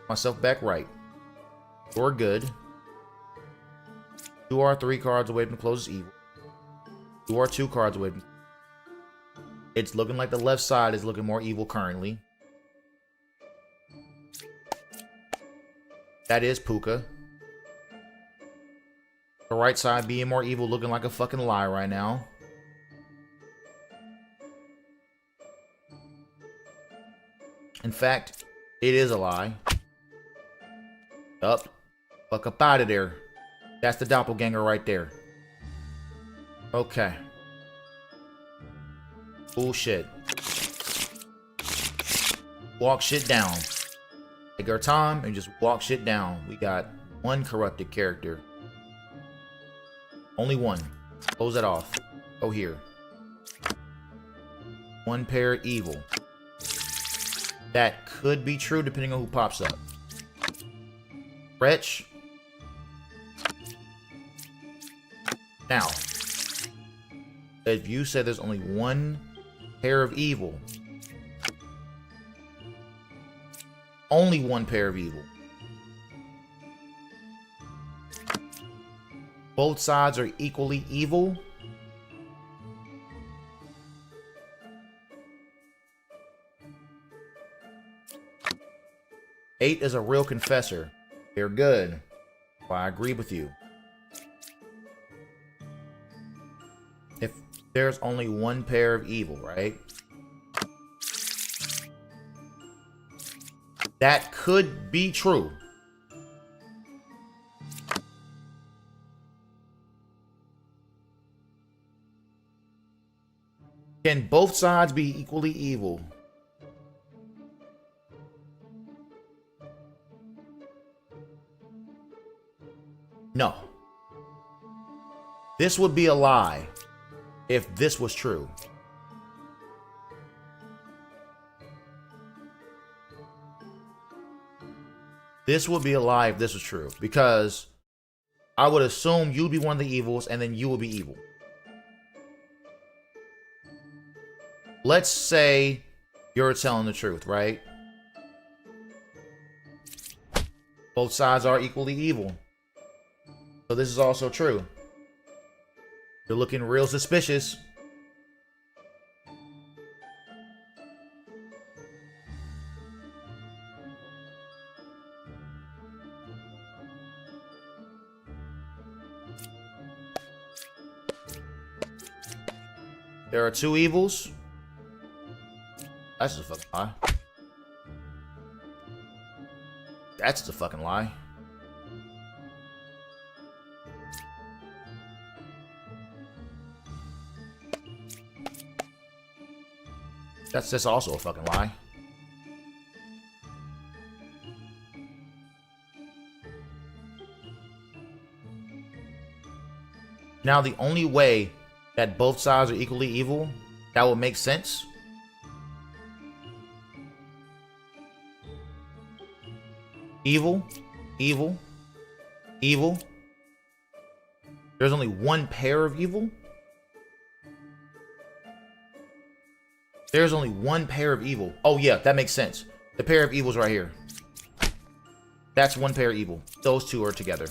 Myself back right. You're good. You are 3 cards away from the closest evil. You are 2 cards away from. It's looking like the left side is looking more evil currently. That is Puka. The right side being more evil, looking like a fucking lie right now. In fact, it is a lie. Up. Fuck up out of there. That's the doppelganger right there. Okay. Bullshit. Walk shit down. Take our time and just walk shit down. We got 1 corrupted character. Only 1. Close that off. Go here. 1 pair evil. That could be true depending on who pops up. Wretch. Now, if you said there's only 1 pair of evil, only 1 pair of evil. Both sides are equally evil. Eight is a real confessor. They're good. Well, I agree with you. If there's only 1 pair of evil, right? That could be true. Can both sides be equally evil? No. This would be a lie if this was true. This would be a lie if this was true, because I would assume you'd be one of the evils and then you would be evil. Let's say you're telling the truth, right? Both sides are equally evil. So this is also true. You're looking real suspicious. There are 2 evils. That's just a fucking lie. That's just a fucking lie. That's also a fucking lie. Now, the only way that both sides are equally evil, that would make sense. Evil, evil, evil. There's only 1 pair of evil. There's only 1 pair of evil. Oh yeah, that makes sense. The pair of evils right here. That's 1 pair of evil. Those 2 are together.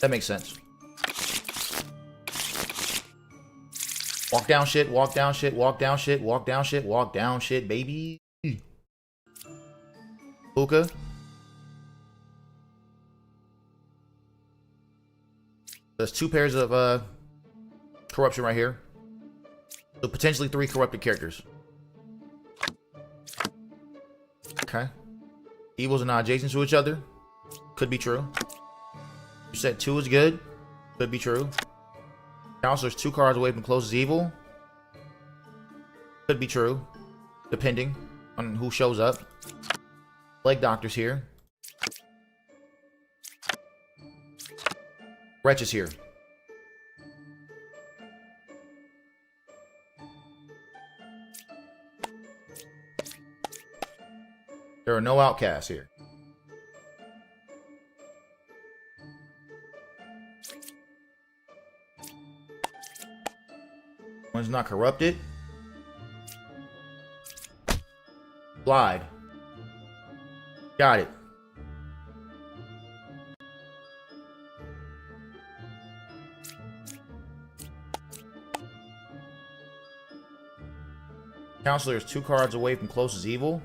That makes sense. Walk down shit, walk down shit, walk down shit, walk down shit, walk down shit, baby. Hookah. There's 2 pairs of corruption right here. So potentially 3 corrupted characters. Okay. Evils are not adjacent to each other. Could be true. You said 2 is good. Could be true. Counselor's 2 cards away from closest evil. Could be true. Depending on who shows up. Plague Doctor's here. Wretch is here. There are no outcasts here. One's not corrupted. Lied. Got it. Counselor is 2 cards away from closest evil.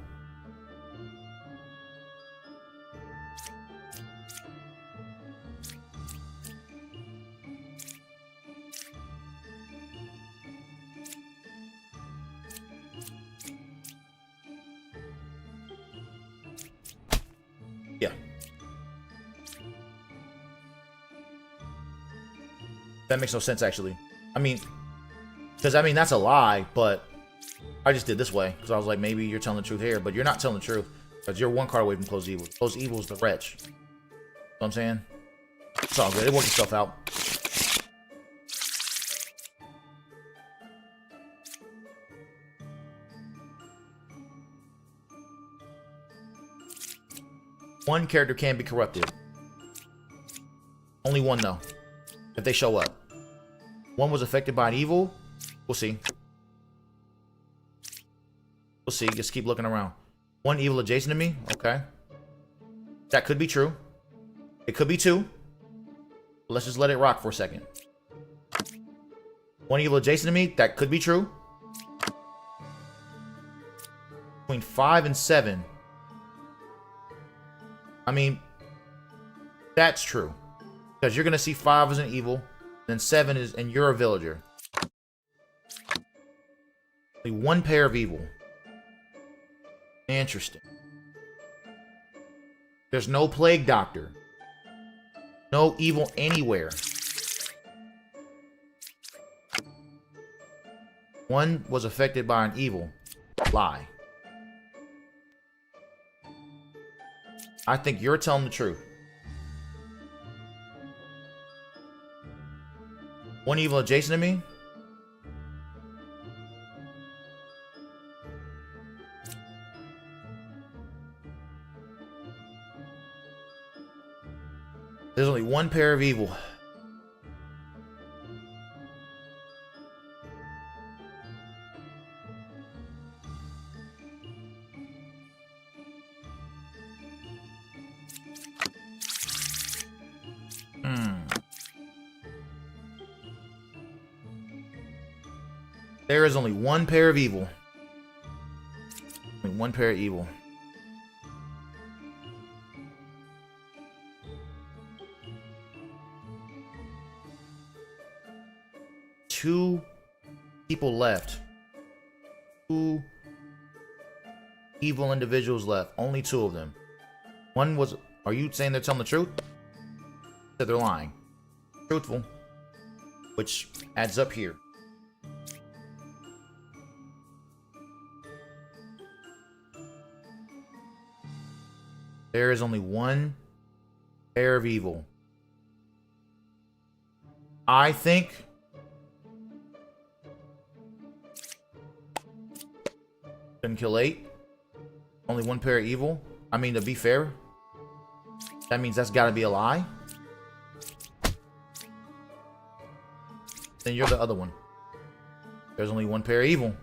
Yeah. That makes no sense, actually. I mean, because, I mean, that's a lie, but I just did this way, because I was like, maybe you're telling the truth here, but you're not telling the truth, because you're 1 card away from closed evil. Closed evil is the wretch. You know what I'm saying? It's all good. It worked itself out. One character can be corrupted. Only 1, though. If they show up. 1 was affected by an evil. We'll see. We'll see. Just keep looking around. 1 evil adjacent to me. Okay. That could be true. It could be 2. But let's just let it rock for a second. 1 evil adjacent to me. That could be true. Between 5 and 7. I mean, that's true. Because you're going to see 5 as an evil. Then 7 is, and you're a villager. Only 1 pair of evil. Interesting. There's no plague doctor. No evil anywhere. 1 was affected by an evil. Lie. I think you're telling the truth. 1 evil adjacent to me. There's only 1 pair of evil. There is only 1 pair of evil. Only 1 pair of evil. Two people left. 2 evil individuals left. Only 2 of them. 1 was... Are you saying they're telling the truth? That they're lying. Truthful. Which adds up here. There is only 1 pair of evil. I think... Couldn't kill 8. Only 1 pair of evil. I mean, to be fair, that means that's gotta be a lie. Then you're the other one. There's only 1 pair of evil.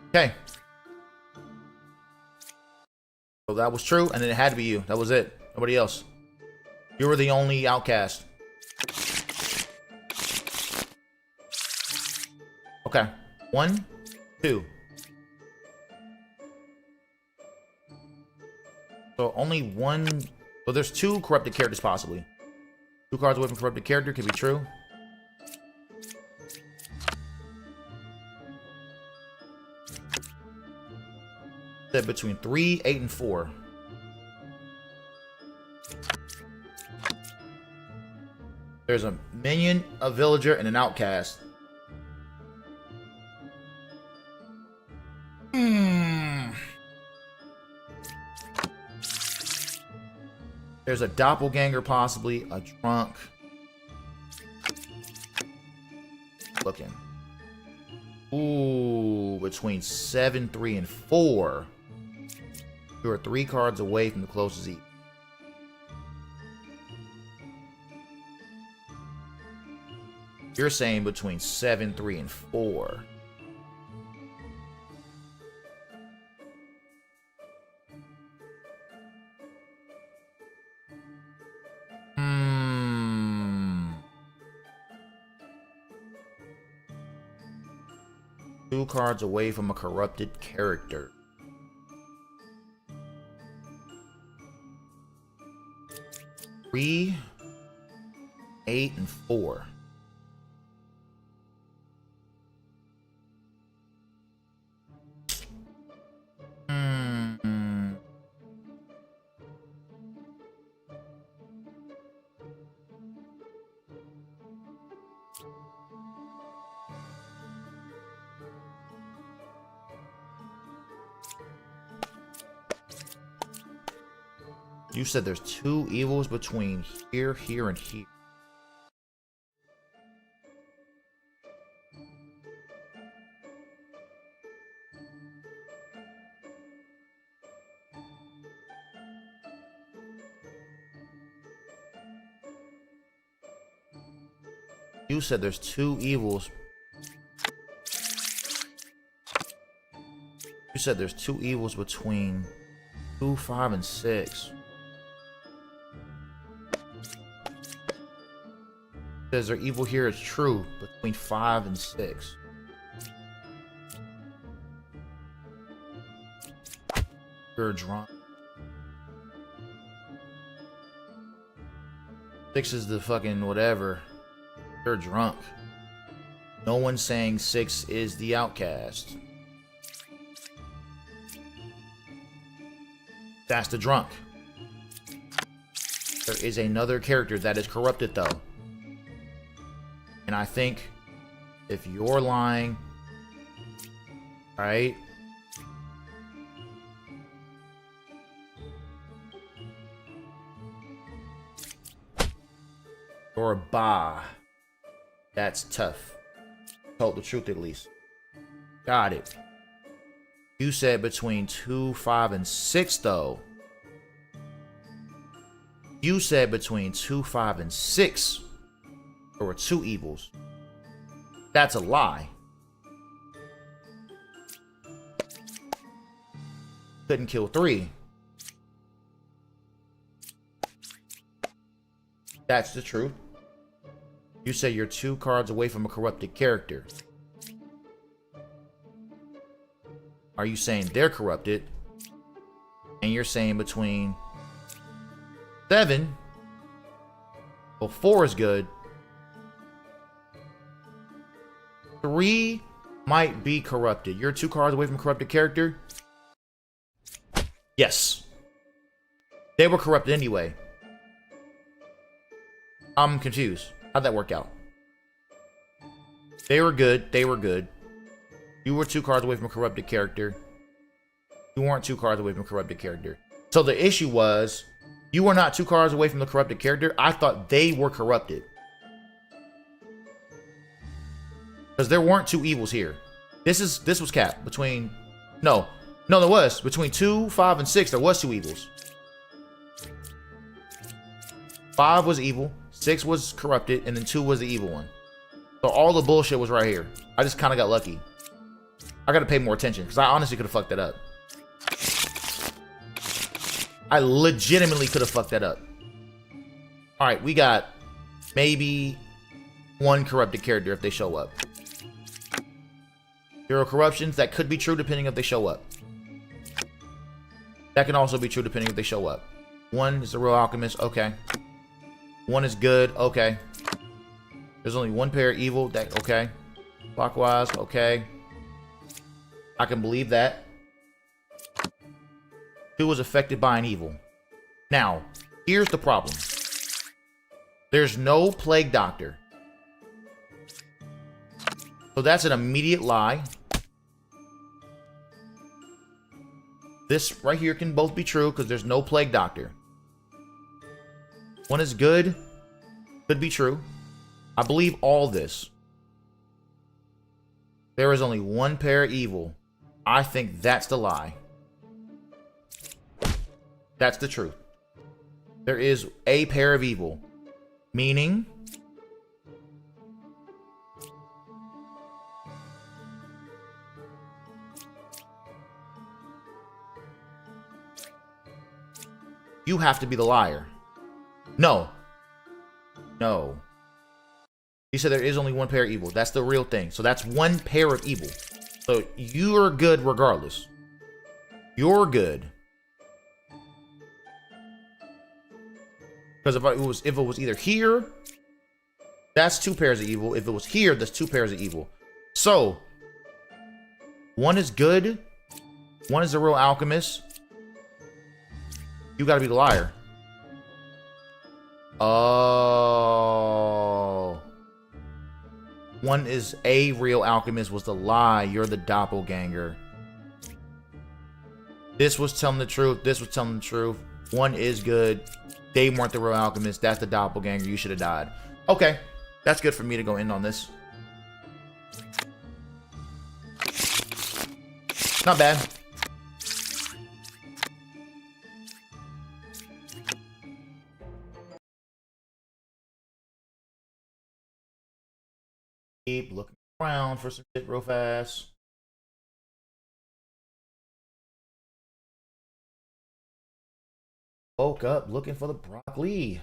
Okay. So that was true, and then it had to be you. That was it. Nobody else. You were the only outcast. Okay. 1, 2. So only one. So there's 2 corrupted characters possibly. 2 cards away from corrupted character could be true. Said between 3, 8, and 4. There's a minion, a villager, and an outcast. There's a doppelganger, possibly a drunk. Looking. Ooh, between 7, 3, and 4. You are 3 cards away from the closest evil. You're saying between 7, 3, and 4. Two cards away from a corrupted character. Three, 8, and 4. You said there's 2 evils between here, here, and here. You said there's 2 evils. You said there's 2 evils between 2, 5, and 6. Says their evil here is true between 5 and 6. You're drunk. 6 is the fucking whatever. You're drunk. No one's saying 6 is the outcast. That's the drunk. There is another character that is corrupted though. And I think if you're lying, right? Or a ba. That's tough. Told the truth at least. Got it. You said between 2, 5, and 6 though. You said between 2, 5, and 6. There were 2 evils. That's a lie. Couldn't kill 3. That's the truth. You say you're 2 cards away from a corrupted character. Are you saying they're corrupted? And you're saying between 7. Well, 4 is good. 3 might be corrupted. You're 2 cards away from a corrupted character? Yes. They were corrupted anyway. I'm confused. How'd that work out? They were good. They were good. You were 2 cards away from a corrupted character. You weren't 2 cards away from a corrupted character. So the issue was, you were not 2 cards away from the corrupted character. I thought they were corrupted. Because there weren't 2 evils here. This was cap between no there was between 2, 5, and 6. There was 2 evils. 5 was evil, 6 was corrupted, and then 2 was the evil one. So all the bullshit was right here. I just kind of got lucky. I gotta pay more attention because I honestly could have fucked that up. I legitimately could have fucked that up. All right, we got maybe 1 corrupted character if they show up. 0 corruptions. That could be true depending if they show up. That can also be true depending if they show up. 1 is a real alchemist. Okay. 1 is good. Okay. There's only 1 pair of evil. That okay. Clockwise. Okay. I can believe that. 2 was affected by an evil. Now, here's the problem. There's no plague doctor. So that's an immediate lie. This right here can both be true because there's no plague doctor. 1 is good. Could be true. I believe all this. There is only 1 pair of evil. I think that's the lie. That's the truth. There is a pair of evil. Meaning... you have to be the liar. No. No. He said there is only 1 pair of evil. That's the real thing. So that's 1 pair of evil. So you're good regardless. You're good. Because if it was either here, that's 2 pairs of evil. If it was here, that's 2 pairs of evil. So 1 is good. 1 is a real alchemist. You gotta be the liar. Oh. 1 is a real alchemist was the lie. You're the doppelganger. This was telling the truth. This was telling the truth. 1 is good. They weren't the real alchemist. That's the doppelganger. You should have died. Okay. That's good for me to go in on this. Not bad. Keep looking around for some shit real fast. Woke up looking for the broccoli.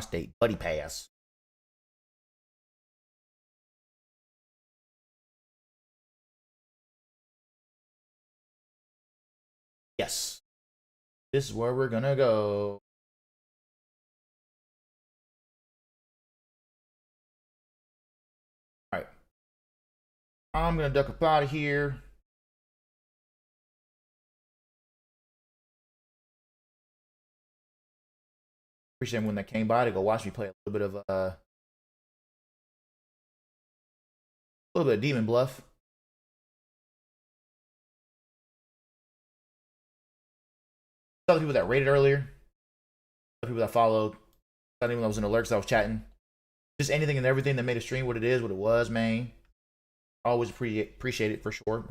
State buddy pass. Yes. This is where we're gonna go. Alright. I'm gonna duck up out of here. Appreciate everyone that came by to go watch me play a little bit of Demon Bluff. Other people that rated earlier, other people that followed, other people that was in alerts that I was chatting, just anything and everything that made a stream what it is, what it was, man. Always appreciate it for sure.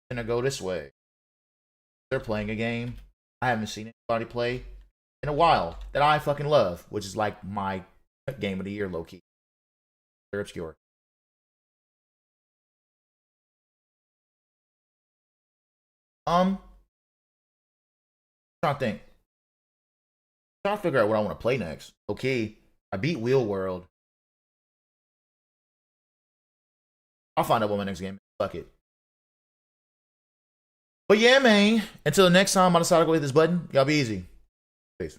Gonna go this way. They're playing a game I haven't seen anybody play in a while that I fucking love, which is like my game of the year, low key. They're obscure. Trying to think. Trying to figure out what I want to play next. Okay, I beat Wheel World. I'll find out what my next game is. Fuck it. But yeah, man. Until the next time I decide to go hit this button, y'all be easy. Peace.